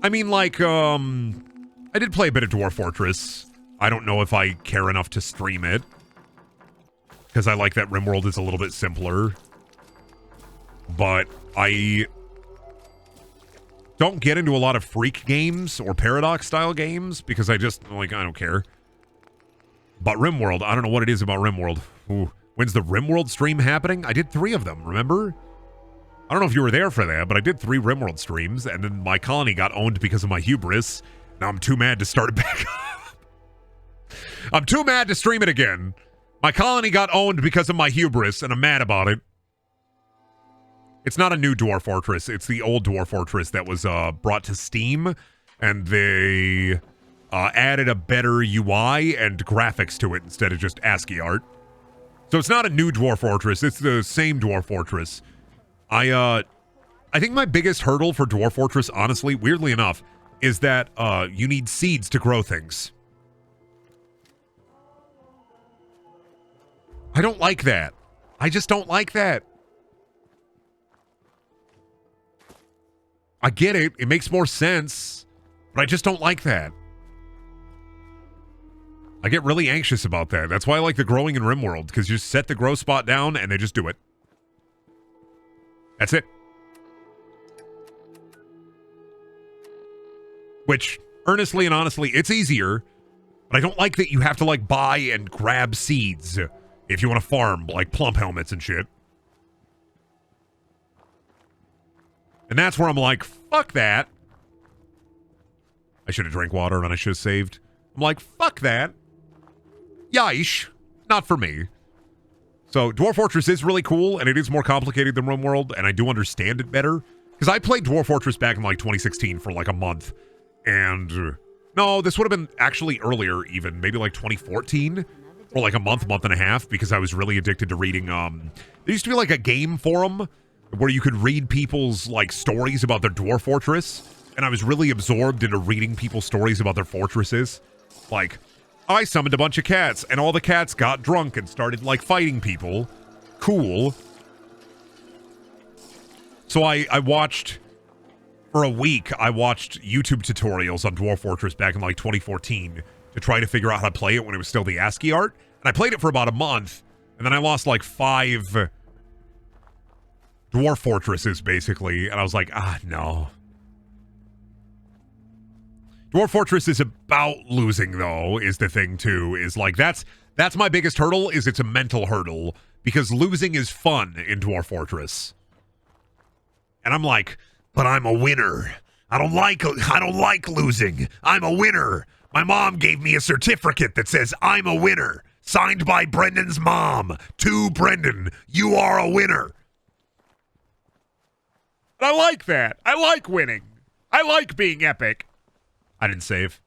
I mean, like, I I did play a bit of Dwarf Fortress. I don't know if I care enough to stream it. Because I like that RimWorld is a little bit simpler. But I don't get into a lot of Freak games or Paradox-style games because I just, like, I don't care. But RimWorld, I don't know what it is about RimWorld. Ooh. When's the RimWorld stream happening? I did 3 of them, remember? I don't know if you were there for that, but I did 3 RimWorld streams, and then my colony got owned because of my hubris. Now I'm too mad to start it back up. I'm too mad to stream it again. My colony got owned because of my hubris, and I'm mad about it. It's not a new Dwarf Fortress. It's the old Dwarf Fortress that was brought to Steam, and they added a better UI and graphics to it instead of just ASCII art. So it's not a new Dwarf Fortress. It's the same Dwarf Fortress. I think my biggest hurdle for Dwarf Fortress, honestly, weirdly enough, is that you need seeds to grow things. I don't like that. I just don't like that. I get it. It makes more sense. But I just don't like that. I get really anxious about that. That's why I like the growing in RimWorld, because you just set the grow spot down and they just do it. That's it. Which, earnestly and honestly, it's easier. But I don't like that you have to, like, buy and grab seeds if you want to farm, like plump helmets and shit. And that's where I'm like, fuck that. I should have drank water and I should have saved. I'm like, fuck that. Yish. Not for me. So, Dwarf Fortress is really cool, and it is more complicated than RimWorld, and I do understand it better. Because I played Dwarf Fortress back in, like, 2016 for, like, a month. And, no, this would have been actually earlier, even. Maybe, like, 2014. For, like, a month and a half, because I was really addicted to reading, there used to be, like, a game forum where you could read people's, like, stories about their Dwarf Fortress. And I was really absorbed into reading people's stories about their fortresses. Like, I summoned a bunch of cats, and all the cats got drunk and started, like, fighting people. Cool. So I watched, for a week, I watched YouTube tutorials on Dwarf Fortress back in, like, 2014 to try to figure out how to play it when it was still the ASCII art. And I played it for about a month, and then I lost, like, 5 Dwarf Fortresses, basically. And I was like, no. Dwarf Fortress is about losing, though, is the thing, too. Is, like, that's my biggest hurdle, is it's a mental hurdle. Because losing is fun in Dwarf Fortress. And I'm like, but I'm a winner. I don't like losing. I'm a winner. My mom gave me a certificate that says I'm a winner. Signed by Brendan's mom. To Brendan, you are a winner. And I like that. I like winning. I like being epic. I didn't save.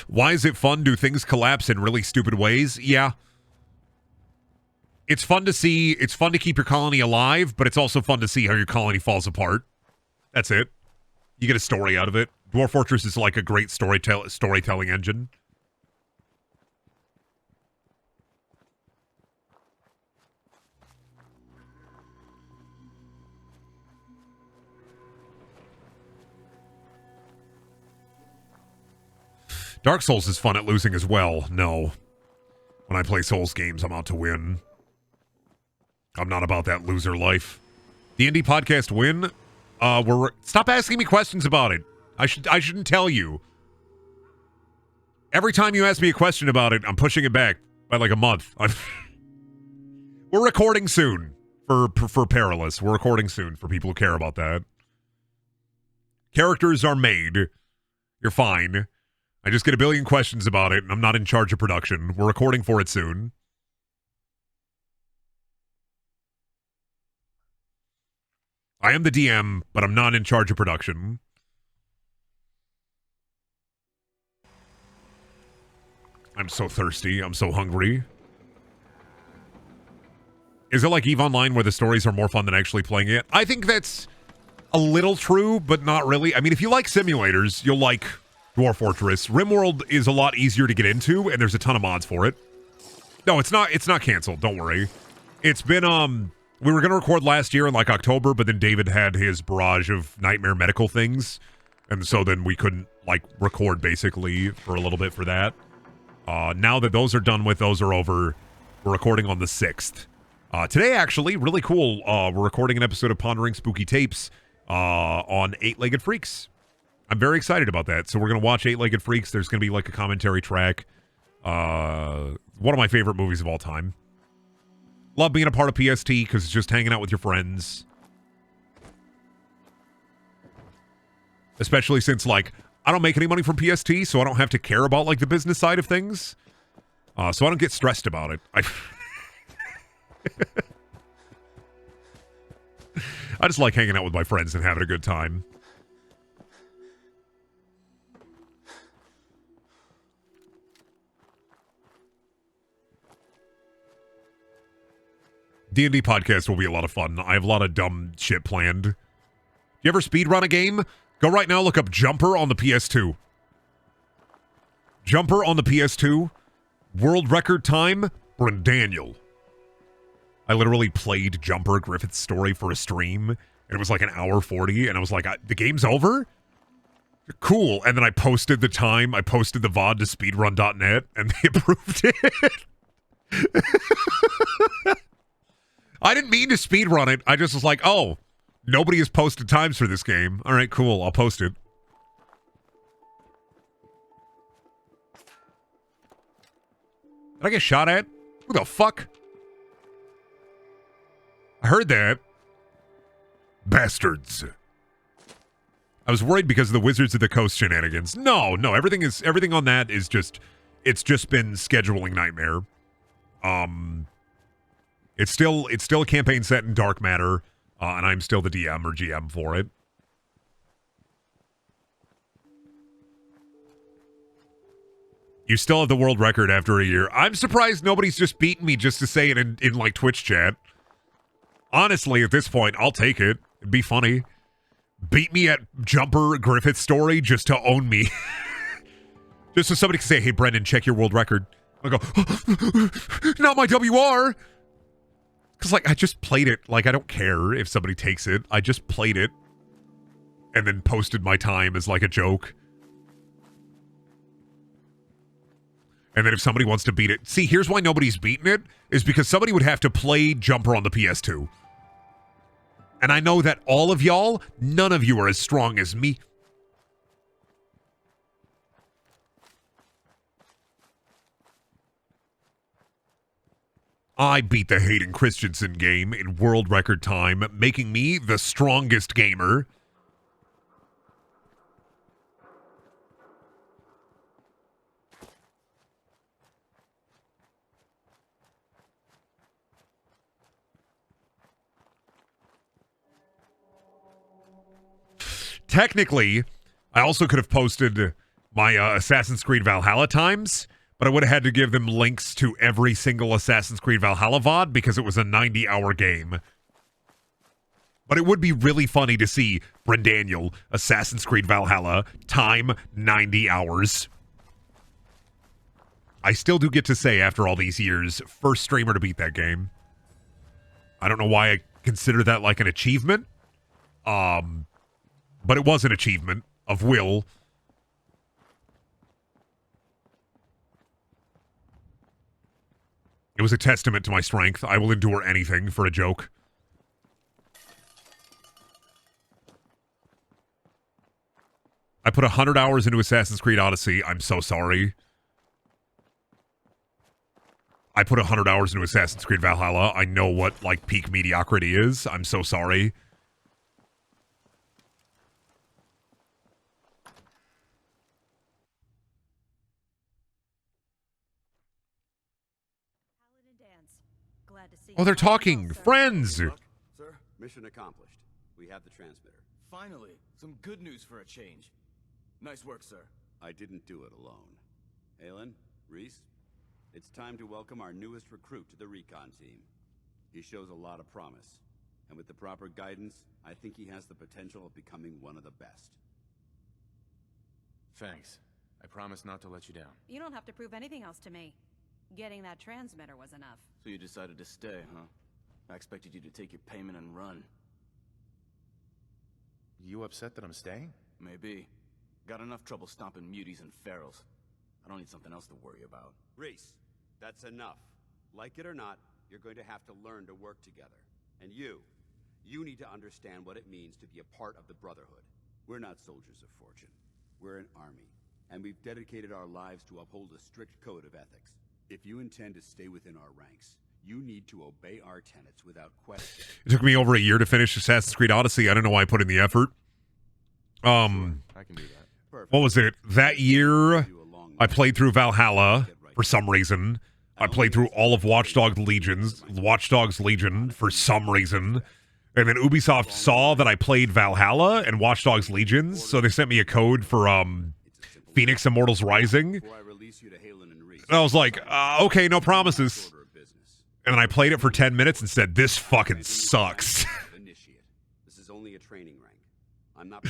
Why is it fun? Do things collapse in really stupid ways? Yeah. It's fun to see. It's fun to keep your colony alive, but it's also fun to see how your colony falls apart. That's it. You get a story out of it. Dwarf Fortress is like a great storytelling engine. Dark Souls is fun at losing as well. No. When I play Souls games, I'm out to win. I'm not about that loser life. The Indie Podcast win? Stop asking me questions about it. I shouldn't tell you. Every time you ask me a question about it, I'm pushing it back by like a month. We're recording soon for Perilous. We're recording soon for people who care about that. Characters are made. You're fine. I just get a billion questions about it, and I'm not in charge of production. We're recording for it soon. I am the DM, but I'm not in charge of production. I'm so thirsty. I'm so hungry. Is it like EVE Online where the stories are more fun than actually playing it? I think that's a little true, but not really. I mean, if you like simulators, you'll like Dwarf Fortress. RimWorld is a lot easier to get into, and there's a ton of mods for it. No, it's not canceled. Don't worry. It's been, we were going to record last year in, like, October, but then David had his barrage of nightmare medical things, and so then we couldn't, like, record, basically, for a little bit for that. Now that those are done with, those are over, we're recording on the 6th. Today, actually, really cool, we're recording an episode of Pondering Spooky Tapes on Eight-Legged Freaks. I'm very excited about that. So we're going to watch Eight-Legged Freaks. There's going to be, like, a commentary track. One of my favorite movies of all time. Love being a part of PST because it's just hanging out with your friends. Especially since, like, I don't make any money from PST, so I don't have to care about, like, the business side of things. So I don't get stressed about it. I just like hanging out with my friends and having a good time. D&D podcast will be a lot of fun. I have a lot of dumb shit planned. You ever speedrun a game? Go right now, look up Jumper on the PS2. Jumper on the PS2. World record time, Brendaniel. I literally played Jumper Griffith's story for a stream, and it was like an hour 40, and I was like, the game's over? Cool. And then I posted the time, I posted the VOD to speedrun.net, and they approved it. I didn't mean to speedrun it. I just was like, oh, nobody has posted times for this game. All right, cool. I'll post it. Did I get shot at? Who the fuck? I heard that. Bastards. I was worried because of the Wizards of the Coast shenanigans. No, everything on that is just, it's just been scheduling nightmare. It's still a campaign set in Dark Matter, and I'm still the DM or GM for it. You still have the world record after a year. I'm surprised nobody's just beaten me just to say it in like Twitch chat. Honestly, at this point, I'll take it. It'd be funny. Beat me at Jumper Griffith's story just to own me. Just so somebody can say, hey, Brendan, check your world record. I'll go, not my WR. Because, like, I just played it. Like, I don't care if somebody takes it. I just played it. And then posted my time as, like, a joke. And then if somebody wants to beat it... See, here's why nobody's beaten it. Is because somebody would have to play Jumper on the PS2. And I know that all of y'all, none of you are as strong as me. I beat the Hayden Christensen game in world record time, making me the strongest gamer. Technically, I also could have posted my Assassin's Creed Valhalla times, but I would have had to give them links to every single Assassin's Creed Valhalla VOD because it was a 90-hour game. But it would be really funny to see Brendaniel, Assassin's Creed Valhalla, time 90 hours. I still do get to say, after all these years, first streamer to beat that game. I don't know why I consider that like an achievement. But it was an achievement of will. It was a testament to my strength. I will endure anything for a joke. I put 100 hours into Assassin's Creed Odyssey. I'm so sorry. I put 100 hours into Assassin's Creed Valhalla. I know what, like, peak mediocrity is. I'm so sorry. Oh, they're talking. Friends. Sir, mission accomplished. We have the transmitter. Finally, some good news for a change. Nice work, sir. I didn't do it alone. Aylin, Reese, it's time to welcome our newest recruit to the recon team. He shows a lot of promise, and with the proper guidance, I think he has the potential of becoming one of the best. Thanks. I promise not to let you down. You don't have to prove anything else to me. Getting that transmitter was enough. So you decided to stay, huh? I expected you to take your payment and run. You upset that I'm staying? Maybe. Got enough trouble stomping muties and ferals. I don't need something else to worry about. Reese, that's enough. Like it or not, you're going to have to learn to work together. And you need to understand what it means to be a part of the Brotherhood. We're not soldiers of fortune. We're an army, and we've dedicated our lives to uphold a strict code of ethics. If you intend to stay within our ranks, you need to obey our tenets without question. It took me over a year to finish Assassin's Creed Odyssey. I don't know why I put in the effort. Sure, I can do that. Perfect. What was it? That year, I played through Valhalla for some reason. I played through all of Watch Dogs Legion for some reason. And then Ubisoft saw that I played Valhalla and Watch Dogs Legions, so they sent me a code for Phoenix Immortals Rising. And I was like, okay, no promises. And then I played it for 10 minutes and said, this fucking sucks. This is only a training rank. I'm not.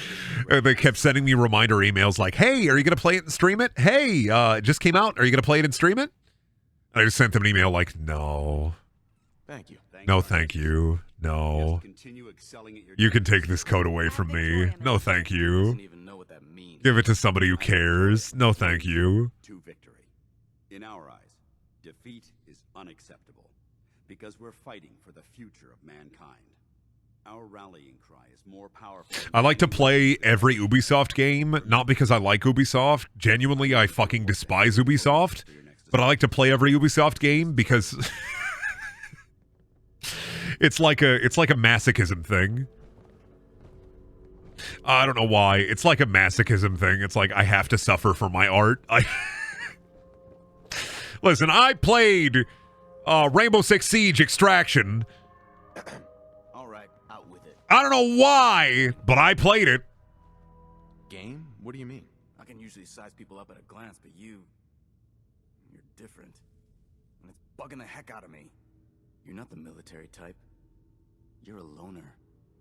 And they kept sending me reminder emails like, hey, are you going to play it and stream it? Hey, it just came out. Are you going to play it and stream it? And I just sent them an email like, no. Thank you. No, thank you. No. You can take this code away from me. No, thank you. Doesn't even know what that means. Give it to somebody who cares. No, thank you. To victory. In our eyes, defeat is unacceptable because we're fighting for the future of mankind. Our rallying cry is more powerful. I like to play every Ubisoft game, not because I like Ubisoft. Genuinely, I fucking despise Ubisoft. But I like to play every Ubisoft game because it's like a masochism thing. I don't know why. It's like a masochism thing. It's like I have to suffer for my art. Listen, I played Rainbow Six Siege Extraction. All right, out with it. I don't know why, but I played it. Game? What do you mean? I can usually size people up at a glance, but you're different. And it's bugging the heck out of me. You're not the military type. You're a loner.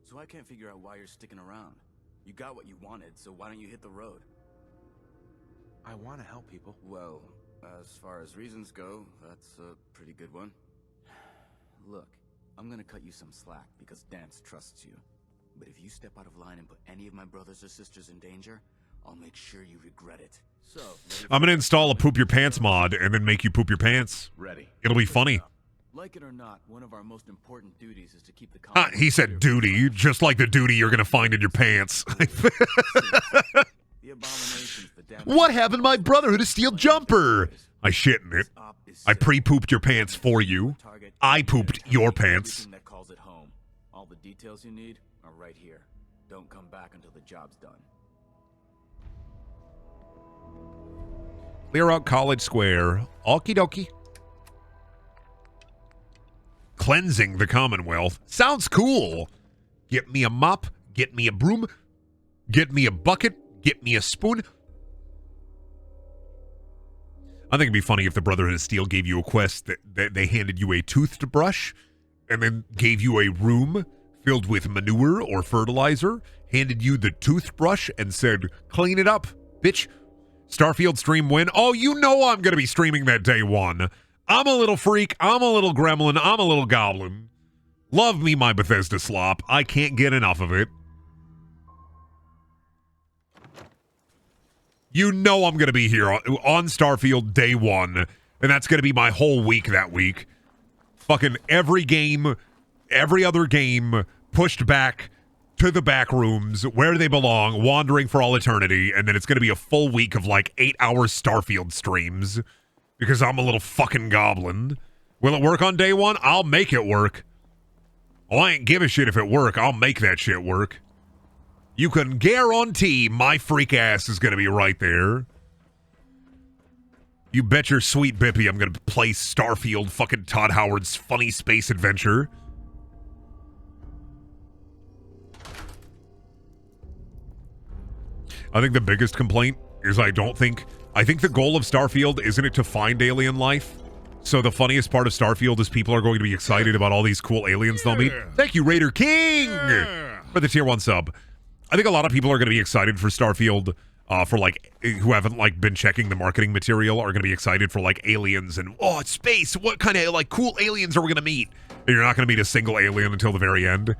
So I can't figure out why you're sticking around. You got what you wanted, so why don't you hit the road? I want to help people. Well, as far as reasons go, that's a pretty good one. Look, I'm gonna cut you some slack because Dance trusts you. But if you step out of line and put any of my brothers or sisters in danger, I'll make sure you regret it. So, I'm gonna install a poop your pants mod and then make you poop your pants. Ready. It'll be funny. Like it or not, one of our most important duties is to keep the He said duty, just like the duty you're gonna find in your pants. What happened to my Brotherhood of Steel jumper? I shit in it. I pre-pooped your pants for you. I pooped your pants. That calls it home. All the details you need are right here. Don't come back until the job's done. Clear out College Square. Okie dokie. Cleansing the Commonwealth. Sounds cool. Get me a mop. Get me a broom. Get me a bucket. Get me a spoon. I think it'd be funny if the Brotherhood of Steel gave you a quest that they handed you a toothbrush and then gave you a room filled with manure or fertilizer, handed you the toothbrush and said, clean it up, bitch. Starfield stream win. Oh, you know I'm going to be streaming that day one. I'm a little freak. I'm a little gremlin. I'm a little goblin. Love me my Bethesda slop. I can't get enough of it. You know I'm going to be here on Starfield day one, and that's going to be my whole week that week. Fucking every game, every other game pushed back to the back rooms where they belong, wandering for all eternity, and then it's going to be a full week of like 8-hour Starfield streams because I'm a little fucking goblin. Will it work on day one? I'll make it work. Oh, I ain't give a shit if it work. I'll make that shit work. You can guarantee my freak ass is going to be right there. You bet your sweet bippy I'm going to play Starfield fucking Todd Howard's funny space adventure. I think the biggest complaint is I think the goal of Starfield isn't it to find alien life. So the funniest part of Starfield is people are going to be excited about all these cool aliens they'll meet. Thank you, Raider King, for the tier 1 sub. I think a lot of people are going to be excited for Starfield for like who haven't like been checking the marketing material are going to be excited for like aliens and oh, it's space. What kind of like cool aliens are we going to meet? And you're not going to meet a single alien until the very end,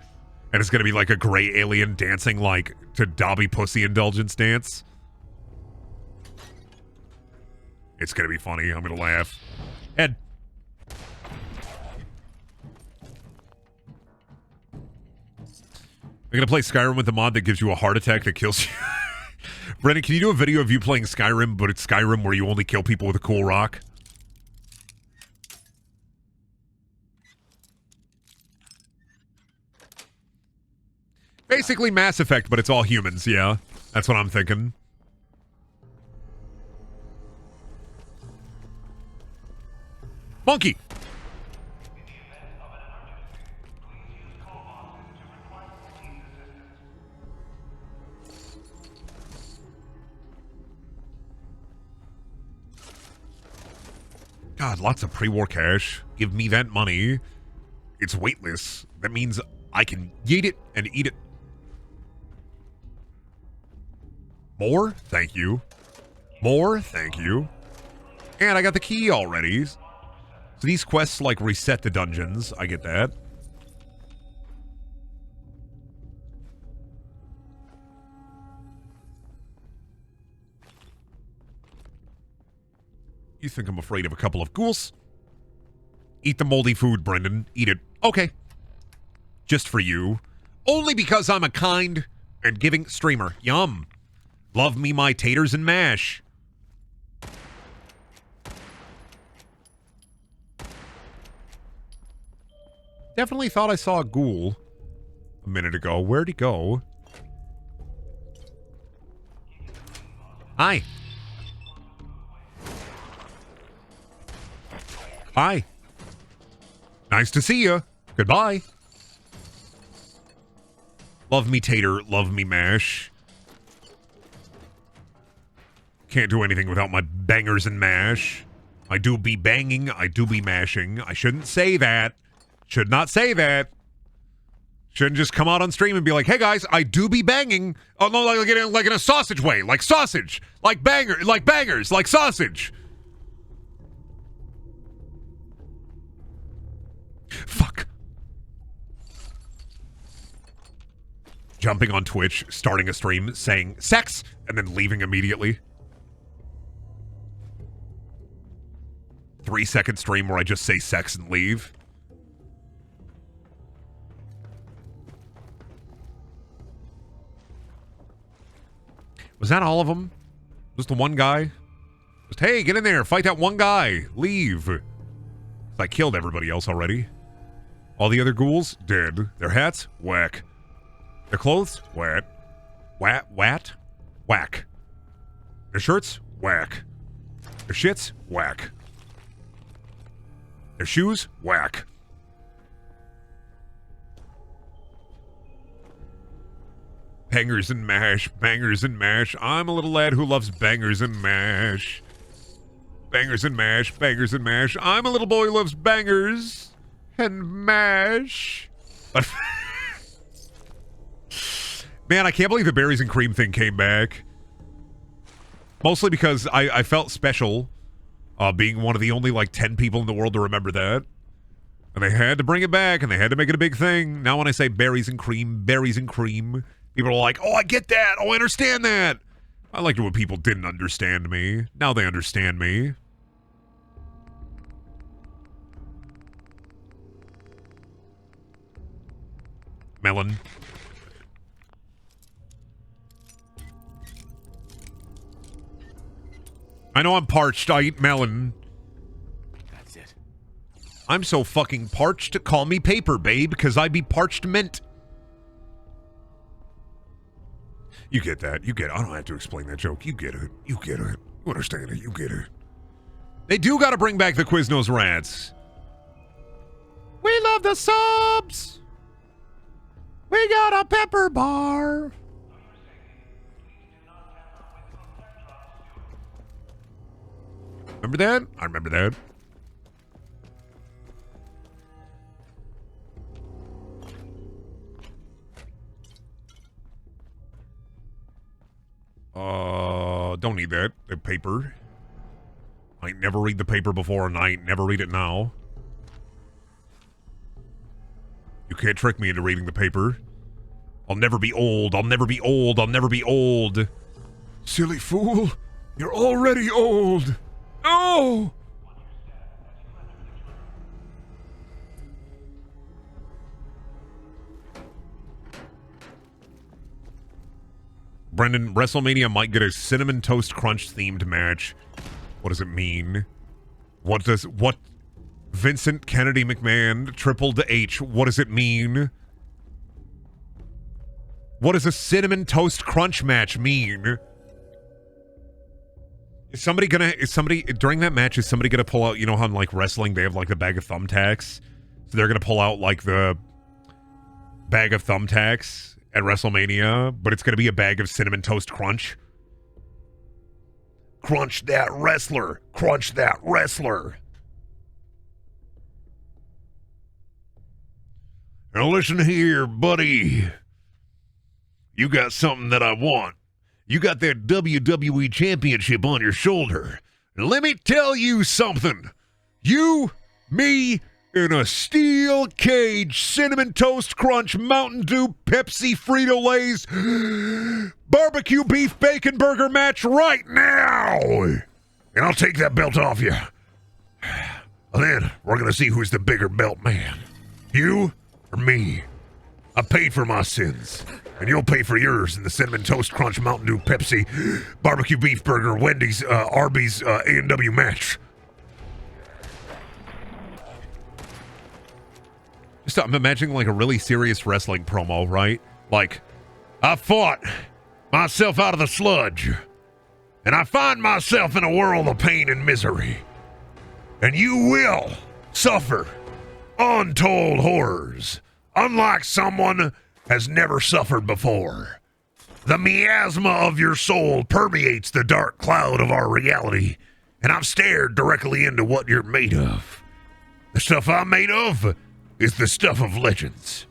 and it's going to be like a gray alien dancing like to Dobby Pussy Indulgence dance. It's going to be funny. I'm going to laugh. Ed. I'm going to play Skyrim with the mod that gives you a heart attack that kills you. Brendan, can you do a video of you playing Skyrim, but it's Skyrim where you only kill people with a cool rock? Basically Mass Effect, but it's all humans, yeah. That's what I'm thinking. Monkey! God, lots of pre-war cash. Give me that money. It's weightless. That means I can yeet it and eat it. More? Thank you. More? Thank you. And I got the key already. So these quests, like, reset the dungeons. I get that. You think I'm afraid of a couple of ghouls? Eat the moldy food, Brendan. Eat it. Okay. Just for you. Only because I'm a kind and giving streamer. Yum. Love me my taters and mash. Definitely thought I saw a ghoul a minute ago. Where'd he go? Hi. Hi. Nice to see you. Goodbye. Love me tater, love me mash. Can't do anything without my bangers and mash. I do be banging, I do be mashing. I shouldn't say that. Should not say that. Shouldn't just come out on stream and be like, hey guys, I do be banging. Oh no, like in a sausage way. Like sausage. Like banger, like bangers, like sausage. Fuck. Jumping on Twitch, starting a stream, saying sex, and then leaving immediately. 3-second stream where I just say sex and leave. Was that all of them? Just the one guy? Just, hey, get in there, fight that one guy, leave. I killed everybody else already. All the other ghouls, dead. Their hats, whack. Their clothes, whack. Whack. Their shirts, whack. Their shits, whack. Their shoes, whack. Bangers and mash, bangers and mash. I'm a little lad who loves bangers and mash. Bangers and mash, bangers and mash. I'm a little boy who loves bangers and mash. Man, I can't believe the berries and cream thing came back. Mostly because I felt special being one of the only like 10 people in the world to remember that. And they had to bring it back and they had to make it a big thing. Now when I say berries and cream, people are like, oh, I get that. Oh, I understand that. I liked it when people didn't understand me. Now they understand me. Melon. I know I'm parched. I eat melon. That's it. I'm so fucking parched. Call me paper, babe, because I be parched mint. You get that. You get it. I don't have to explain that joke. You get it. You get it. You understand it. You get it. They do got to bring back the Quiznos rats. We love the subs. We got a pepper bar. Remember that? I remember that. Don't need that. The paper. I ain't never read the paper before, and I ain't never read it now. You can't trick me into reading the paper. I'll never be old. I'll never be old. I'll never be old. Silly fool. You're already old. No! Brendan, WrestleMania might get a Cinnamon Toast Crunch themed match. What does it mean? What Vincent Kennedy McMahon, Triple H, what does it mean? What does a Cinnamon Toast Crunch match mean? Is somebody during that match, is somebody gonna pull out, you know how in like wrestling they have like the bag of thumbtacks? So they're gonna pull out like the bag of thumbtacks at WrestleMania, but it's gonna be a bag of Cinnamon Toast Crunch. Crunch that wrestler! Crunch that wrestler! Now listen here, buddy. You got something that I want. You got that WWE Championship on your shoulder. And let me tell you something. You, me, in a steel cage Cinnamon Toast Crunch Mountain Dew Pepsi Frito-Lay's barbecue beef bacon burger match right now. And I'll take that belt off you. And then we're going to see who's the bigger belt man. You or me? I paid for my sins, and you'll pay for yours in the Cinnamon Toast Crunch Mountain Dew Pepsi barbecue beef burger Wendy's Arby's A&W match. Just I'm imagining like a really serious wrestling promo, right? Like, I fought myself out of the sludge, and I find myself in a world of pain and misery, and you will suffer untold horrors. Unlike someone has never suffered before. The miasma of your soul permeates the dark cloud of our reality, and I've stared directly into what you're made of. The stuff I'm made of is the stuff of legends.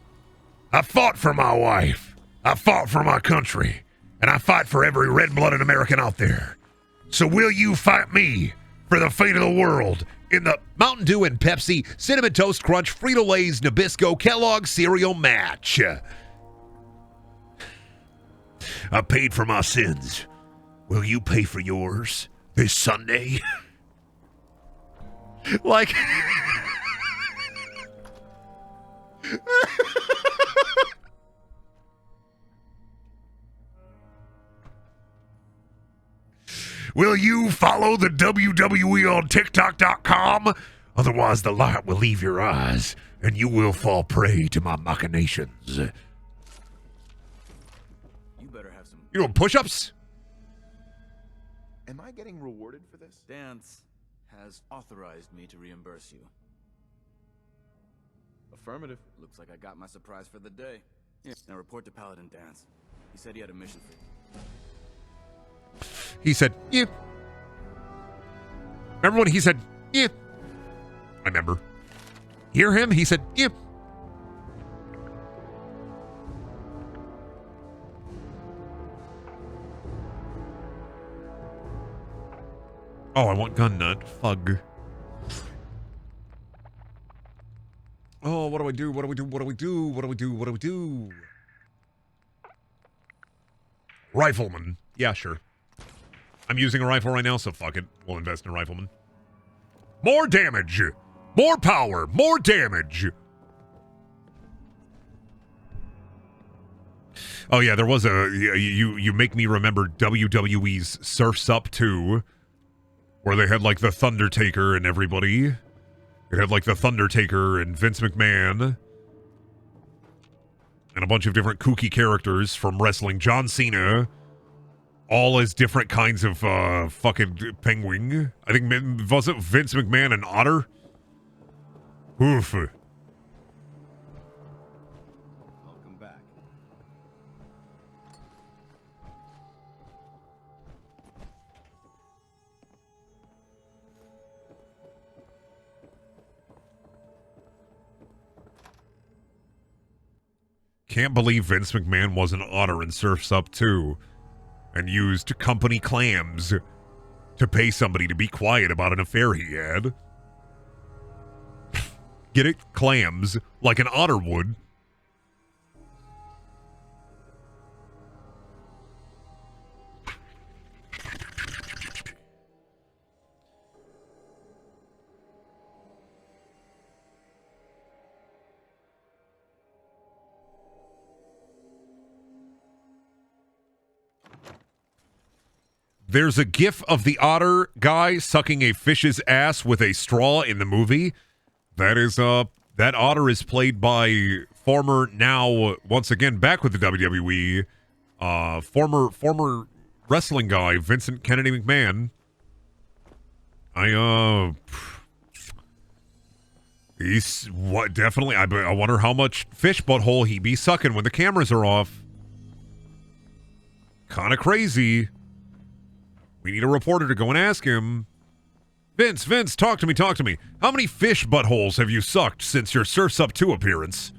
I fought for my wife, I fought for my country, and I fight for every red-blooded American out there. So will you fight me for the fate of the world in the Mountain Dew and Pepsi Cinnamon Toast Crunch Frito-Lay's Nabisco Kellogg cereal match? I paid for my sins. Will you pay for yours this Sunday? Like... Will you follow the WWE on TikTok.com? Otherwise, the light will leave your eyes, and you will fall prey to my machinations. You better have some... You doing push-ups? Am I getting rewarded for this? Dance has authorized me to reimburse you. Affirmative. Looks like I got my surprise for the day. Yeah. Now report to Paladin Dance. He said he had a mission for you. He said, yeah. Remember when he said, yeah? I remember. Hear him? He said, yeah. Oh, I want gun nut. Fug. Oh, what do I do? What do we do? What do we do? What do we do? What do we do? Rifleman. Yeah, sure. I'm using a rifle right now, so fuck it. We'll invest in a rifleman. More damage! More power! More damage! Oh yeah, there was a... You make me remember WWE's Surf's Up 2, where they had like the Thundertaker and everybody. It had like the Thundertaker and Vince McMahon. And a bunch of different kooky characters from wrestling. John Cena... all as different kinds of fucking penguin. I think, was it Vince McMahon and Otter? Oof. Welcome back. Can't believe Vince McMahon was an Otter in Surf's Up 2. and used company clams to pay somebody to be quiet about an affair he had. Get it? Clams, like an otter would. There's a gif of the otter guy sucking a fish's ass with a straw in the movie. That is, that otter is played by former, now, once again, back with the WWE, former wrestling guy, Vincent Kennedy McMahon. He's, what, definitely, I wonder how much fish butthole he be sucking when the cameras are off. Kinda crazy. We need a reporter to go and ask him. Vince, talk to me. How many fish buttholes have you sucked since your Surf's Up 2 appearance?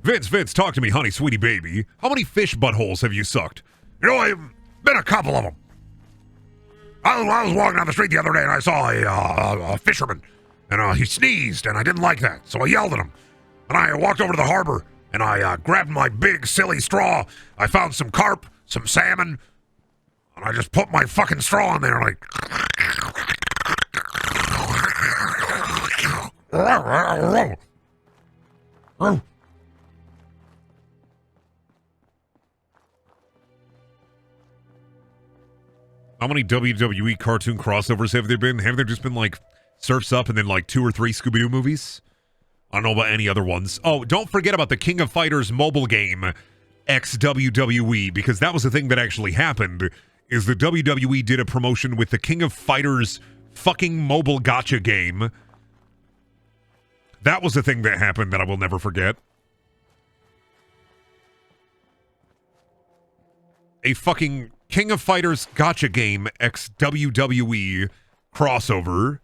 Vince, talk to me, honey, sweetie baby. How many fish buttholes have you sucked? You know, I've been a couple of them. I was walking down the street the other day and I saw a fisherman. And he sneezed, and I didn't like that, so I yelled at him. And I walked over to the harbor, and I grabbed my big, silly straw. I found some carp, some salmon, and I just put my fucking straw in there, like... How many WWE cartoon crossovers have there been? Have there just been, like, Surf's Up and then, like, 2 or 3 Scooby-Doo movies? I don't know about any other ones. Oh, don't forget about the King of Fighters mobile game, ex-WWE, because that was the thing that actually happened, is the WWE did a promotion with the King of Fighters fucking mobile gacha game. That was the thing that happened that I will never forget. A fucking King of Fighters gacha game ex-WWE crossover.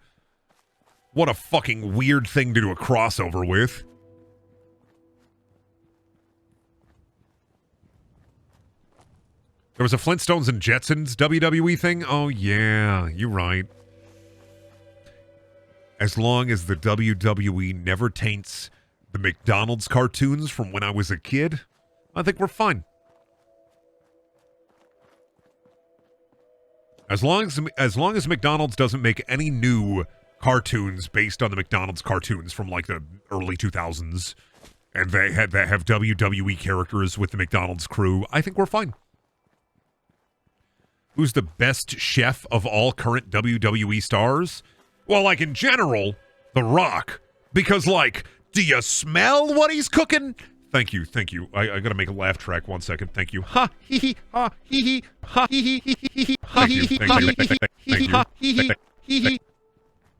What a fucking weird thing to do a crossover with. There was a Flintstones and Jetsons WWE thing? Oh, yeah, you're right. As long as the WWE never taints the McDonald's cartoons from when I was a kid, I think we're fine. As long as McDonald's doesn't make any new cartoons based on the McDonald's cartoons from like the early 2000s, and they have WWE characters with the McDonald's crew, I think we're fine. Who's the best chef of all current WWE stars? Well, like in general, The Rock. Because like, do you smell what he's cooking? Thank you. I gotta make a laugh track 1 second. Thank you. Ha hee hee ha hee hee ha hee hee hee hee ha hee hee ha hee hee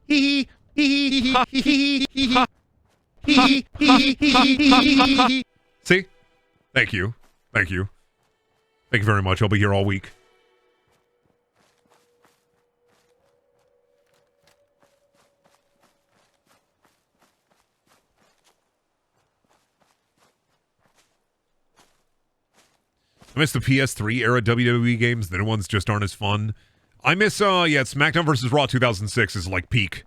hee hee hee. See? Thank you. Thank you very much. I'll be here all week. I miss the PS3 era WWE games. The new ones just aren't as fun. I miss, SmackDown vs. Raw 2006 is like peak.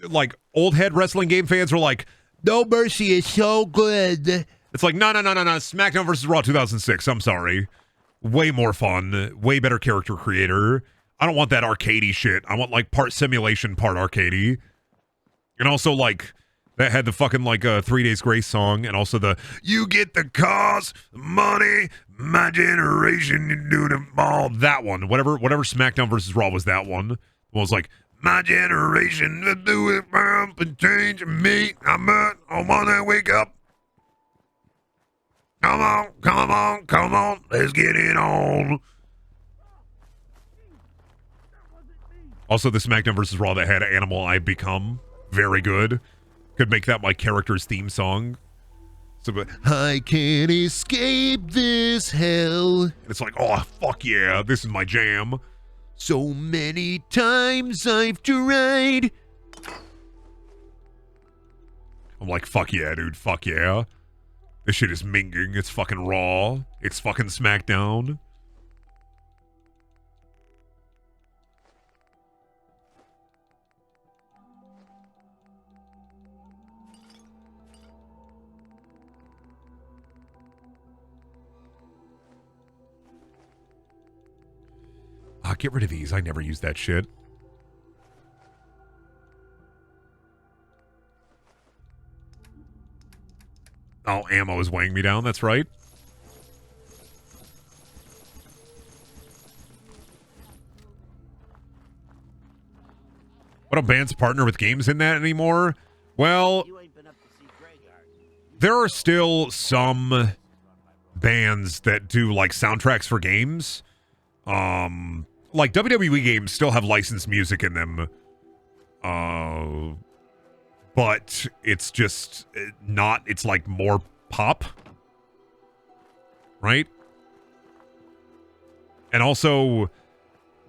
Like, old head wrestling game fans are like, No Mercy is so good. It's like, no. SmackDown vs. Raw 2006. I'm sorry. Way more fun. Way better character creator. I don't want that arcadey shit. I want, like, part simulation, part arcadey. And also, like, that had the fucking, like, 3 Days Grace song, and also the, you get the cause, money, my generation, you do them all. That one. Whatever SmackDown vs. Raw was that one. It was like, my generation, to do it, and change me. I wanna wake up. Come on, let's get it on. Also, the SmackDown vs. Raw that had Animal I've Become, very good. Could make that my character's theme song. So, but, I can't escape this hell. And it's like, oh, fuck yeah, this is my jam. So many times I've tried. I'm like, fuck yeah, dude, fuck yeah. This shit is minging. It's fucking Raw. It's fucking SmackDown. Get rid of these. I never use that shit. Oh, ammo is weighing me down. That's right. What don't bands partner with games in that anymore? Well, there are still some bands that do like soundtracks for games. Like WWE games still have licensed music in them. But it's just not, it's like more pop. Right? And also,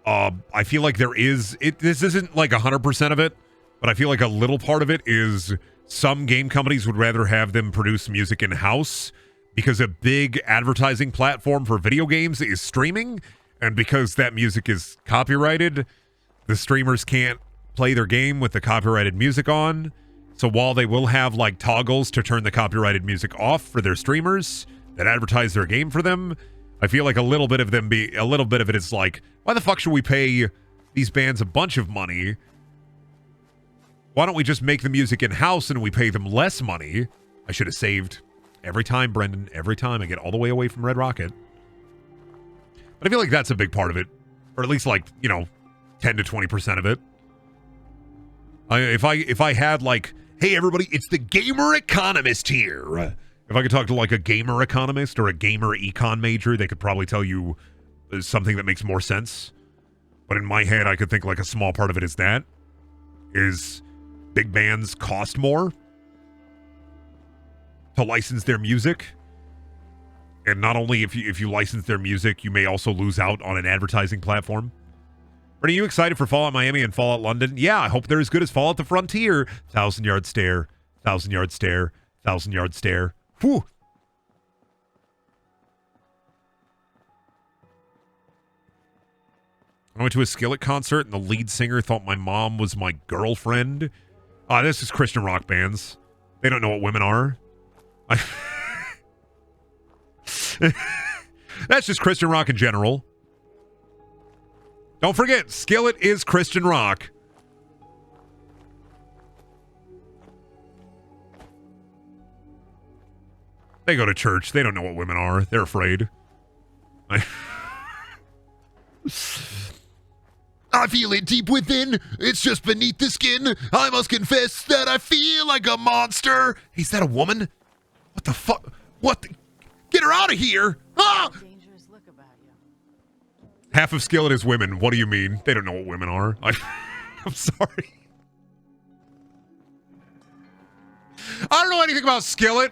I feel like there is, this isn't like 100% of it, but I feel like a little part of it is some game companies would rather have them produce music in-house because a big advertising platform for video games is streaming. And because that music is copyrighted, the streamers can't play their game with the copyrighted music on. So while they will have like toggles to turn the copyrighted music off for their streamers that advertise their game for them, I feel like a little bit of it is like, why the fuck should we pay these bands a bunch of money? Why don't we just make the music in-house and we pay them less money? I should have saved every time, Brendan. Every time I get all the way away from Red Rocket. But I feel like that's a big part of it. Or at least like, 10 to 20% of it. If I had like, hey everybody, it's the gamer economist here. If I could talk to like a gamer economist or a gamer econ major, they could probably tell you something that makes more sense. But in my head, I could think like a small part of it is big bands cost more to license their music. And not only if you license their music, you may also lose out on an advertising platform. Are you excited for Fallout Miami and Fallout London? Yeah, I hope they're as good as Fallout the Frontier. 1,000-yard stare, 1,000-yard stare, 1,000-yard stare. Whew. I went to a Skillet concert and the lead singer thought my mom was my girlfriend. This is Christian rock bands. They don't know what women are. That's just Christian rock in general. Don't forget, Skillet is Christian rock. They go to church. They don't know what women are. They're afraid. I feel it deep within. It's just beneath the skin. I must confess that I feel like a monster. Is that a woman? What the fuck? What the? Get her out of here! Ah! Half of Skillet is women. What do you mean? They don't know what women are. I'm sorry. I don't know anything about Skillet.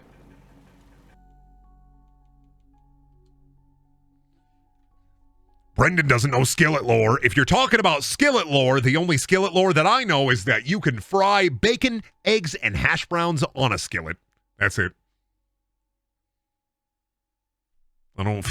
Brendan doesn't know Skillet lore. If you're talking about Skillet lore, the only Skillet lore that I know is that you can fry bacon, eggs, and hash browns on a skillet. That's it. I don't...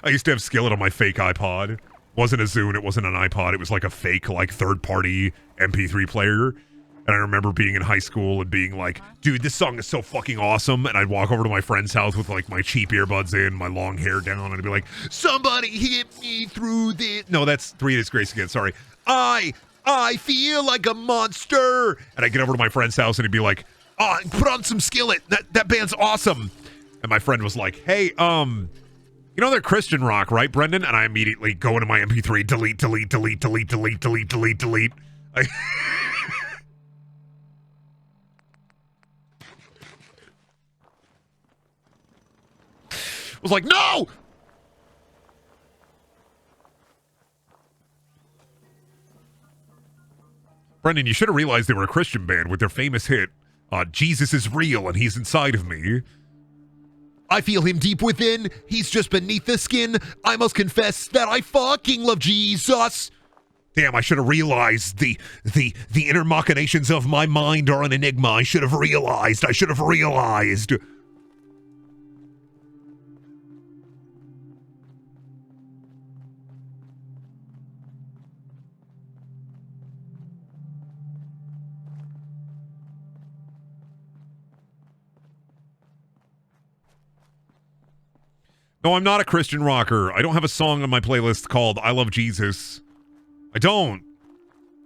I used to have Skillet on my fake iPod. It wasn't a Zune, it wasn't an iPod. It was like a fake, like, third-party MP3 player. And I remember being in high school and being like, dude, this song is so fucking awesome. And I'd walk over to my friend's house with, like, my cheap earbuds in, my long hair down, and I'd be like, somebody hit me through this. No, that's 3 Days Grace again, sorry. I feel like a monster. And I'd get over to my friend's house and he'd be like, oh, put on some Skillet. That band's awesome. And my friend was like, hey, you know they're Christian rock, right, Brendan? And I immediately go into my MP3, delete. I was like, no! Brendan, you should have realized they were a Christian band with their famous hit, Jesus is real and he's inside of me. I feel him deep within. He's just beneath the skin. I must confess that I fucking love Jesus. Damn, I should have realized the inner machinations of my mind are an enigma. I should have realized. No, I'm not a Christian rocker. I don't have a song on my playlist called I Love Jesus. I don't.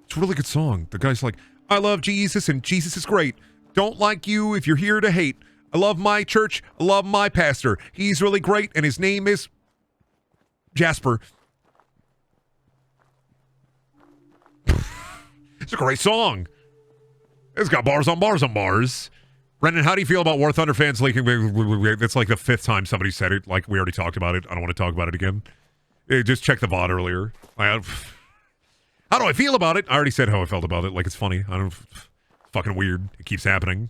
It's a really good song. The guy's like, I love Jesus and Jesus is great. Don't like you if you're here to hate. I love my church. I love my pastor. He's really great and his name is Jasper. It's a great song. It's got bars on bars on bars. Brendan, how do you feel about War Thunder fans leaking? It's like the 5th time somebody said it. Like, we already talked about it. I don't want to talk about it again. Just check the VOD earlier. How do I feel about it? I already said how I felt about it. Like, it's funny. I don't. It's fucking weird. It keeps happening.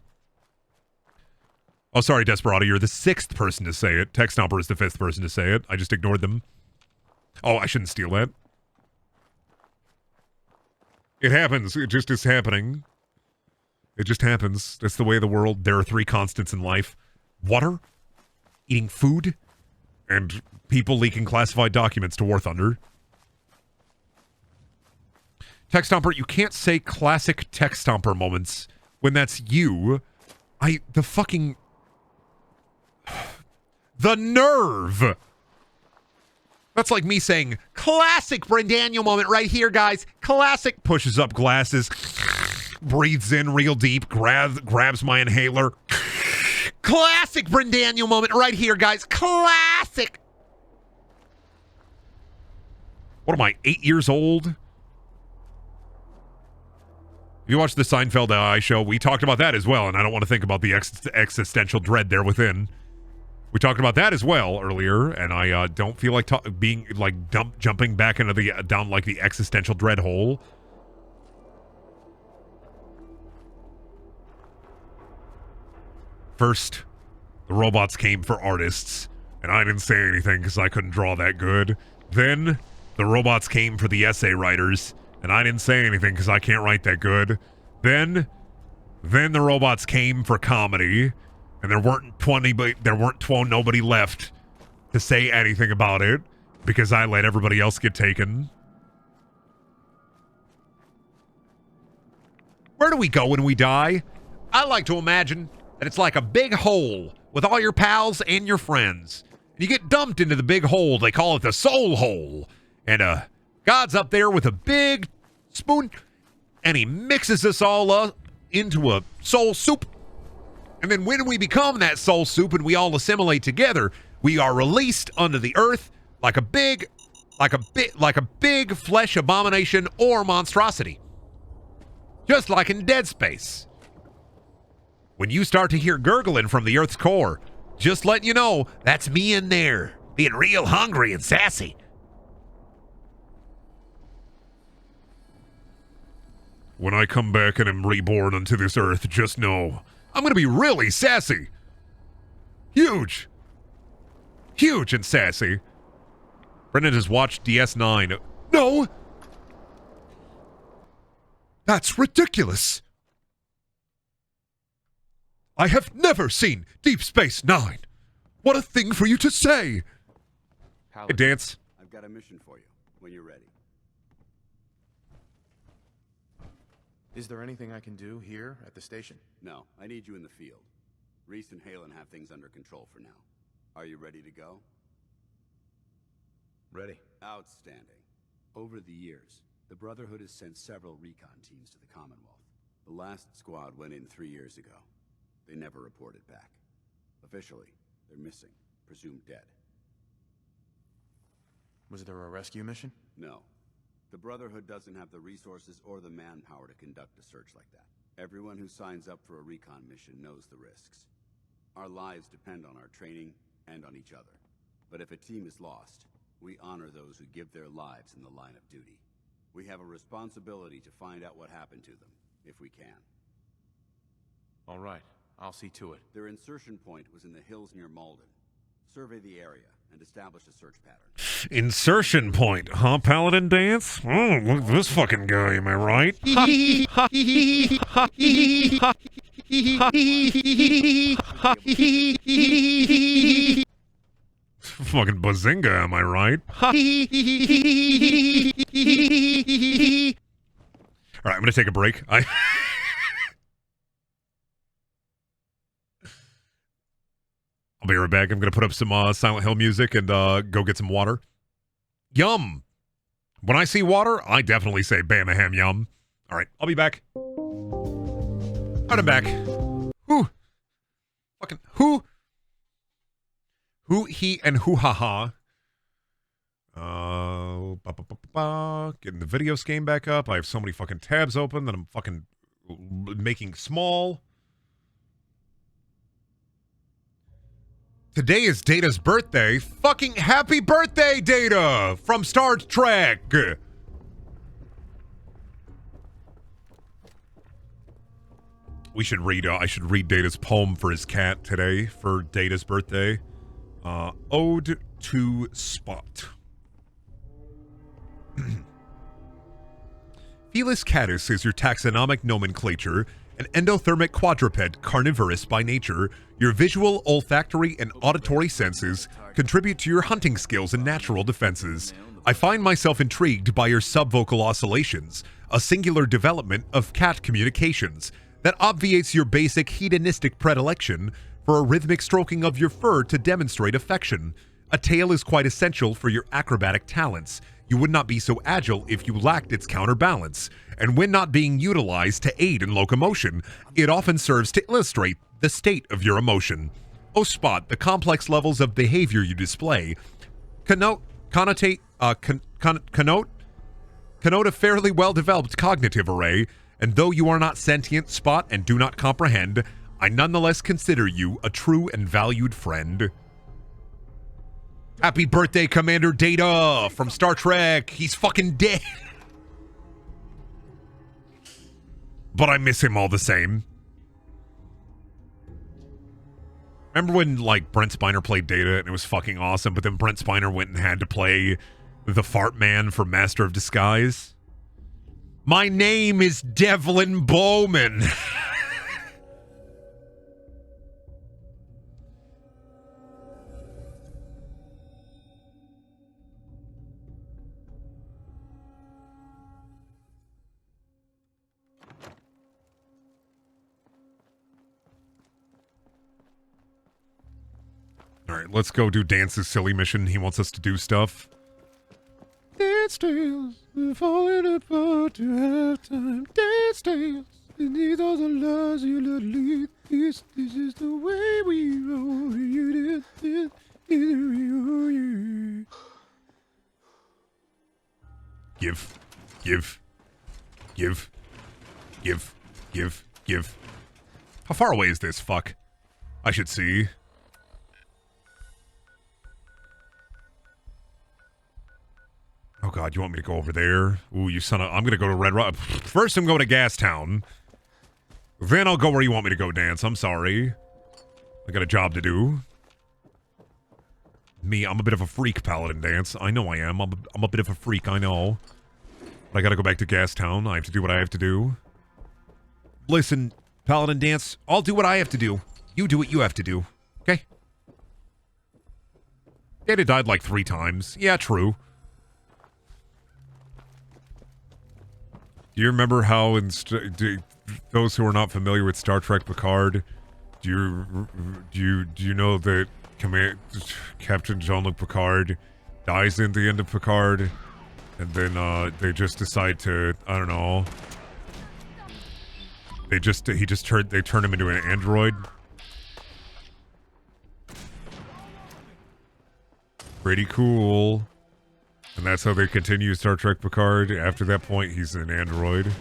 Oh, sorry, Desperado. You're the 6th person to say it. Tech Stomper is the 5th person to say it. I just ignored them. Oh, I shouldn't steal that. It happens. It just is happening. It just happens. That's the way of the world. There are 3 constants in life. Water, eating food, and people leaking classified documents to War Thunder. Tech Stomper, you can't say classic Tech Stomper moments when that's you. The nerve! That's like me saying, classic Brendaniel moment right here, guys. Classic. Pushes up glasses. Breathes in real deep. Grabs my inhaler. Classic Brendaniel moment right here, guys. Classic. What am I, 8 years old? If you watch the Seinfeld AI show, we talked about that as well, and I don't want to think about the existential dread there within. We talked about that as well earlier, and I don't feel like jumping back into down like the existential dread hole. First, the robots came for artists, and I didn't say anything because I couldn't draw that good. Then, the robots came for the essay writers, and I didn't say anything because I can't write that good. Then the robots came for comedy, and there weren't nobody left to say anything about it because I let everybody else get taken. Where do we go when we die? I like to imagine that it's like a big hole with all your pals and your friends. And you get dumped into the big hole. They call it the soul hole. And God's up there with a big spoon, and he mixes us all up into a soul soup. And then when we become that soul soup and we all assimilate together, we are released unto the earth like a big flesh abomination or monstrosity. Just like in Dead Space. When you start to hear gurgling from the Earth's core, just letting you know, that's me in there, being real hungry and sassy. When I come back and am reborn unto this Earth, just know, I'm going to be really sassy. Huge. Huge and sassy. Brendan has watched DS9. No! That's ridiculous. I have never seen Deep Space Nine. What a thing for you to say. Hey, Dance. I've got a mission for you when you're ready. Is there anything I can do here at the station? No, I need you in the field. Reese and Halen have things under control for now. Are you ready to go? Ready. Outstanding. Over the years, the Brotherhood has sent several recon teams to the Commonwealth. The last squad went in 3 years ago. They never reported back. Officially, they're missing, presumed dead. Was there a rescue mission? No. The Brotherhood doesn't have the resources or the manpower to conduct a search like that. Everyone who signs up for a recon mission knows the risks. Our lives depend on our training and on each other. But if a team is lost, we honor those who give their lives in the line of duty. We have a responsibility to find out what happened to them, if we can. All right, I'll see to it. Their insertion point was in the hills near Malden. Survey the area and establish a search pattern. Insertion point, huh, Paladin Dance? Oh, look at this fucking guy, am I right? Fucking bazinga, am I right? Alright, I'm gonna take a break. I'll be right back. I'm gonna put up some Silent Hill music and go get some water. Yum! When I see water, I definitely say Bamahem yum. Alright, I'll be back. Alright, I'm back. Who? Fucking who? Who, he, and hoo-ha-ha. Getting the videos game back up. I have so many fucking tabs open that I'm fucking making small. Today is Data's birthday. Fucking happy birthday, Data! From Star Trek! We should read, I should read Data's poem for his cat today, for Data's birthday. Ode to Spot. Felis catus is your taxonomic nomenclature, an endothermic quadruped carnivorous by nature. Your visual, olfactory, and auditory senses contribute to your hunting skills and natural defenses. I find myself intrigued by your subvocal oscillations, a singular development of cat communications that obviates your basic hedonistic predilection for a rhythmic stroking of your fur to demonstrate affection. A tail is quite essential for your acrobatic talents. You would not be so agile if you lacked its counterbalance. And when not being utilized to aid in locomotion, it often serves to illustrate the state of your emotion. Oh, Spot, the complex levels of behavior you display connote a fairly well-developed cognitive array, and though you are not sentient, Spot, and do not comprehend, I nonetheless consider you a true and valued friend. Happy birthday, Commander Data from Star Trek. He's fucking dead. But I miss him all the same. Remember when, like, Brent Spiner played Data and it was fucking awesome, but then Brent Spiner went and had to play the Fart Man for Master of Disguise? My name is Devlin Bowman. Alright, let's go do Dance's silly mission. He wants us to do stuff. Dance tales, we're falling apart to have time. Dance tales, and these are the lies you let lead. This is the way we roll. You did this. Give. How far away is this, fuck? I should see. Oh god, you want me to go over there? Ooh, you son of... I'm gonna go to Red Rock. First I'm going to Gastown. Then I'll go where you want me to go, Dance. I'm sorry. I got a job to do. Me, I'm a bit of a freak, Paladin Dance. I know I am. I'm a bit of a freak, I know. But I gotta go back to Gastown. I have to do what I have to do. Listen, Paladin Dance, I'll do what I have to do. You do what you have to do. Okay? Data died like 3 times. Yeah, true. Do you remember how those who are not familiar with Star Trek Picard, do you know that Captain Jean-Luc Picard dies in the end of Picard, and then they just decide to, I don't know, they turn him into an android. Pretty cool. And that's how they continue Star Trek Picard. After that point, he's an android.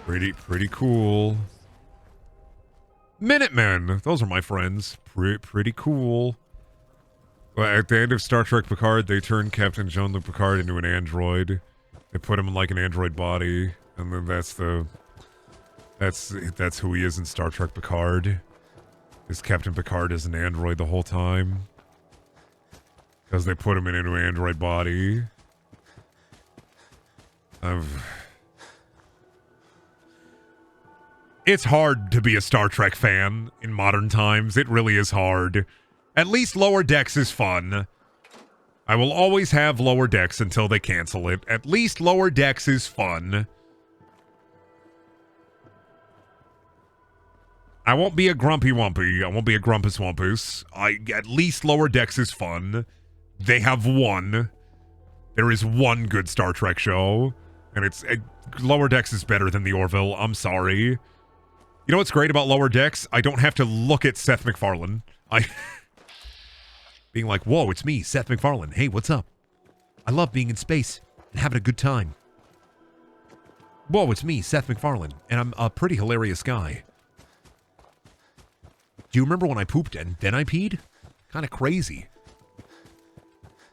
Pretty cool. Minutemen! Those are my friends. Pretty cool. Well, at the end of Star Trek Picard, they turn Captain Jean-Luc Picard into an android. They put him in like an android body. And then that's who he is in Star Trek Picard. Is Captain Picard is an android the whole time. Because they put him in an android body. It's hard to be a Star Trek fan in modern times. It really is hard. At least Lower Decks is fun. I will always have Lower Decks until they cancel it. At least Lower Decks is fun. I won't be a grumpy wumpy. I won't be a grumpus wumpus. At least Lower Decks is fun. They have one. There is one good Star Trek show. And it's... Lower Decks is better than the Orville. I'm sorry. You know what's great about Lower Decks? I don't have to look at Seth MacFarlane. Being like, whoa, it's me, Seth MacFarlane. Hey, what's up? I love being in space and having a good time. Whoa, it's me, Seth MacFarlane, and I'm a pretty hilarious guy. Do you remember when I pooped and then I peed? Kind of crazy.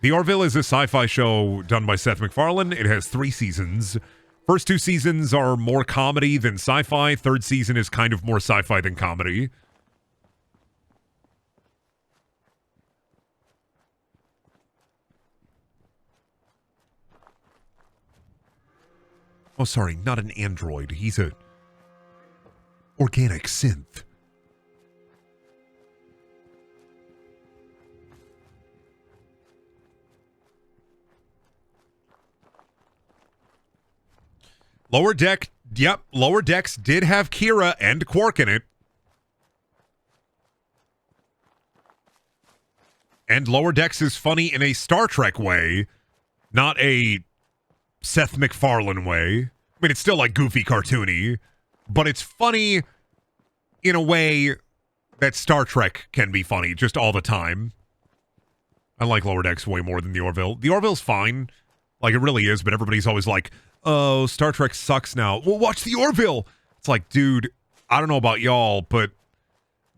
The Orville is a sci-fi show done by Seth MacFarlane. It has 3 seasons. First 2 seasons are more comedy than sci-fi. Third season is kind of more sci-fi than comedy. Oh, sorry, not an android. He's a organic synth. Lower Deck, yep, Lower Decks did have Kira and Quark in it. And Lower Decks is funny in a Star Trek way, not a Seth MacFarlane way. I mean, it's still like goofy, cartoony, but it's funny in a way that Star Trek can be funny just all the time. I like Lower Decks way more than the Orville. The Orville's fine. Like, it really is, but everybody's always like, oh, Star Trek sucks now. Well, watch the Orville. It's like, dude, I don't know about y'all, but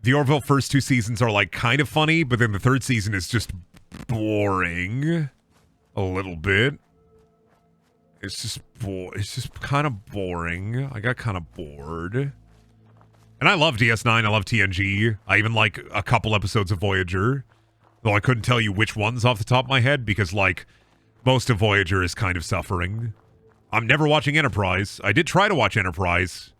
the Orville first 2 seasons are like kind of funny, but then the 3rd season is just boring a little bit. It's just kind of boring. I got kind of bored. And I love DS9. I love TNG. I even like a couple episodes of Voyager. Though I couldn't tell you which ones off the top of my head because, like, most of Voyager is kind of suffering. I'm never watching Enterprise. I did try to watch Enterprise.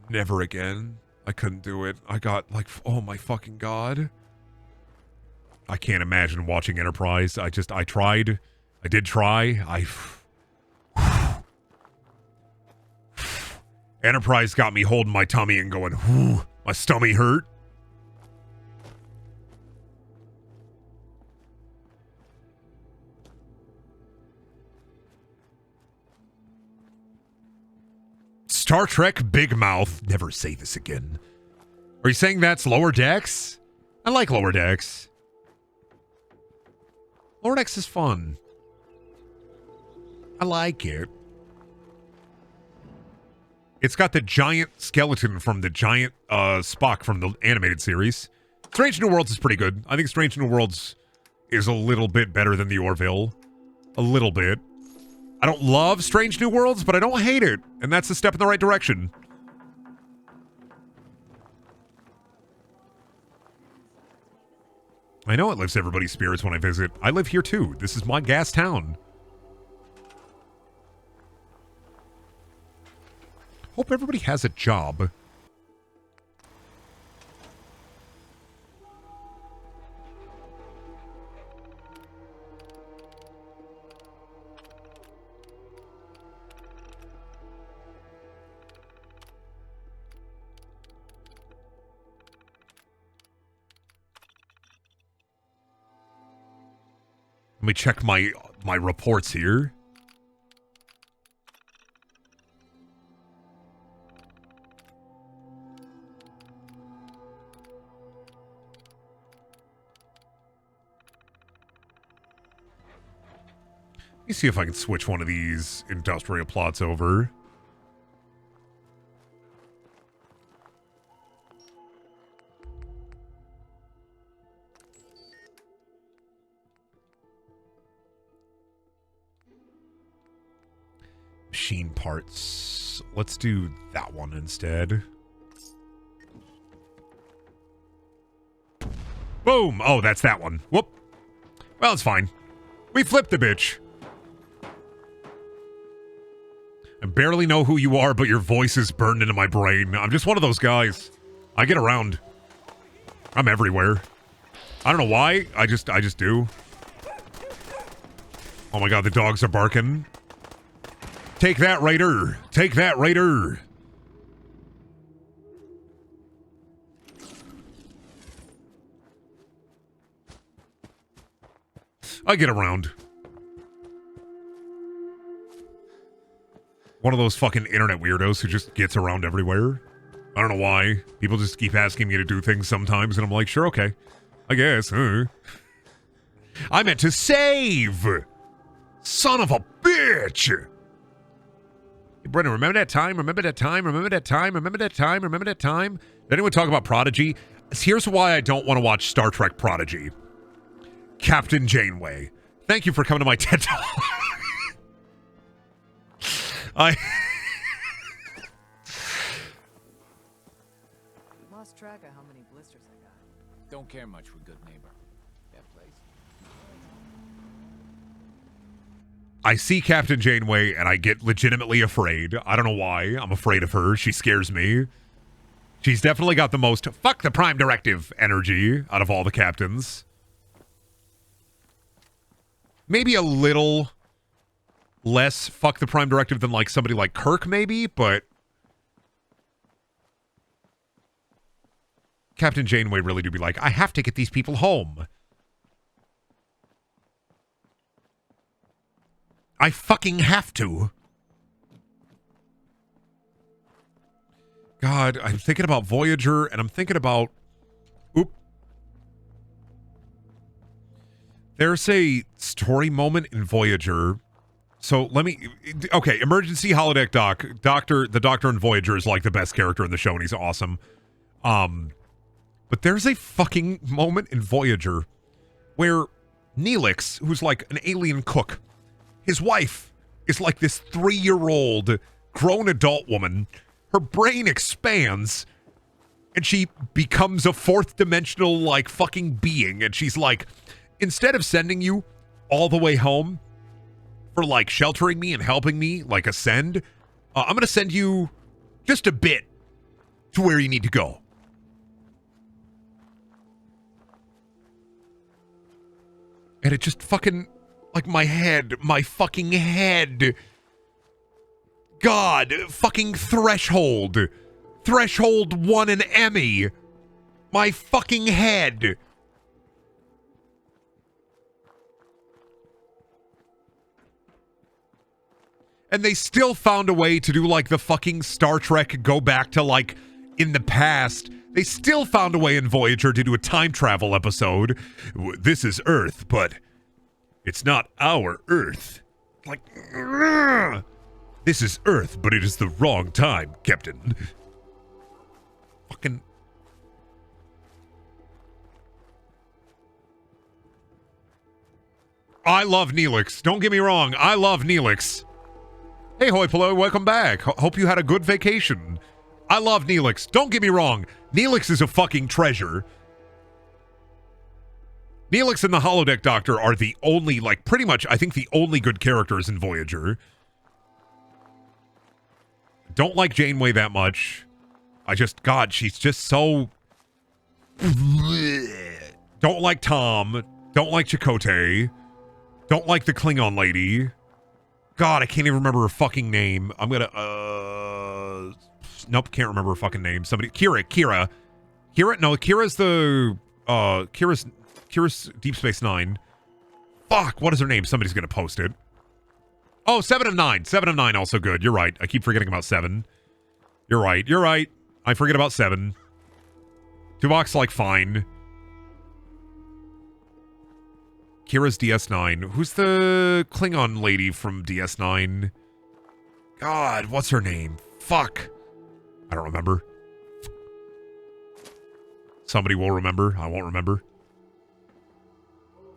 Never again. I couldn't do it. I got, like, oh my fucking god. I can't imagine watching Enterprise. I tried. I did try. Enterprise got me holding my tummy and going, whew, my stomach hurt. Star Trek Big Mouth. Never say this again. Are you saying that's Lower Decks? I like Lower Decks. Lower Decks is fun. I like it. It's got the giant skeleton from the giant Spock from the animated series. Strange New Worlds is pretty good. I think Strange New Worlds is a little bit better than the Orville. A little bit. I don't love Strange New Worlds, but I don't hate it. And that's a step in the right direction. I know it lifts everybody's spirits when I visit. I live here too. This is my gas town. Hope everybody has a job. Let me check my reports here. Let me see if I can switch one of these industrial plots over. Machine parts. Let's do that one instead. Boom! Oh, that's that one. Whoop. Well, it's fine. We flipped the bitch. I barely know who you are, but your voice is burned into my brain. I'm just one of those guys. I get around. I'm everywhere. I don't know why. I just do. Oh my god, the dogs are barking. Take that, Raider. Take that, Raider. I get around. One of those fucking internet weirdos who just gets around everywhere. I don't know why. People just keep asking me to do things sometimes, and I'm like, sure, okay. I guess. I meant to save! Son of a bitch! Hey, Brendan, remember that time? Remember that time? Remember that time? Remember that time? Remember that time? Did anyone talk about Prodigy? Here's why I don't want to watch Star Trek Prodigy. Captain Janeway. Thank you for coming to my TED Talk. Lost track of how many blisters I got. Don't care much for good neighbor. That place. I see Captain Janeway and I get legitimately afraid. I don't know why. I'm afraid of her. She scares me. She's definitely got the most fuck the Prime Directive energy out of all the captains. Maybe a little less fuck the Prime Directive than like somebody like Kirk maybe, but Captain Janeway really do be like, I have to get these people home. I fucking have to. God, I'm thinking about Voyager, and I'm thinking about... Oop. There's a story moment in Voyager. So let me... Okay, emergency holodeck doc. The Doctor in Voyager is like the best character in the show, and he's awesome. But there's a fucking moment in Voyager where Neelix, who's like an alien cook, his wife is like this 3-year-old grown adult woman. Her brain expands and she becomes a fourth dimensional like fucking being. And she's like, instead of sending you all the way home for like sheltering me and helping me like ascend, I'm going to send you just a bit to where you need to go. And it just fucking, like my fucking head. God, fucking Threshold. Threshold won an Emmy. My fucking head. And they still found a way to do like the fucking Star Trek go back to like in the past. They still found a way in Voyager to do a time travel episode. This is Earth, but it's not our Earth. Like, this is Earth, but it is the wrong time, Captain. Fucking... I love Neelix. Don't get me wrong. I love Neelix. Hey, Hoi Polloi, welcome back. Hope you had a good vacation. I love Neelix. Don't get me wrong. Neelix is a fucking treasure. Neelix and the Holodeck Doctor are the only, like, pretty much, I think the only good characters in Voyager. Don't like Janeway that much. God, she's just so... Don't like Tom. Don't like Chakotay. Don't like the Klingon lady. God, I can't even remember her fucking name. I'm gonna, nope, can't remember her fucking name. Kira. No, Kira's the, Kira's Deep Space Nine. Fuck, what is her name? Somebody's gonna post it. Oh, 7 of 9. 7 of 9 also good. You're right. I keep forgetting about 7. You're right. I forget about 7. Tuvok's like fine. Kira's DS9. Who's the Klingon lady from DS9? God, what's her name? Fuck. I don't remember. Somebody will remember. I won't remember.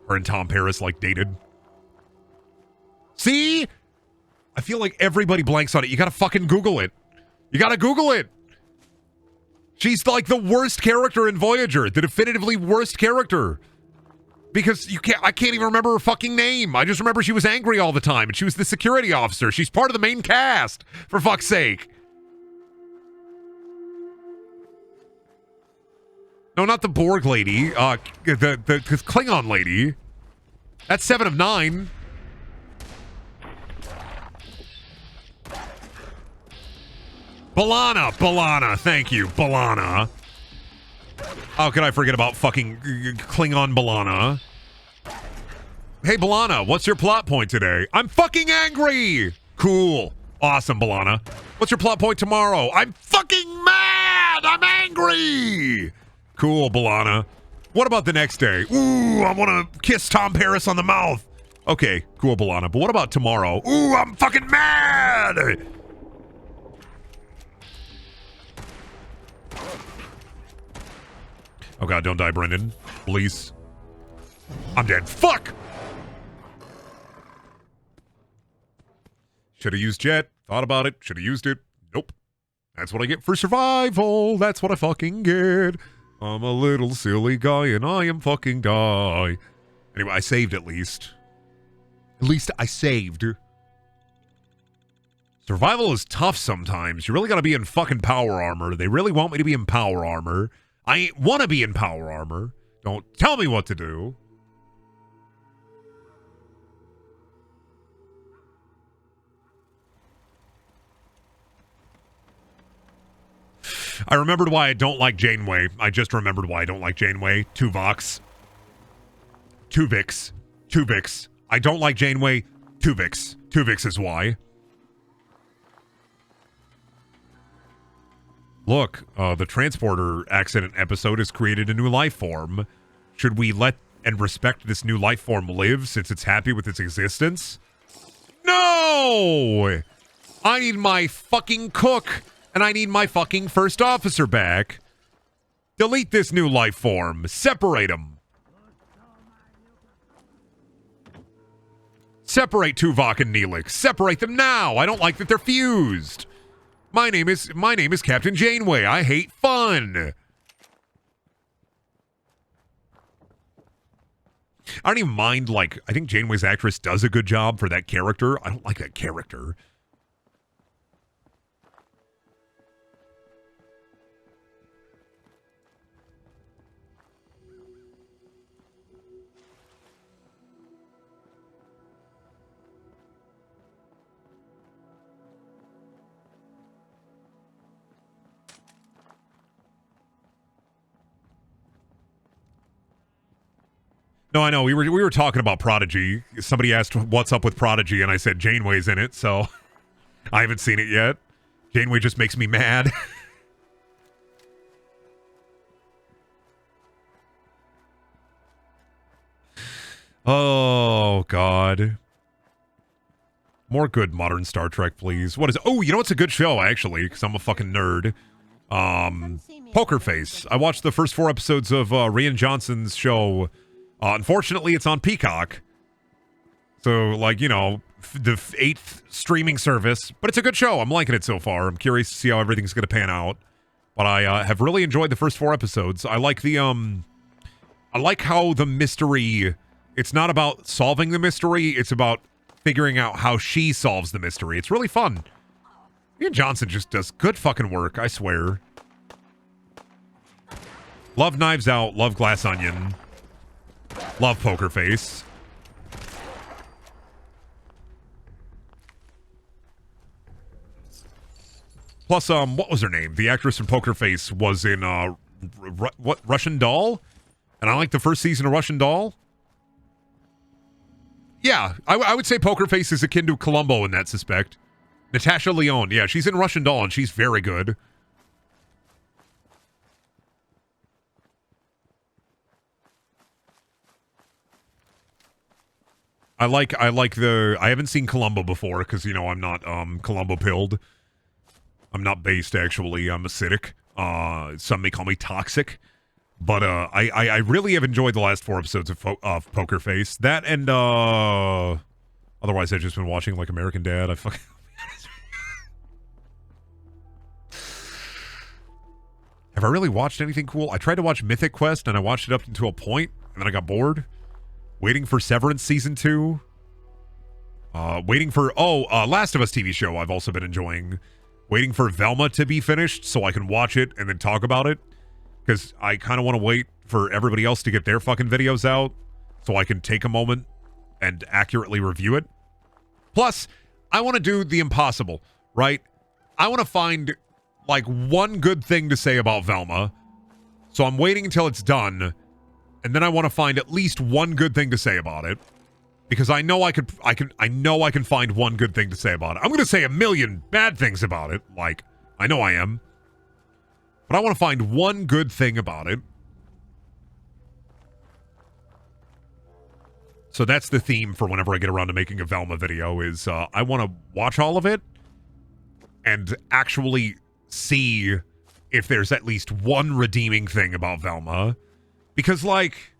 Her and Tom Paris like dated. See? I feel like everybody blanks on it. You gotta fucking Google it. You gotta Google it. She's like the worst character in Voyager. The definitively worst character. Because I can't even remember her fucking name. I just remember she was angry all the time, and she was the security officer. She's part of the main cast, for fuck's sake. No, not the Borg lady. The Klingon lady. That's 7 of 9. B'Elanna. Thank you, B'Elanna. How could I forget about fucking Klingon B'Elanna? Hey, B'Elanna, what's your plot point today? I'm fucking angry! Cool. Awesome, B'Elanna. What's your plot point tomorrow? I'm fucking mad! I'm angry! Cool, B'Elanna. What about the next day? Ooh, I want to kiss Tom Paris on the mouth. Okay, cool, B'Elanna. But what about tomorrow? Ooh, I'm fucking mad! Oh god, don't die, Brendan. Please. I'm dead. Fuck! Should have used jet. Thought about it. Should have used it. Nope. That's what I get for survival. That's what I fucking get. I'm a little silly guy and I am fucking die. Anyway, I saved at least. At least I saved. Survival is tough sometimes. You really gotta be in fucking power armor. They really want me to be in power armor. I want to be in power armor. Don't tell me what to do. I remembered why I don't like Janeway. I just remembered why I don't like Janeway. Tuvix. I don't like Janeway. Tuvix. Tuvix is why. Look, the transporter accident episode has created a new life form. Should we let and respect this new life form live since it's happy with its existence? No! I need my fucking cook, and I need my fucking first officer back. Delete this new life form. Separate them. Separate Tuvok and Neelix. Separate them now. I don't like that they're fused. My name is Captain Janeway. I hate fun. I don't even mind, like, I think Janeway's actress does a good job for that character. I don't like that character. No, I know. We were talking about Prodigy. Somebody asked what's up with Prodigy, and I said Janeway's in it, so I haven't seen it yet. Janeway just makes me mad. Oh, God. More good modern Star Trek, please. What is it? Oh, you know what's a good show, actually, because I'm a fucking nerd. Poker Face. I watched the first 4 episodes of Rian Johnson's show. Unfortunately, it's on Peacock. So, like, you know, the 8th streaming service. But it's a good show. I'm liking it so far. I'm curious to see how everything's going to pan out. But I have really enjoyed the first 4 episodes. I like the, I like how the mystery, it's not about solving the mystery. It's about figuring out how she solves the mystery. It's really fun. Ian Johnson just does good fucking work, I swear. Love Knives Out. Love Glass Onion. Love Poker Face. Plus, what was her name? The actress in Poker Face was in, Russian Doll? And I like the first season of Russian Doll. Yeah, I would say Poker Face is akin to Columbo in that suspect. Natasha Lyonne. Yeah, she's in Russian Doll, and she's very good. I haven't seen Columbo before because, you know, I'm not Columbo pilled. I'm not based, actually. I'm acidic. Some may call me toxic. But I really have enjoyed the last 4 episodes of Poker Face. That and otherwise I've just been watching like American Dad. I fucking Have I really watched anything cool? I tried to watch Mythic Quest and I watched it up until a point and then I got bored. Waiting for Severance Season 2. Waiting for, Last of Us TV show I've also been enjoying. Waiting for Velma to be finished so I can watch it and then talk about it. Because I kind of want to wait for everybody else to get their fucking videos out so I can take a moment and accurately review it. Plus, I want to do the impossible, right? I want to find, like, one good thing to say about Velma. So I'm waiting until it's done, and then I want to find at least one good thing to say about it. Because I know I can find one good thing to say about it. I'm going to say a million bad things about it, like, I know I am. But I want to find one good thing about it. So that's the theme for whenever I get around to making a Velma video is I want to watch all of it and actually see if there's at least one redeeming thing about Velma. Because, like,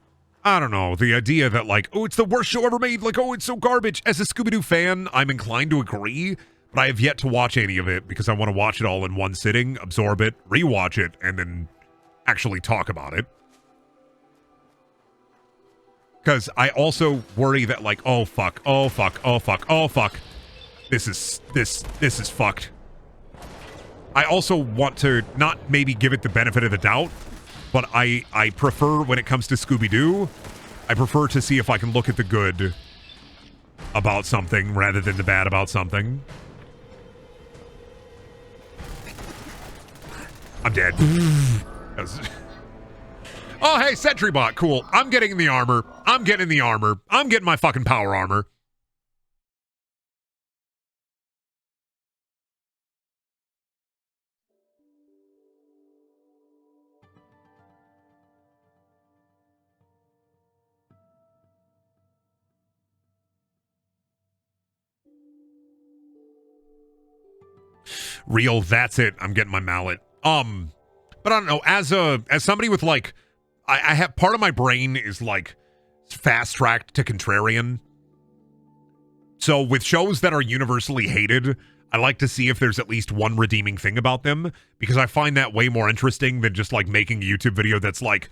I don't know, the idea that, like, oh, it's the worst show ever made, like, oh, it's so garbage. As a Scooby-Doo fan, I'm inclined to agree, but I have yet to watch any of it because I want to watch it all in one sitting, absorb it, rewatch it, and then actually talk about it. Because I also worry that, like, oh fuck, this is fucked. I also want to not maybe give it the benefit of the doubt, but I prefer when it comes to Scooby-Doo, I prefer to see if I can look at the good about something rather than the bad about something. I'm dead. Oh, hey, Sentry Bot, cool. I'm getting the armor. I'm getting the armor. I'm getting my fucking power armor. Real, that's it. I'm getting my mallet. But I don't know, as somebody with, like, I have part of my brain is, like, fast-tracked to contrarian. So with shows that are universally hated, I like to see if there's at least one redeeming thing about them, because I find that way more interesting than just, like, making a YouTube video that's like,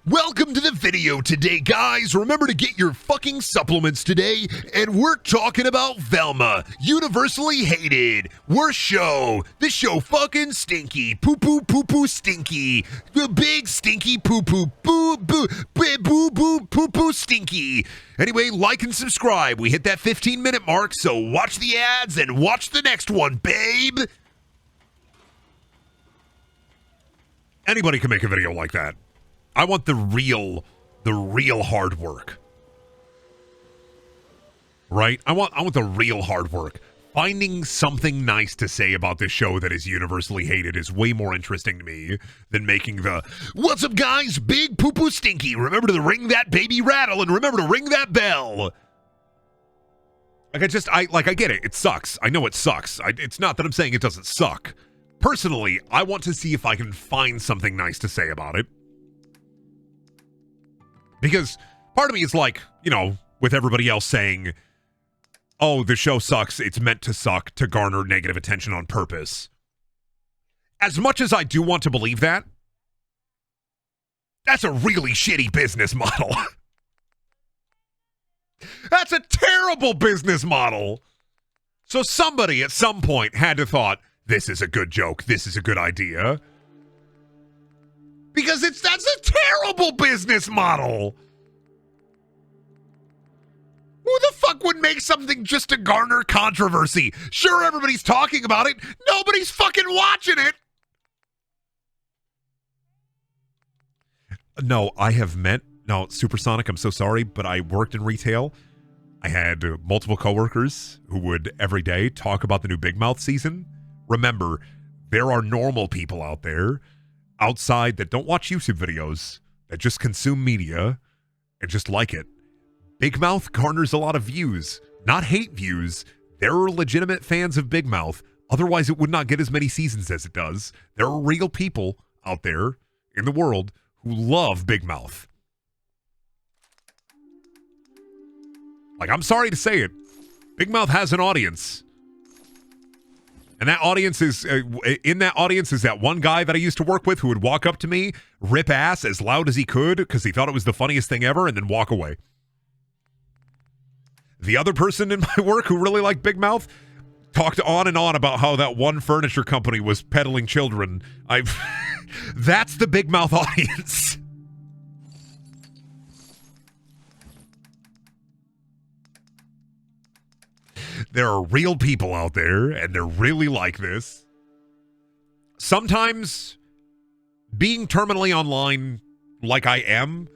welcome to the video today, guys. Remember to get your fucking supplements today, and we're talking about Velma, universally hated. Worst show. This show fucking stinky. Poo-poo, stinky. The big stinky poo-poo, boo-boo, boo-boo, poo-poo, stinky. Anyway, like and subscribe. We hit that 15-minute mark, so watch the ads and watch the next one, babe. Anybody can make a video like that. I want the real hard work. Right? I want the real hard work. Finding something nice to say about this show that is universally hated is way more interesting to me than making the, what's up guys, big poo-poo stinky. Remember to ring that baby rattle and remember to ring that bell. Like I get it. It sucks. I know it sucks. It's not that I'm saying it doesn't suck. Personally, I want to see if I can find something nice to say about it. Because part of me is like, you know, with everybody else saying, oh, the show sucks, it's meant to suck to garner negative attention on purpose. As much as I do want to believe that, that's a really shitty business model. That's a terrible business model. So somebody at some point had to thought, this is a good joke, this is a good idea. Because that's a terrible business model. Who the fuck would make something just to garner controversy? Sure, everybody's talking about it. Nobody's fucking watching it. No, Supersonic, I'm so sorry, but I worked in retail. I had multiple coworkers who would every day talk about the new Big Mouth season. Remember, there are normal people out there outside that don't watch YouTube videos, that just consume media and just like it. Big Mouth garners a lot of views, not hate views. There are legitimate fans of Big Mouth. Otherwise, it would not get as many seasons as it does. There are real people out there in the world who love Big Mouth. Like, I'm sorry to say it. Big Mouth has an audience. And that audience is, in that audience is that one guy that I used to work with who would walk up to me, rip ass as loud as he could because he thought it was the funniest thing ever, and then walk away. The other person in my work who really liked Big Mouth talked on and on about how that one furniture company was peddling children. That's the Big Mouth audience. There are real people out there, and they're really like this. Sometimes, being terminally online like I am,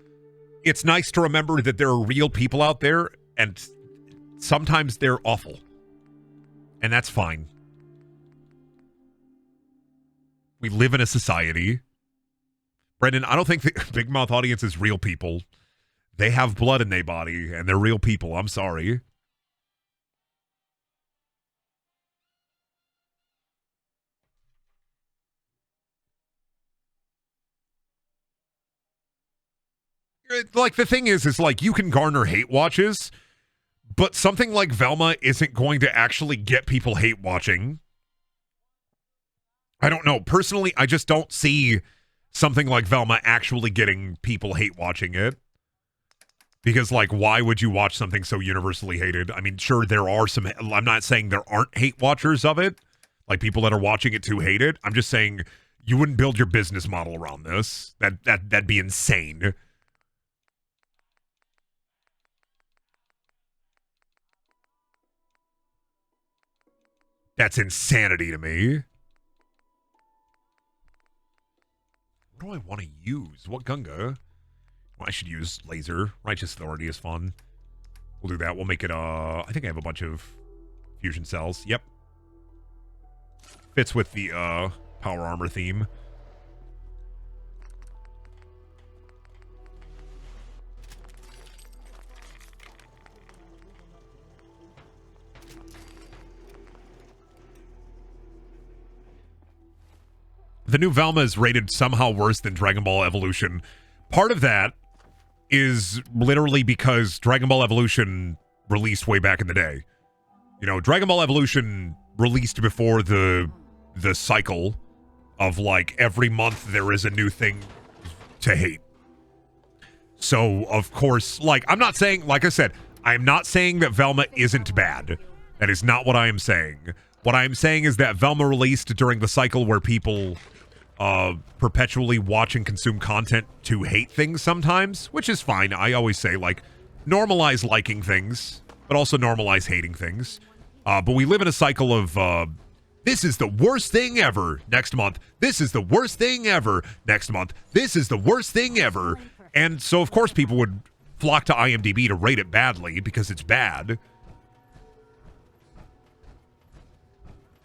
it's nice to remember that there are real people out there, and sometimes they're awful. And that's fine. We live in a society. Brendan, I don't think the Big Mouth audience is real people. They have blood in their body, and they're real people. I'm sorry. Like, the thing is like, you can garner hate watches, but something like Velma isn't going to actually get people hate watching. I don't know. Personally, I just don't see something like Velma actually getting people hate watching it. Because, like, why would you watch something so universally hated? I mean, sure, there are some... I'm not saying there aren't hate watchers of it. Like, people that are watching it to hate it. I'm just saying you wouldn't build your business model around this. That'd be insane. That's insanity to me. What do I want to use? What gunga? Well, I should use laser. Righteous Authority is fun. We'll do that. We'll make it, I think I have a bunch of fusion cells. Yep. Fits with the, power armor theme. The new Velma is rated somehow worse than Dragon Ball Evolution. Part of that is literally because Dragon Ball Evolution released way back in the day. You know, Dragon Ball Evolution released before the cycle of, like, every month there is a new thing to hate. So, of course, like, I'm not saying, like I said, I'm not saying that Velma isn't bad. That is not what I am saying. What I am saying is that Velma released during the cycle where people perpetually watch and consume content to hate things sometimes, which is fine. I always say, like, normalize liking things, but also normalize hating things. But we live in a cycle of, this is the worst thing ever next month. This is the worst thing ever next month. This is the worst thing ever. And so, of course, people would flock to IMDb to rate it badly because it's bad.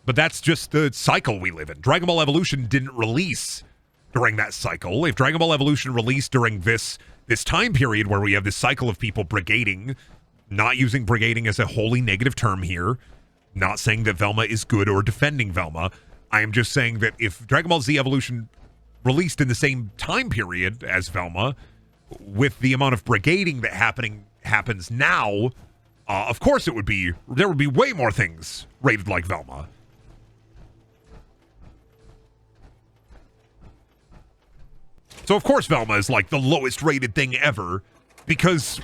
But that's just the cycle we live in. Dragon Ball Evolution didn't release during that cycle. If Dragon Ball Evolution released during this time period where we have this cycle of people brigading, not using brigading as a wholly negative term here, not saying that Velma is good or defending Velma, I am just saying that if Dragon Ball Z Evolution released in the same time period as Velma, with the amount of brigading that happens now, of course there would be way more things rated like Velma. So, of course, Velma is, like, the lowest rated thing ever because,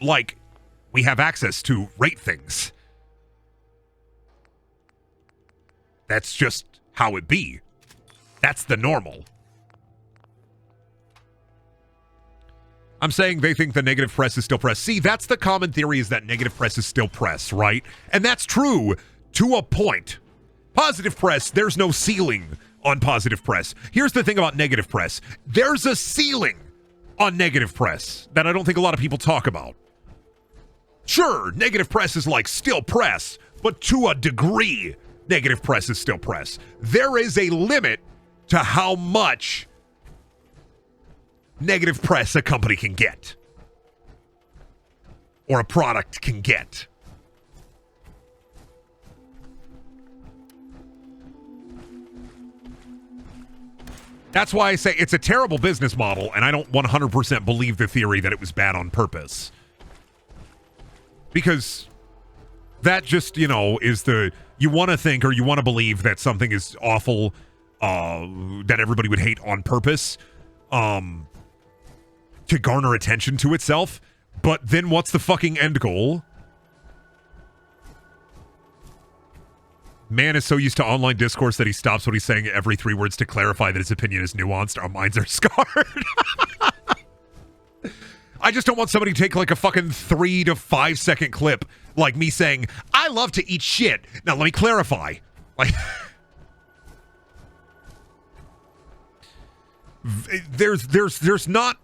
like, we have access to rate things. That's just how it be. That's the normal. I'm saying they think the negative press is still press. See, that's the common theory, is that negative press is still press, right? And that's true to a point. Positive press, there's no ceiling on positive press. Here's the thing about negative press. There's a ceiling on negative press that I don't think a lot of people talk about. Sure, negative press is like still press, but to a degree, negative press is still press. There is a limit to how much negative press a company can get. Or a product can get. That's why I say it's a terrible business model, and I don't 100% believe the theory that it was bad on purpose. Because that just, you know, is the... You want to think or you want to believe that something is awful, that everybody would hate on purpose, to garner attention to itself. But then what's the fucking end goal? Man is so used to online discourse that he stops what he's saying every 3 words to clarify that his opinion is nuanced. Our minds are scarred. I just don't want somebody to take like a fucking 3 to 5 second clip like me saying, I love to eat shit. Now let me clarify. Like there's not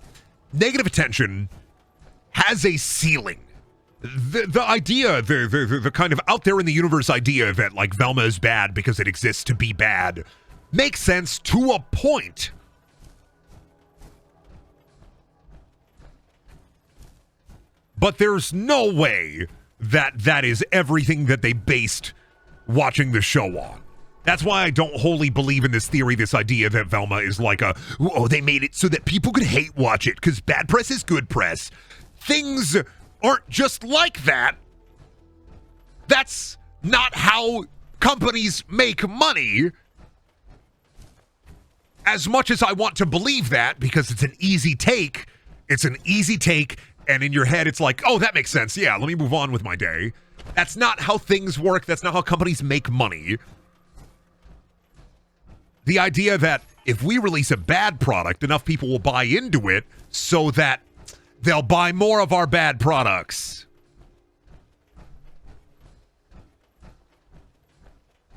negative attention has a ceiling. The idea, the kind of out there in the universe idea that like Velma is bad because it exists to be bad makes sense to a point. But there's no way that that is everything that they based watching the show on. That's why I don't wholly believe in this theory, this idea that Velma is like they made it so that people could hate watch it because bad press is good press. Things aren't just like that. That's not how companies make money. As much as I want to believe that, because it's an easy take, and in your head it's like, oh, that makes sense. Yeah, let me move on with my day. That's not how things work. That's not how companies make money. The idea that if we release a bad product, enough people will buy into it so that they'll buy more of our bad products.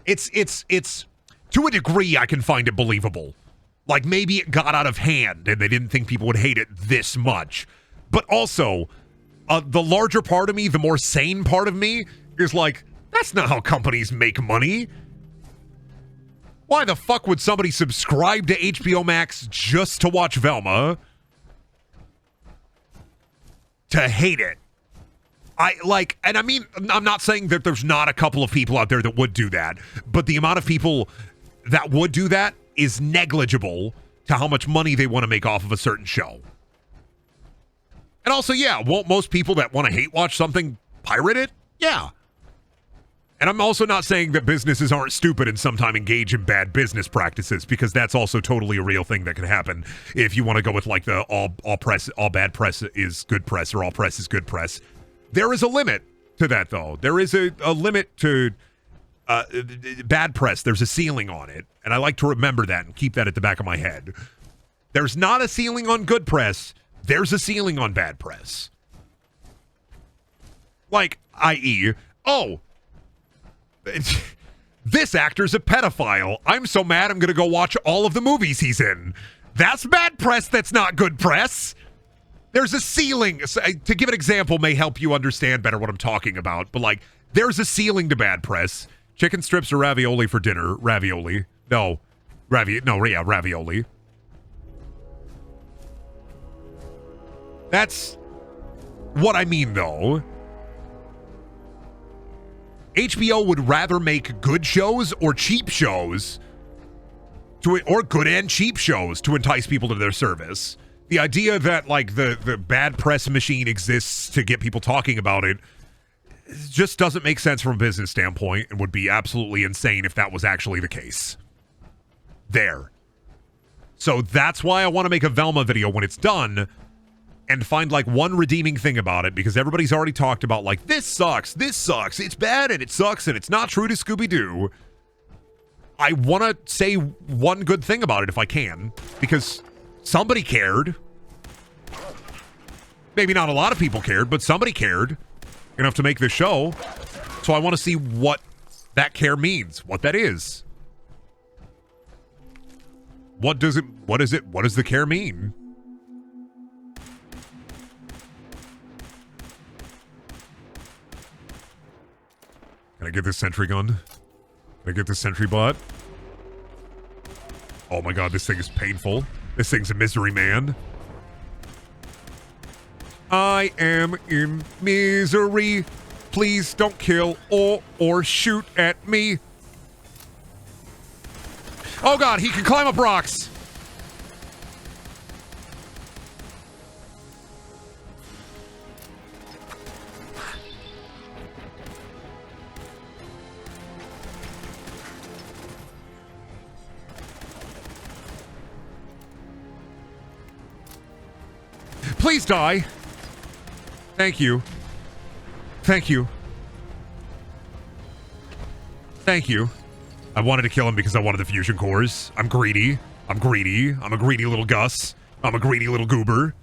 It's to a degree I can find it believable. Like maybe it got out of hand and they didn't think people would hate it this much. But also, the larger part of me, the more sane part of me is like, that's not how companies make money. Why the fuck would somebody subscribe to HBO Max just to watch Velma? To hate it. And I mean, I'm not saying that there's not a couple of people out there that would do that, but the amount of people that would do that is negligible to how much money they want to make off of a certain show. And also, yeah, won't most people that want to hate watch something pirate it? Yeah. And I'm also not saying that businesses aren't stupid and sometimes engage in bad business practices, because that's also totally a real thing that can happen if you want to go with like the all bad press is good press or all press is good press. There is a limit to that, though. There is a limit to bad press. There's a ceiling on it, and I like to remember that and keep that at the back of my head. There's not a ceiling on good press. There's a ceiling on bad press. Like, i.e., oh, this actor's a pedophile. I'm so mad I'm going to go watch all of the movies he's in. That's bad press. That's not good press. There's a ceiling. To give an example may help you understand better what I'm talking about, but like, there's a ceiling to bad press. Chicken strips or ravioli for dinner? Ravioli. Ravioli. That's what I mean, though. HBO would rather make good shows or cheap shows or good and cheap shows to entice people to their service. The idea that like the bad press machine exists to get people talking about it just doesn't make sense from a business standpoint and would be absolutely insane if that was actually the case. There. So that's why I want to make a Velma video when it's done and find like one redeeming thing about it, because everybody's already talked about like, this sucks, it's bad, and it sucks, and it's not true to Scooby-Doo. I want to say one good thing about it if I can, because somebody cared. Maybe not a lot of people cared, but somebody cared enough to make this show. So I want to see what that care means, what that is. What does the care mean? Can I get this sentry gun? Can I get this sentry bot? Oh my god, this thing is painful. This thing's a misery, man. I am in misery. Please don't kill or shoot at me. Oh god, he can climb up rocks. Please die. Thank you. Thank you. Thank you. I wanted to kill him because I wanted the fusion cores. I'm greedy. I'm greedy. I'm a greedy little Gus. I'm a greedy little goober.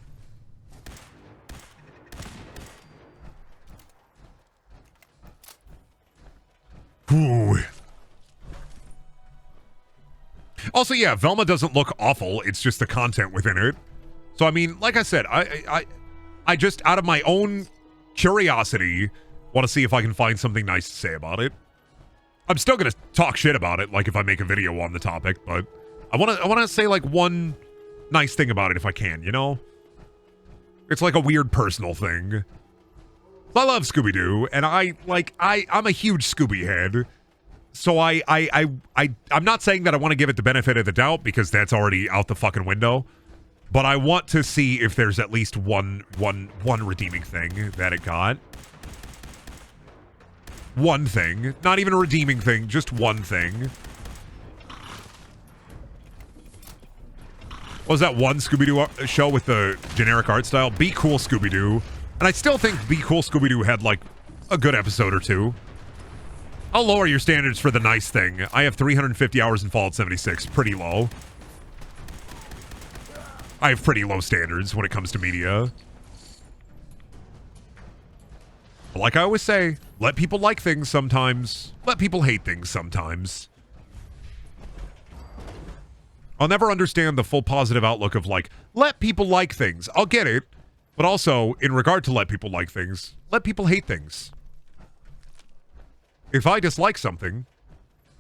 Ooh. Also, yeah, Velma doesn't look awful. It's just the content within it. So, I mean, like I said, I just, out of my own curiosity, want to see if I can find something nice to say about it. I'm still going to talk shit about it, like if I make a video on the topic, but I want to say, like, one nice thing about it if I can, you know? It's like a weird personal thing. I love Scooby-Doo, and I'm a huge Scooby head. So I'm not saying that I want to give it the benefit of the doubt because that's already out the fucking window. But I want to see if there's at least one redeeming thing that it got. One thing. Not even a redeeming thing, just one thing. What was that one Scooby-Doo show with the generic art style? Be Cool Scooby-Doo. And I still think Be Cool Scooby-Doo had, like, a good episode or two. I'll lower your standards for the nice thing. I have 350 hours in Fallout 76. Pretty low. I have pretty low standards when it comes to media. But like I always say, let people like things sometimes. Let people hate things sometimes. I'll never understand the full positive outlook of, like, let people like things. I'll get it. But also, in regard to let people like things, let people hate things. If I dislike something,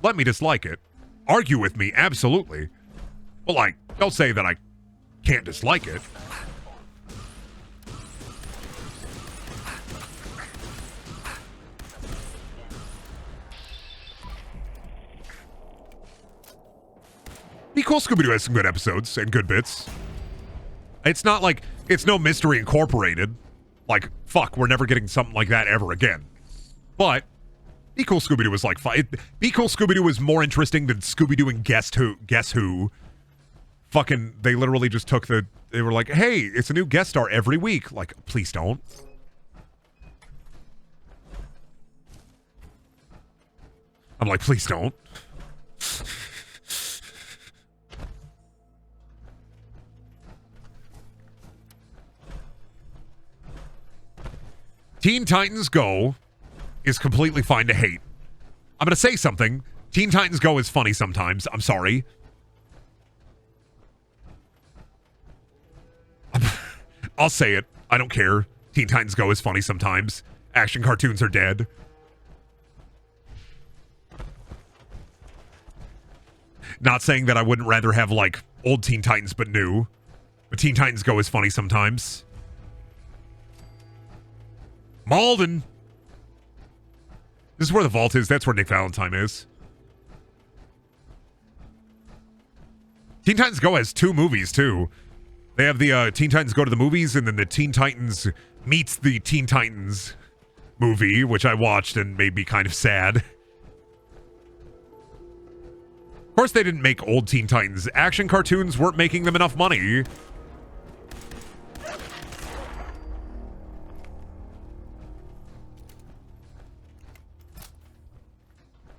let me dislike it. Argue with me, absolutely. But, like, don't say that I can't dislike it. Be Cool Scooby-Doo has some good episodes and good bits. It's not like, it's no Mystery Incorporated. Like, fuck, we're never getting something like that ever again. But Be Cool Scooby-Doo was like fun. Be Cool Scooby-Doo was more interesting than Scooby-Doo and Guess Who. Fucking, they literally just took they were like, hey, it's a new guest star every week. Like, please don't. I'm like, please don't. Teen Titans Go is completely fine to hate. I'm going to say something. Teen Titans Go is funny sometimes. I'm sorry. I'll say it. I don't care. Teen Titans Go is funny sometimes. Action cartoons are dead. Not saying that I wouldn't rather have, like, old Teen Titans but new. But Teen Titans Go is funny sometimes. Malden. This is where the vault is. That's where Nick Valentine is. Teen Titans Go has 2 movies, too. They have the Teen Titans Go to the Movies, and then the Teen Titans Meets the Teen Titans movie, which I watched and made me kind of sad. Of course, they didn't make old Teen Titans. Action cartoons weren't making them enough money.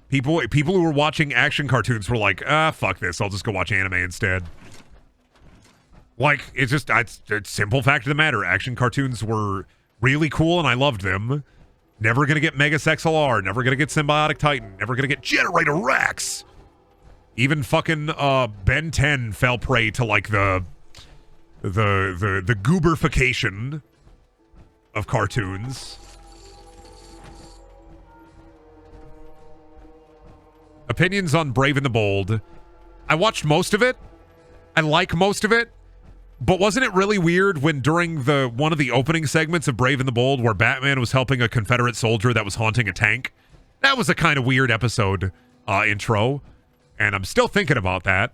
People who were watching action cartoons were like, fuck this. I'll just go watch anime instead. Like, it's just, it's simple fact of the matter. Action cartoons were really cool and I loved them. Never gonna get Mega XLR. Never gonna get Symbiotic Titan. Never gonna get Generator Rex. Even fucking Ben 10 fell prey to, like, the gooberification of cartoons. Opinions on Brave and the Bold. I watched most of it. I like most of it. But wasn't it really weird when during one of the opening segments of Brave and the Bold where Batman was helping a Confederate soldier that was haunting a tank? That was a kind of weird episode intro. And I'm still thinking about that.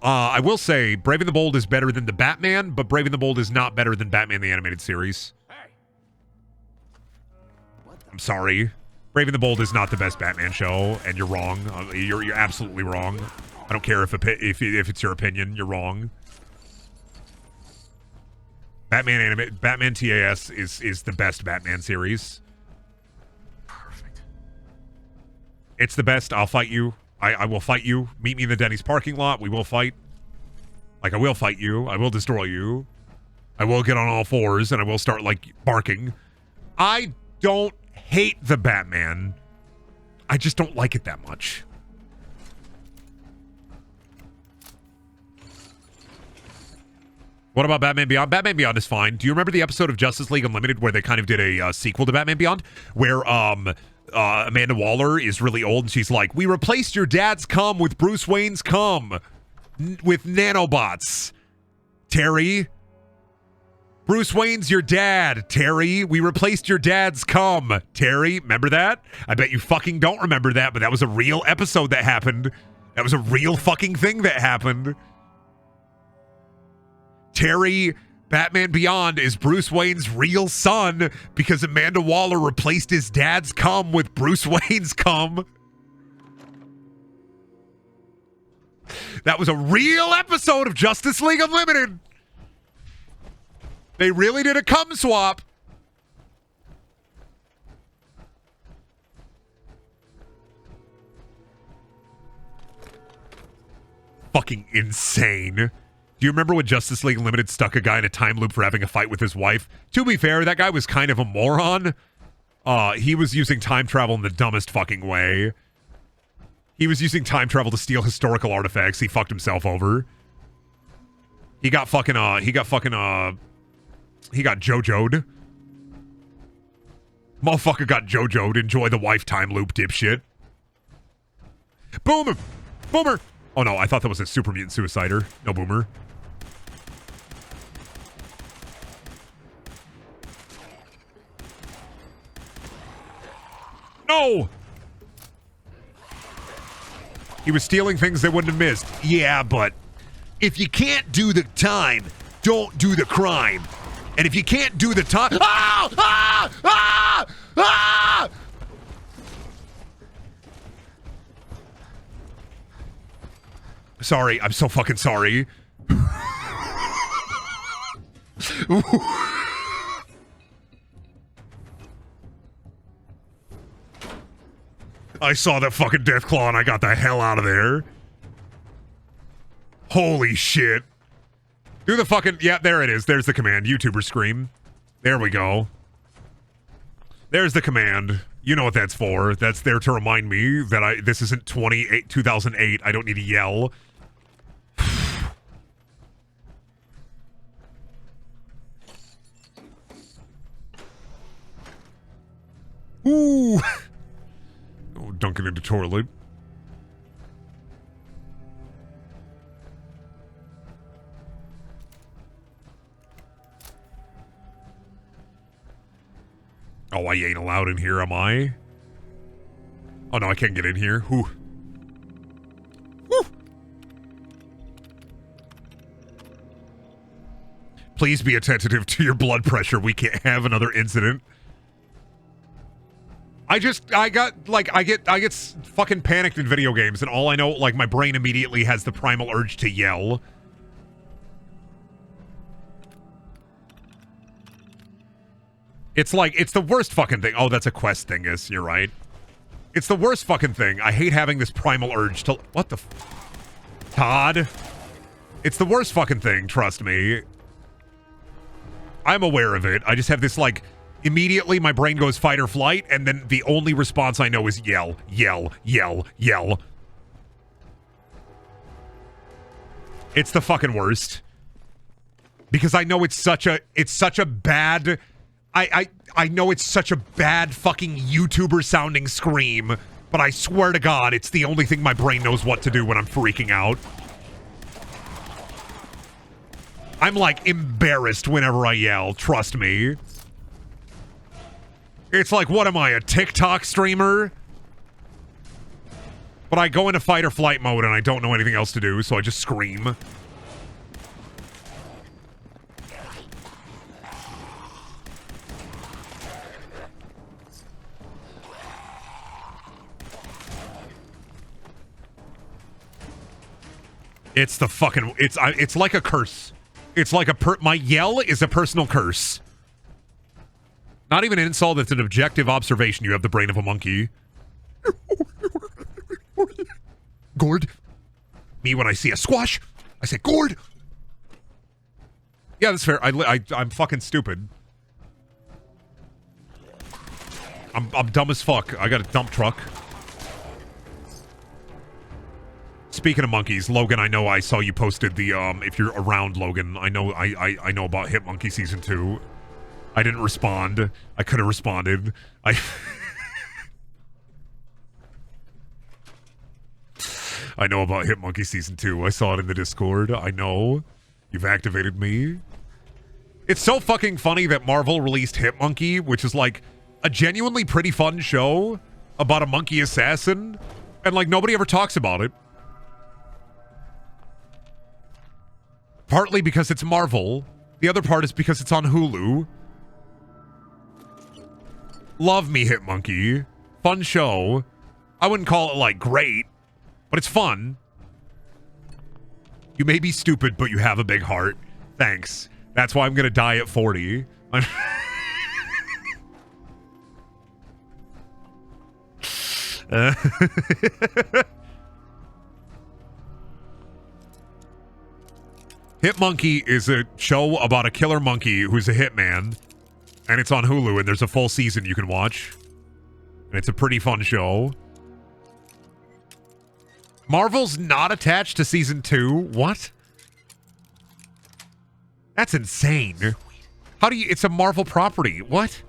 I will say Brave and the Bold is better than the Batman, but Brave and the Bold is not better than Batman the Animated Series. I'm sorry. Brave and the Bold is not the best Batman show, and you're wrong. You're absolutely wrong. I don't care if it's your opinion. You're wrong. Batman TAS is the best Batman series. Perfect. It's the best. I'll fight you. I will fight you. Meet me in the Denny's parking lot. We will fight. Like, I will fight you. I will destroy you. I will get on all fours, and I will start, like, barking. I don't hate the Batman. I just don't like it that much. What about Batman Beyond? Batman Beyond is fine. Do you remember the episode of Justice League Unlimited where they kind of did a sequel to Batman Beyond? Where Amanda Waller is really old and she's like, we replaced your dad's cum with Bruce Wayne's cum with nanobots. Terry. Bruce Wayne's your dad, Terry. We replaced your dad's cum. Terry, remember that? I bet you fucking don't remember that, but that was a real episode that happened. That was a real fucking thing that happened. Terry, Batman Beyond is Bruce Wayne's real son because Amanda Waller replaced his dad's cum with Bruce Wayne's cum. That was a real episode of Justice League Unlimited. They really did a cum swap. Fucking insane. Do you remember when Justice League Unlimited stuck a guy in a time loop for having a fight with his wife? To be fair, that guy was kind of a moron. He was using time travel in the dumbest fucking way. He was using time travel to steal historical artifacts. He fucked himself over. He got JoJo'd. Motherfucker got JoJo'd. Enjoy the wife time loop, dipshit. Boomer! Boomer! Oh no, I thought that was a super mutant suicider. No, Boomer. No! He was stealing things they wouldn't have missed. Yeah, but if you can't do the time, don't do the crime. And if you can't do the time... Ah! Ah! Ah! Ah! Sorry, I'm so fucking sorry. I saw that fucking Deathclaw and I got the hell out of there. Holy shit. Do the fucking... Yeah, there it is. There's the command. YouTuber scream. There we go. There's the command. You know what that's for. That's there to remind me that this isn't 2008. I don't need to yell. Ooh. Oh, dunking into toilet. Oh, I ain't allowed in here, am I? Oh, no, I can't get in here. Whew. Whew. Please be attentive to your blood pressure. We can't have another incident. I get fucking panicked in video games, and all I know, like, my brain immediately has the primal urge to yell. It's like, it's the worst fucking thing. Oh, that's a quest thing, you're right. It's the worst fucking thing. I hate having this primal urge to... What the... Todd? It's the worst fucking thing, trust me. I'm aware of it. I just have this, like... Immediately, my brain goes fight or flight, and then the only response I know is yell, yell, yell, yell. It's the fucking worst. Because I know it's such a bad... I know it's such a bad fucking YouTuber sounding scream, but I swear to God, it's the only thing my brain knows what to do when I'm freaking out. I'm like embarrassed whenever I yell, trust me. It's like, what am I, a TikTok streamer? But I go into fight or flight mode and I don't know anything else to do, so I just scream. It's the fucking... It's like a curse. It's like my yell is a personal curse. Not even an insult, it's an objective observation. You have the brain of a monkey. gourd. Me, when I see a squash, I say gourd. Yeah, that's fair. I'm fucking stupid. I'm dumb as fuck. I got a dump truck. Speaking of monkeys, Logan, I know I saw you posted the if you're around, Logan, I know I know about Hit Monkey season 2. I didn't respond. I could have responded. I know about Hit Monkey season 2. I saw it in the Discord. I know. You've activated me. It's so fucking funny that Marvel released Hit Monkey, which is like a genuinely pretty fun show about a monkey assassin, and like nobody ever talks about it. Partly because it's Marvel. The other part is because it's on Hulu. Love me, Hit Monkey. Fun show. I wouldn't call it like great, but it's fun. You may be stupid, but you have a big heart. Thanks. That's why I'm gonna die at 40. Hit Monkey is a show about a killer monkey who's a hitman, and it's on Hulu, and there's a full season you can watch. And it's a pretty fun show. Marvel's not attached to season 2? What? That's insane. How do you... It's a Marvel property. What?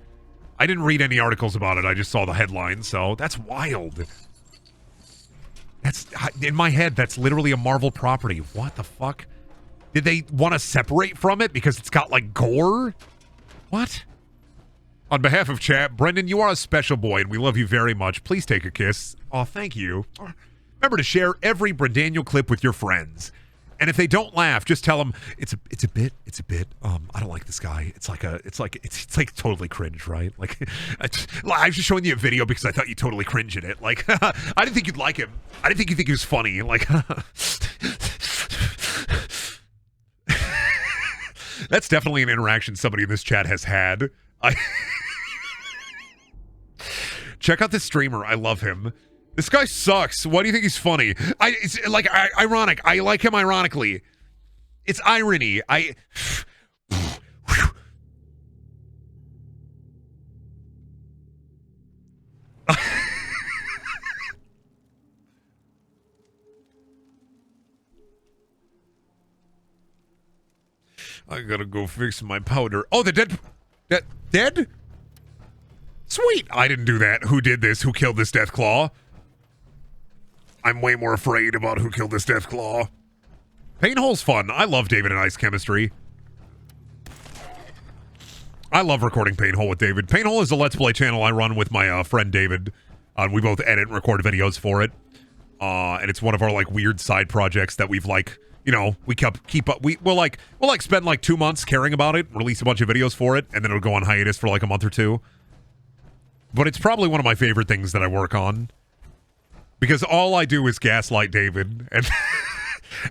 I didn't read any articles about it. I just saw the headline, so that's wild. That's... In my head, that's literally a Marvel property. What the fuck? Did they want to separate from it because it's got, like, gore? What? On behalf of chat, Brendan, you are a special boy, and we love you very much. Please take a kiss. Oh, thank you. Remember to share every Brendaniel clip with your friends. And if they don't laugh, just tell them it's a bit. I don't like this guy. It's like totally cringe, right? Like, I was just showing you a video because I thought you totally cringe at it. Like, I didn't think you'd like him. I didn't think you'd think he was funny. Like, that's definitely an interaction somebody in this chat has had. Check out this streamer. I love him. This guy sucks. Why do you think he's funny? It's like ironic. I like him ironically. It's irony. I gotta go fix my powder. Oh, the dead? Sweet. I didn't do that. Who did this? Who killed this Deathclaw? I'm way more afraid about who killed this Deathclaw. Painhole's fun. I love David and I's chemistry. I love recording Painhole with David. Painhole is a Let's Play channel I run with my friend David. We both edit and record videos for it. And it's one of our like weird side projects that we've like, you know, we keep up. We'll spend like 2 months caring about it, release a bunch of videos for it, and then it'll go on hiatus for like a month or two. But it's probably one of my favorite things that I work on. Because all I do is gaslight David, and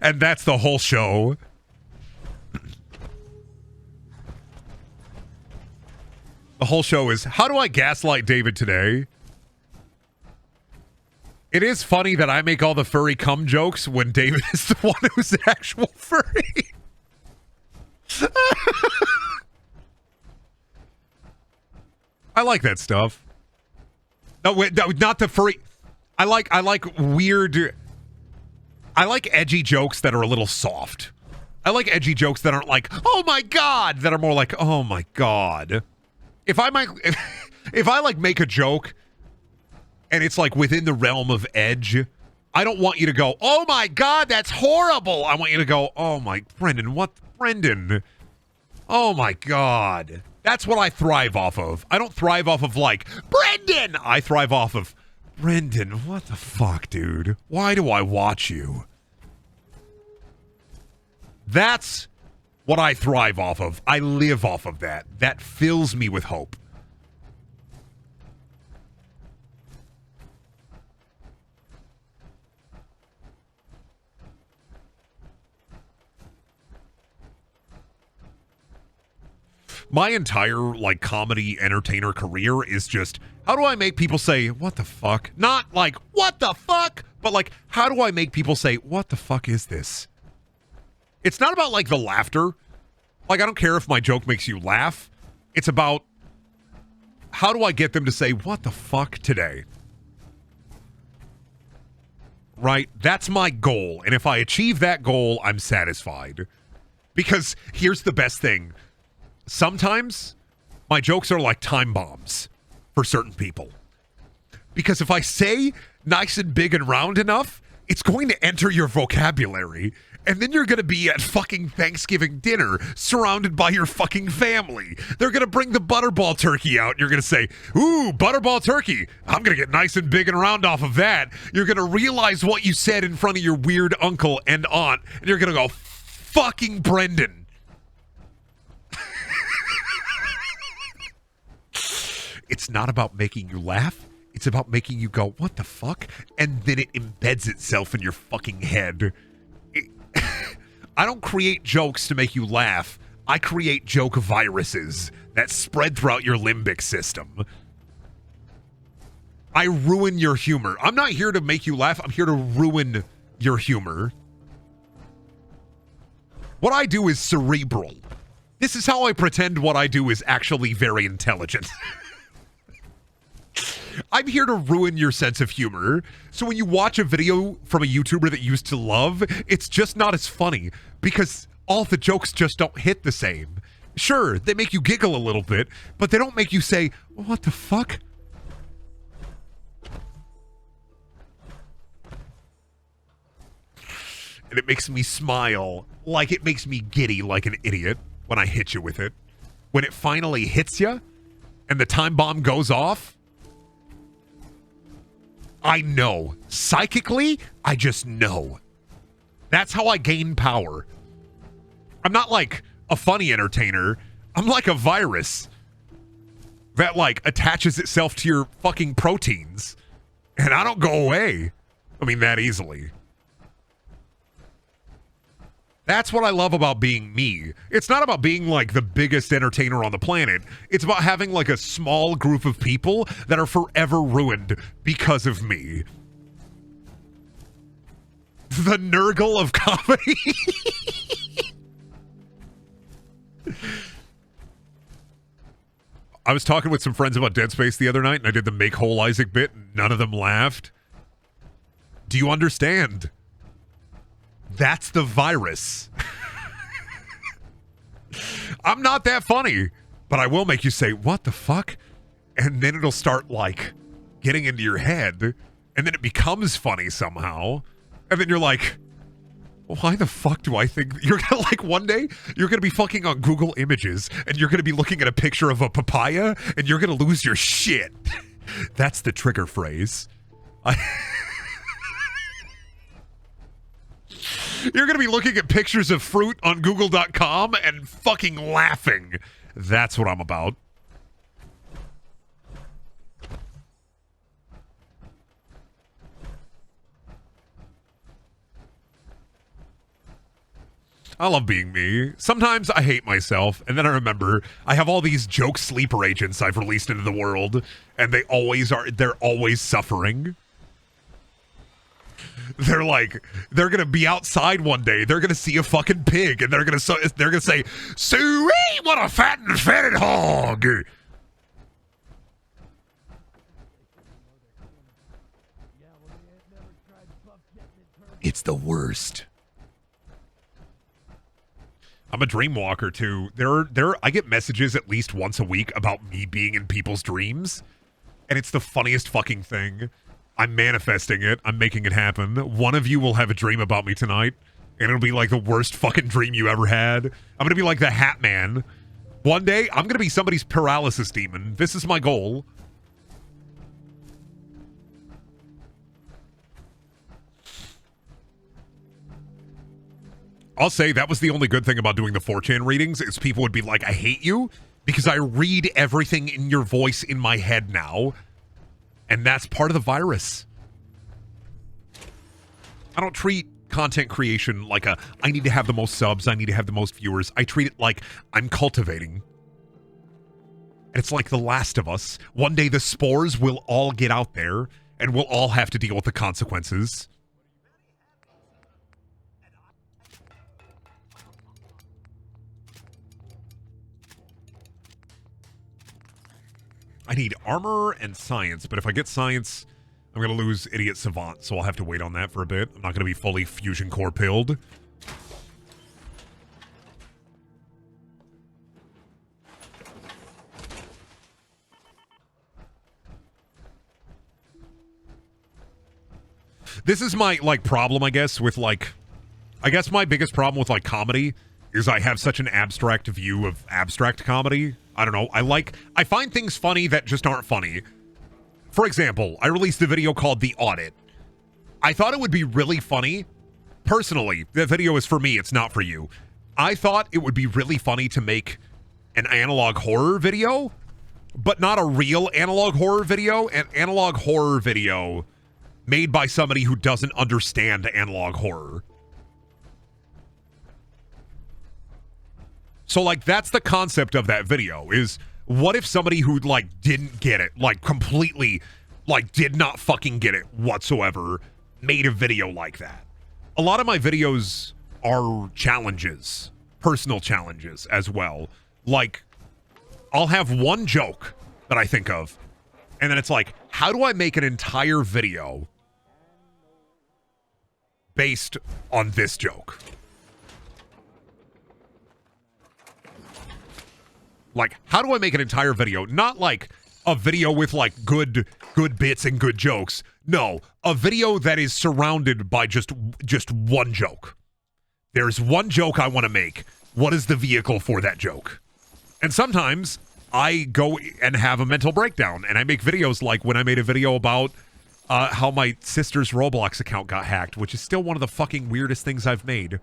and that's the whole show. The whole show is, how do I gaslight David today? It is funny that I make all the furry cum jokes when David is the one who's the actual furry. I like that stuff. No, wait, no, not the furry... I like weird... I like edgy jokes that are a little soft. I like edgy jokes that aren't like, oh my god, that are more like, oh my god. If I like make a joke and it's like within the realm of edge, I don't want you to go, oh my god, that's horrible. I want you to go, oh my, Brendan, what, Brendan? Oh my god. That's what I thrive off of. I don't thrive off of like, Brendan! I thrive off of, Brendan, what the fuck, dude? Why do I watch you? That's what I thrive off of. I live off of that. That fills me with hope. My entire, like, comedy entertainer career is just, how do I make people say, what the fuck? Not like, what the fuck? But, like, how do I make people say, what the fuck is this? It's not about, like, the laughter. Like, I don't care if my joke makes you laugh. It's about how do I get them to say, what the fuck today? Right? That's my goal. And if I achieve that goal, I'm satisfied. Because here's the best thing. Sometimes my jokes are like time bombs for certain people. Because if I say nice and big and round enough, it's going to enter your vocabulary. And then you're going to be at fucking Thanksgiving dinner surrounded by your fucking family. They're going to bring the butterball turkey out. And you're going to say, ooh, butterball turkey. I'm going to get nice and big and round off of that. You're going to realize what you said in front of your weird uncle and aunt. And you're going to go, fucking Brendan. It's not about making you laugh. It's about making you go, what the fuck? And then it embeds itself in your fucking head. I don't create jokes to make you laugh. I create joke viruses that spread throughout your limbic system. I ruin your humor. I'm not here to make you laugh. I'm here to ruin your humor. What I do is cerebral. This is how I pretend what I do is actually very intelligent. I'm here to ruin your sense of humor. So when you watch a video from a YouTuber that you used to love, it's just not as funny because all the jokes just don't hit the same. Sure, they make you giggle a little bit, but they don't make you say, what the fuck? And it makes me smile like it makes me giddy like an idiot when I hit you with it. When it finally hits you and the time bomb goes off, I know. Psychically, I just know. That's how I gain power. I'm not like a funny entertainer. I'm like a virus that like attaches itself to your fucking proteins. And I don't go away. I mean, that easily. That's what I love about being me. It's not about being like the biggest entertainer on the planet. It's about having like a small group of people that are forever ruined because of me. The Nurgle of comedy. I was talking with some friends about Dead Space the other night, and I did the make whole Isaac bit, and none of them laughed. Do you understand? That's the virus. I'm not that funny, but I will make you say, what the fuck? And then it'll start like getting into your head, and then it becomes funny somehow. And then you're like, why the fuck do I think you're gonna like one day you're gonna be fucking on Google Images and you're gonna be looking at a picture of a papaya and you're gonna lose your shit. That's the trigger phrase. You're going to be looking at pictures of fruit on Google.com and fucking laughing. That's what I'm about. I love being me. Sometimes I hate myself, and then I remember I have all these joke sleeper agents I've released into the world, and they're always suffering. They're like, they're gonna be outside one day. They're gonna see a fucking pig, and they're gonna say, "Sweet, what a fat and fatted hog!" It's the worst. I'm a dream walker too. I get messages at least once a week about me being in people's dreams, and it's the funniest fucking thing. I'm manifesting it. I'm making it happen. One of you will have a dream about me tonight, and it'll be like the worst fucking dream you ever had. I'm gonna be like the Hat Man. One day, I'm gonna be somebody's paralysis demon. This is my goal. I'll say that was the only good thing about doing the 4chan readings is people would be like, I hate you, because I read everything in your voice in my head now. And that's part of the virus. I don't treat content creation like I need to have the most subs, I need to have the most viewers. I treat it like I'm cultivating. And it's like The Last of Us. One day the spores will all get out there, and we'll all have to deal with the consequences. I need armor and science, but if I get science, I'm going to lose idiot savant, so I'll have to wait on that for a bit. I'm not going to be fully fusion core pilled. This is my, like, problem, I guess, with, like... I guess my biggest problem with, like, comedy is I have such an abstract view of abstract comedy. I don't know. I find things funny that just aren't funny. For example, I released a video called The Audit. I thought it would be really funny. Personally, the video is for me. It's not for you. I thought it would be really funny to make an analog horror video, but not a real analog horror video. An analog horror video made by somebody who doesn't understand analog horror. So, like, that's the concept of that video, is what if somebody who, like, didn't get it, like, completely, like, did not fucking get it whatsoever, made a video like that? A lot of my videos are challenges, personal challenges as well. Like, I'll have one joke that I think of, and then it's like, how do I make an entire video based on this joke? Like, how do I make an entire video? Not like a video with like good bits and good jokes. No, a video that is surrounded by just one joke. There's one joke I want to make. What is the vehicle for that joke? And sometimes I go and have a mental breakdown, and I make videos like when I made a video about how my sister's Roblox account got hacked, which is still one of the fucking weirdest things I've made.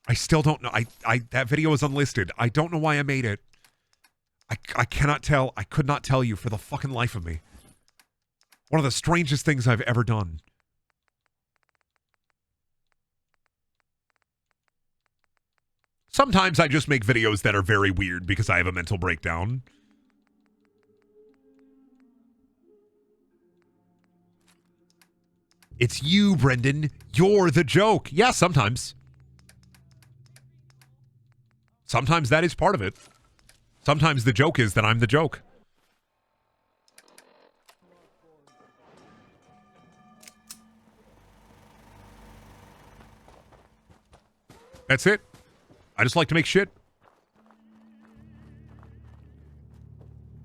I still don't know. That video is unlisted. I don't know why I made it. I cannot tell. I could not tell you for the fucking life of me. One of the strangest things I've ever done. Sometimes I just make videos that are very weird because I have a mental breakdown. It's you, Brendan. You're the joke. Yeah, sometimes. Sometimes that is part of it. Sometimes the joke is that I'm the joke. That's it. I just like to make shit.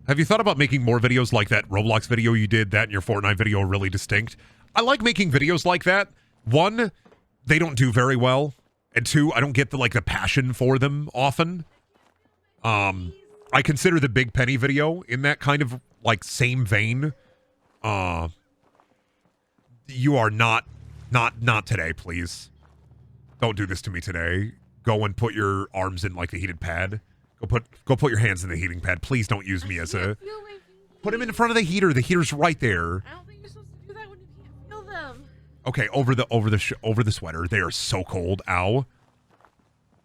Have you thought about making more videos like that Roblox video you did, that and your Fortnite video are really distinct? I like making videos like that. One, they don't do very well. And two, I don't get the passion for them often. I consider the Big Penny video in that kind of like same vein. You are not today, please. Don't do this to me today. Go and put your arms in like the heated pad. Go put your hands in the heating pad. Please don't use me as a... Put him in front of the heater. The heater's right there. I don't think you're supposed to do that when you can't feel them. Okay, over the sweater. They are so cold. Ow. You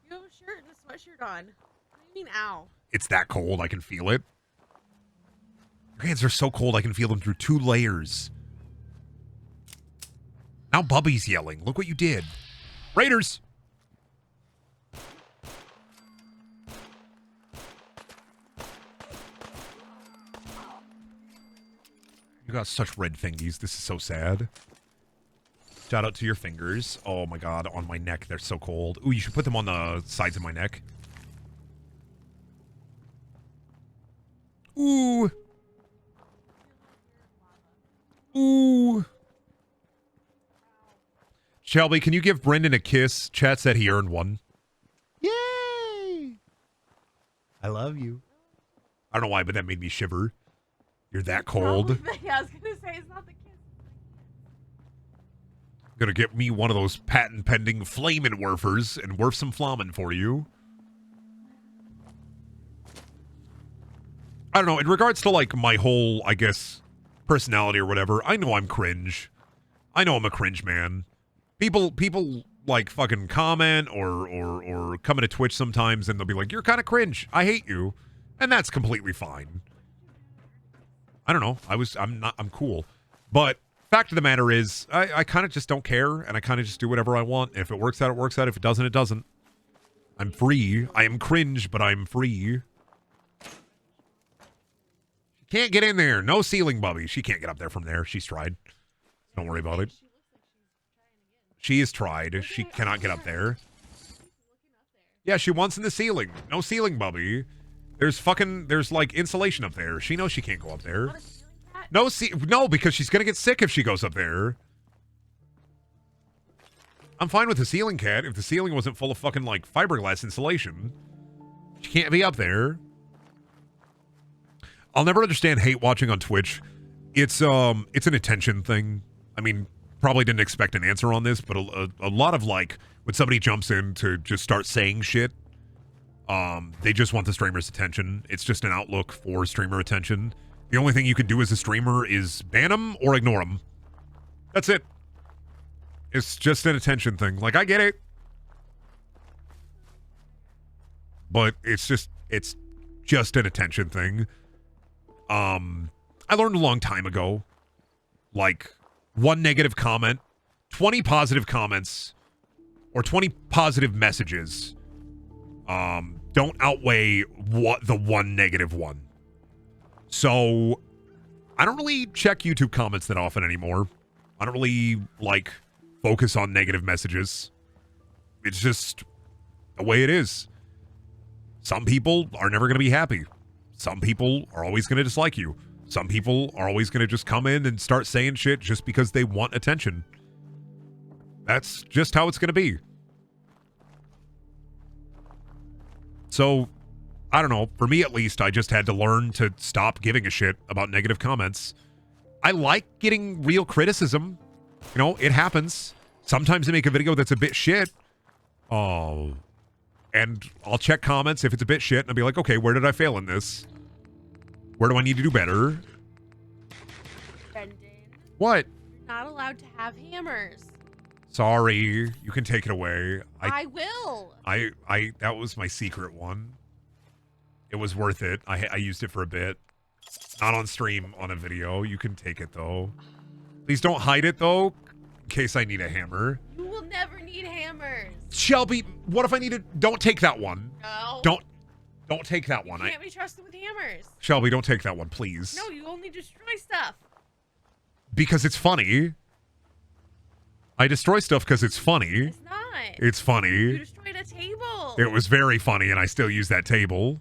have a shirt and a sweatshirt on. What do you mean, ow? It's that cold. I can feel it. Your hands are so cold. I can feel them through 2 layers. Now Bubby's yelling. Look what you did. Raiders! You got such red fingies. This is so sad. Shout out to your fingers. Oh my god, on my neck. They're so cold. Ooh, you should put them on the sides of my neck. Ooh. Ooh. Shelby, can you give Brendan a kiss? Chat said he earned one. Yay! I love you. I don't know why, but that made me shiver. You're that cold. Yeah, I was gonna say it's not the kiss. Gonna get me one of those patent pending flamin' werfers and werf some flamin' for you. I don't know, in regards to like my whole, I guess, personality or whatever, I know I'm cringe. I know I'm a cringe man. People like fucking comment or come into Twitch sometimes and they'll be like, you're kind of cringe. I hate you. And that's completely fine. I don't know. I'm cool. But fact of the matter is, I kind of just don't care, and I kind of just do whatever I want. If it works out, it works out. If it doesn't, it doesn't. I'm free. I am cringe, but I'm free. Can't get in there. No ceiling, Bubby. She can't get up there from there. She's tried. Don't worry about it. She has tried. She cannot get up there. Yeah, she wants in the ceiling. No ceiling, Bubby. There's like insulation up there. She knows she can't go up there. No, because she's gonna get sick if she goes up there. I'm fine with the ceiling, cat. If the ceiling wasn't full of fucking like fiberglass insulation, she can't be up there. I'll never understand hate watching on Twitch. It's an attention thing. I mean, probably didn't expect an answer on this, but a lot of like when somebody jumps in to just start saying shit, they just want the streamer's attention. It's just an outlook for streamer attention. The only thing you can do as a streamer is ban them or ignore them. That's it. It's just an attention thing. Like, I get it. But it's just an attention thing. I learned a long time ago, like, one negative comment, 20 positive comments, or 20 positive messages, don't outweigh the one negative one. So, I don't really check YouTube comments that often anymore. I don't really, like, focus on negative messages. It's just the way it is. Some people are never going to be happy. Some people are always going to dislike you. Some people are always going to just come in and start saying shit just because they want attention. That's just how it's going to be. So, I don't know. For me, at least, I just had to learn to stop giving a shit about negative comments. I like getting real criticism. You know, it happens. Sometimes I make a video that's a bit shit. Oh. And I'll check comments if it's a bit shit, and I'll be like, okay, where did I fail in this? Where do I need to do better? Brendan. What? You're not allowed to have hammers. Sorry. You can take it away. I will. That was my secret one. It was worth it. I used it for a bit. Not on stream, on a video. You can take it, though. Please don't hide it, though, in case I need a hammer. You will never need hammers. Shelby, what if I need it? Don't take that one. No. Don't take that one. You can't be trusted with hammers. Shelby, don't take that one, please. No, you only destroy stuff. Because it's funny. I destroy stuff because it's funny. It's not. It's funny. You destroyed a table. It was very funny, and I still use that table.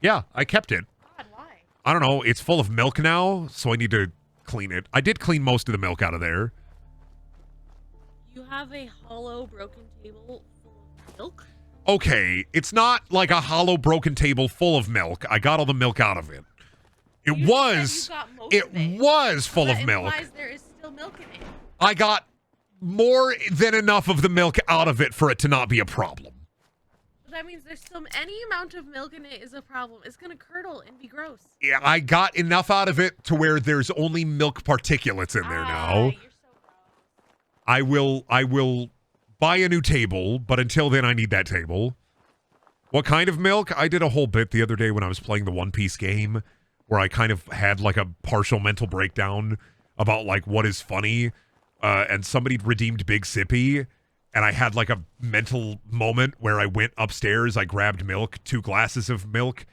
Yeah, I kept it. God, why? I don't know. It's full of milk now, so I need to clean it. I did clean most of the milk out of there. You have a hollow, broken table full of milk? Okay, it's not like a hollow, broken table full of milk. I got all the milk out of it. It was full of milk. Implies there is still milk in it. I got more than enough of the milk out of it for it to not be a problem. But that means there's still any amount of milk in it is a problem. It's gonna curdle and be gross. Yeah, I got enough out of it to where there's only milk particulates in there now. You're so gross. I will buy a new table, but until then I need that table. What kind of milk? I did a whole bit the other day when I was playing the One Piece game where I kind of had like a partial mental breakdown about like what is funny, and somebody redeemed Big Sippy, and I had like a mental moment where I went upstairs, I grabbed milk, 2 glasses of milk,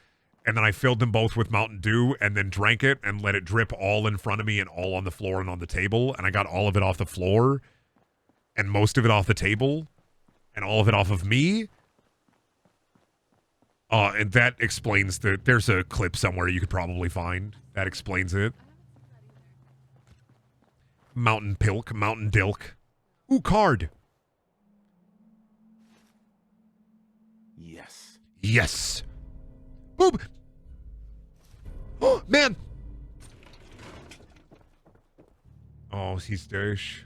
and then I filled them both with Mountain Dew and then drank it and let it drip all in front of me and all on the floor and on the table, and I got all of it off the floor and most of it off the table and all of it off of me. And that explains there's a clip somewhere you could probably find. That explains it. Mountain Pilk, Mountain Dilk. Ooh, card. Yes. Yes. Boom. Oh, man. Oh, he's dish.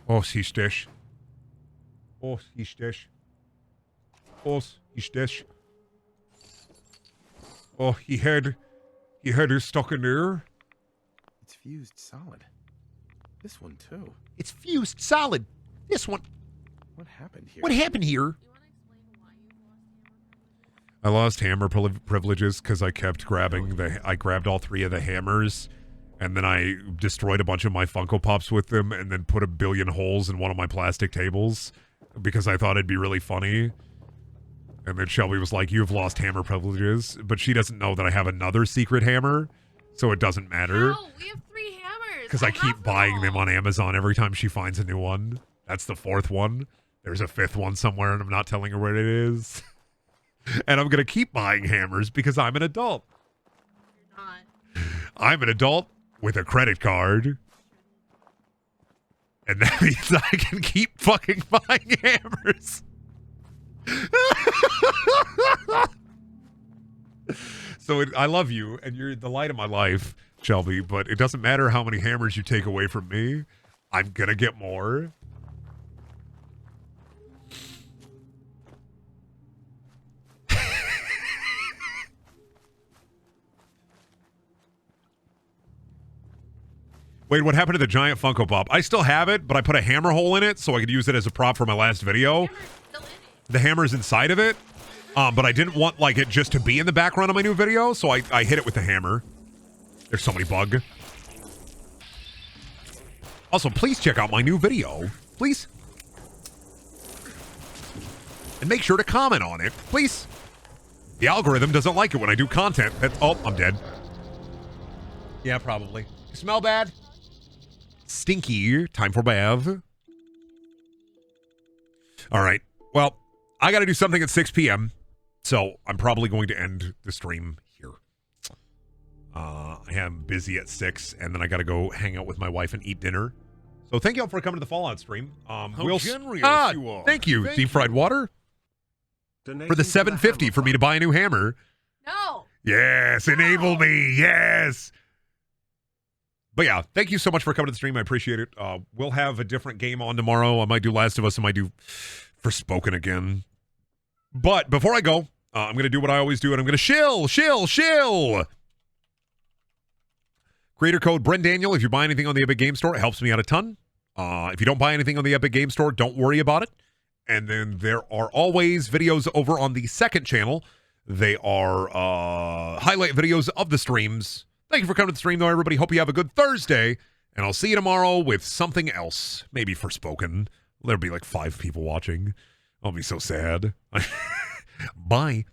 Oh, he's dish. Oh, he's dish. Oh, he's dish. Oh, he had her stuck in there. It's fused solid. This one too. It's fused solid. This one. What happened here? What happened here? I lost hammer privileges because I kept grabbing I grabbed all 3 of the hammers, and then I destroyed a bunch of my Funko Pops with them, and then put a billion holes in one of my plastic tables because I thought it'd be really funny. And then Shelby was like, "You've lost hammer privileges," but she doesn't know that I have another secret hammer, so it doesn't matter. No, we have 3 hammers. Because I keep buying them on Amazon every time she finds a new one. That's the 4th one. There's a 5th one somewhere, and I'm not telling her where it is. And I'm going to keep buying hammers because I'm an adult. You're not. I'm an adult with a credit card. And that means I can keep fucking buying hammers. So I love you, and you're the light of my life, Shelby, but it doesn't matter how many hammers you take away from me. I'm going to get more. Wait, what happened to the giant Funko Pop? I still have it, but I put a hammer hole in it so I could use it as a prop for my last video. The hammer's inside of it, but I didn't want like it just to be in the background of my new video, so I hit it with the hammer. There's so many bug. Also, please check out my new video, please. And make sure to comment on it, please. The algorithm doesn't like it when I do content. Oh, I'm dead. Yeah, probably. You smell bad? Stinky. Time for bath. All right. Well, I got to do something at 6 p.m., so I'm probably going to end the stream here. I am busy at 6, and then I got to go hang out with my wife and eat dinner. So thank you all for coming to the Fallout stream. How generous you are. Thank you. Deep fried water for the $7.50 for me to buy a new hammer. No. Yes, enable me. Yes. But yeah, thank you so much for coming to the stream. I appreciate it. We'll have a different game on tomorrow. I might do Last of Us. I might do Forspoken again. But before I go, I'm going to do what I always do, and I'm going to shill. Creator code Brendaniel. If you buy anything on the Epic Game Store, it helps me out a ton. If you don't buy anything on the Epic Game Store, don't worry about it. And then there are always videos over on the second channel. They are highlight videos of the streams. Thank you for coming to the stream, though, everybody. Hope you have a good Thursday. And I'll see you tomorrow with something else. Maybe Forspoken. There'll be like 5 people watching. I'll be so sad. Bye.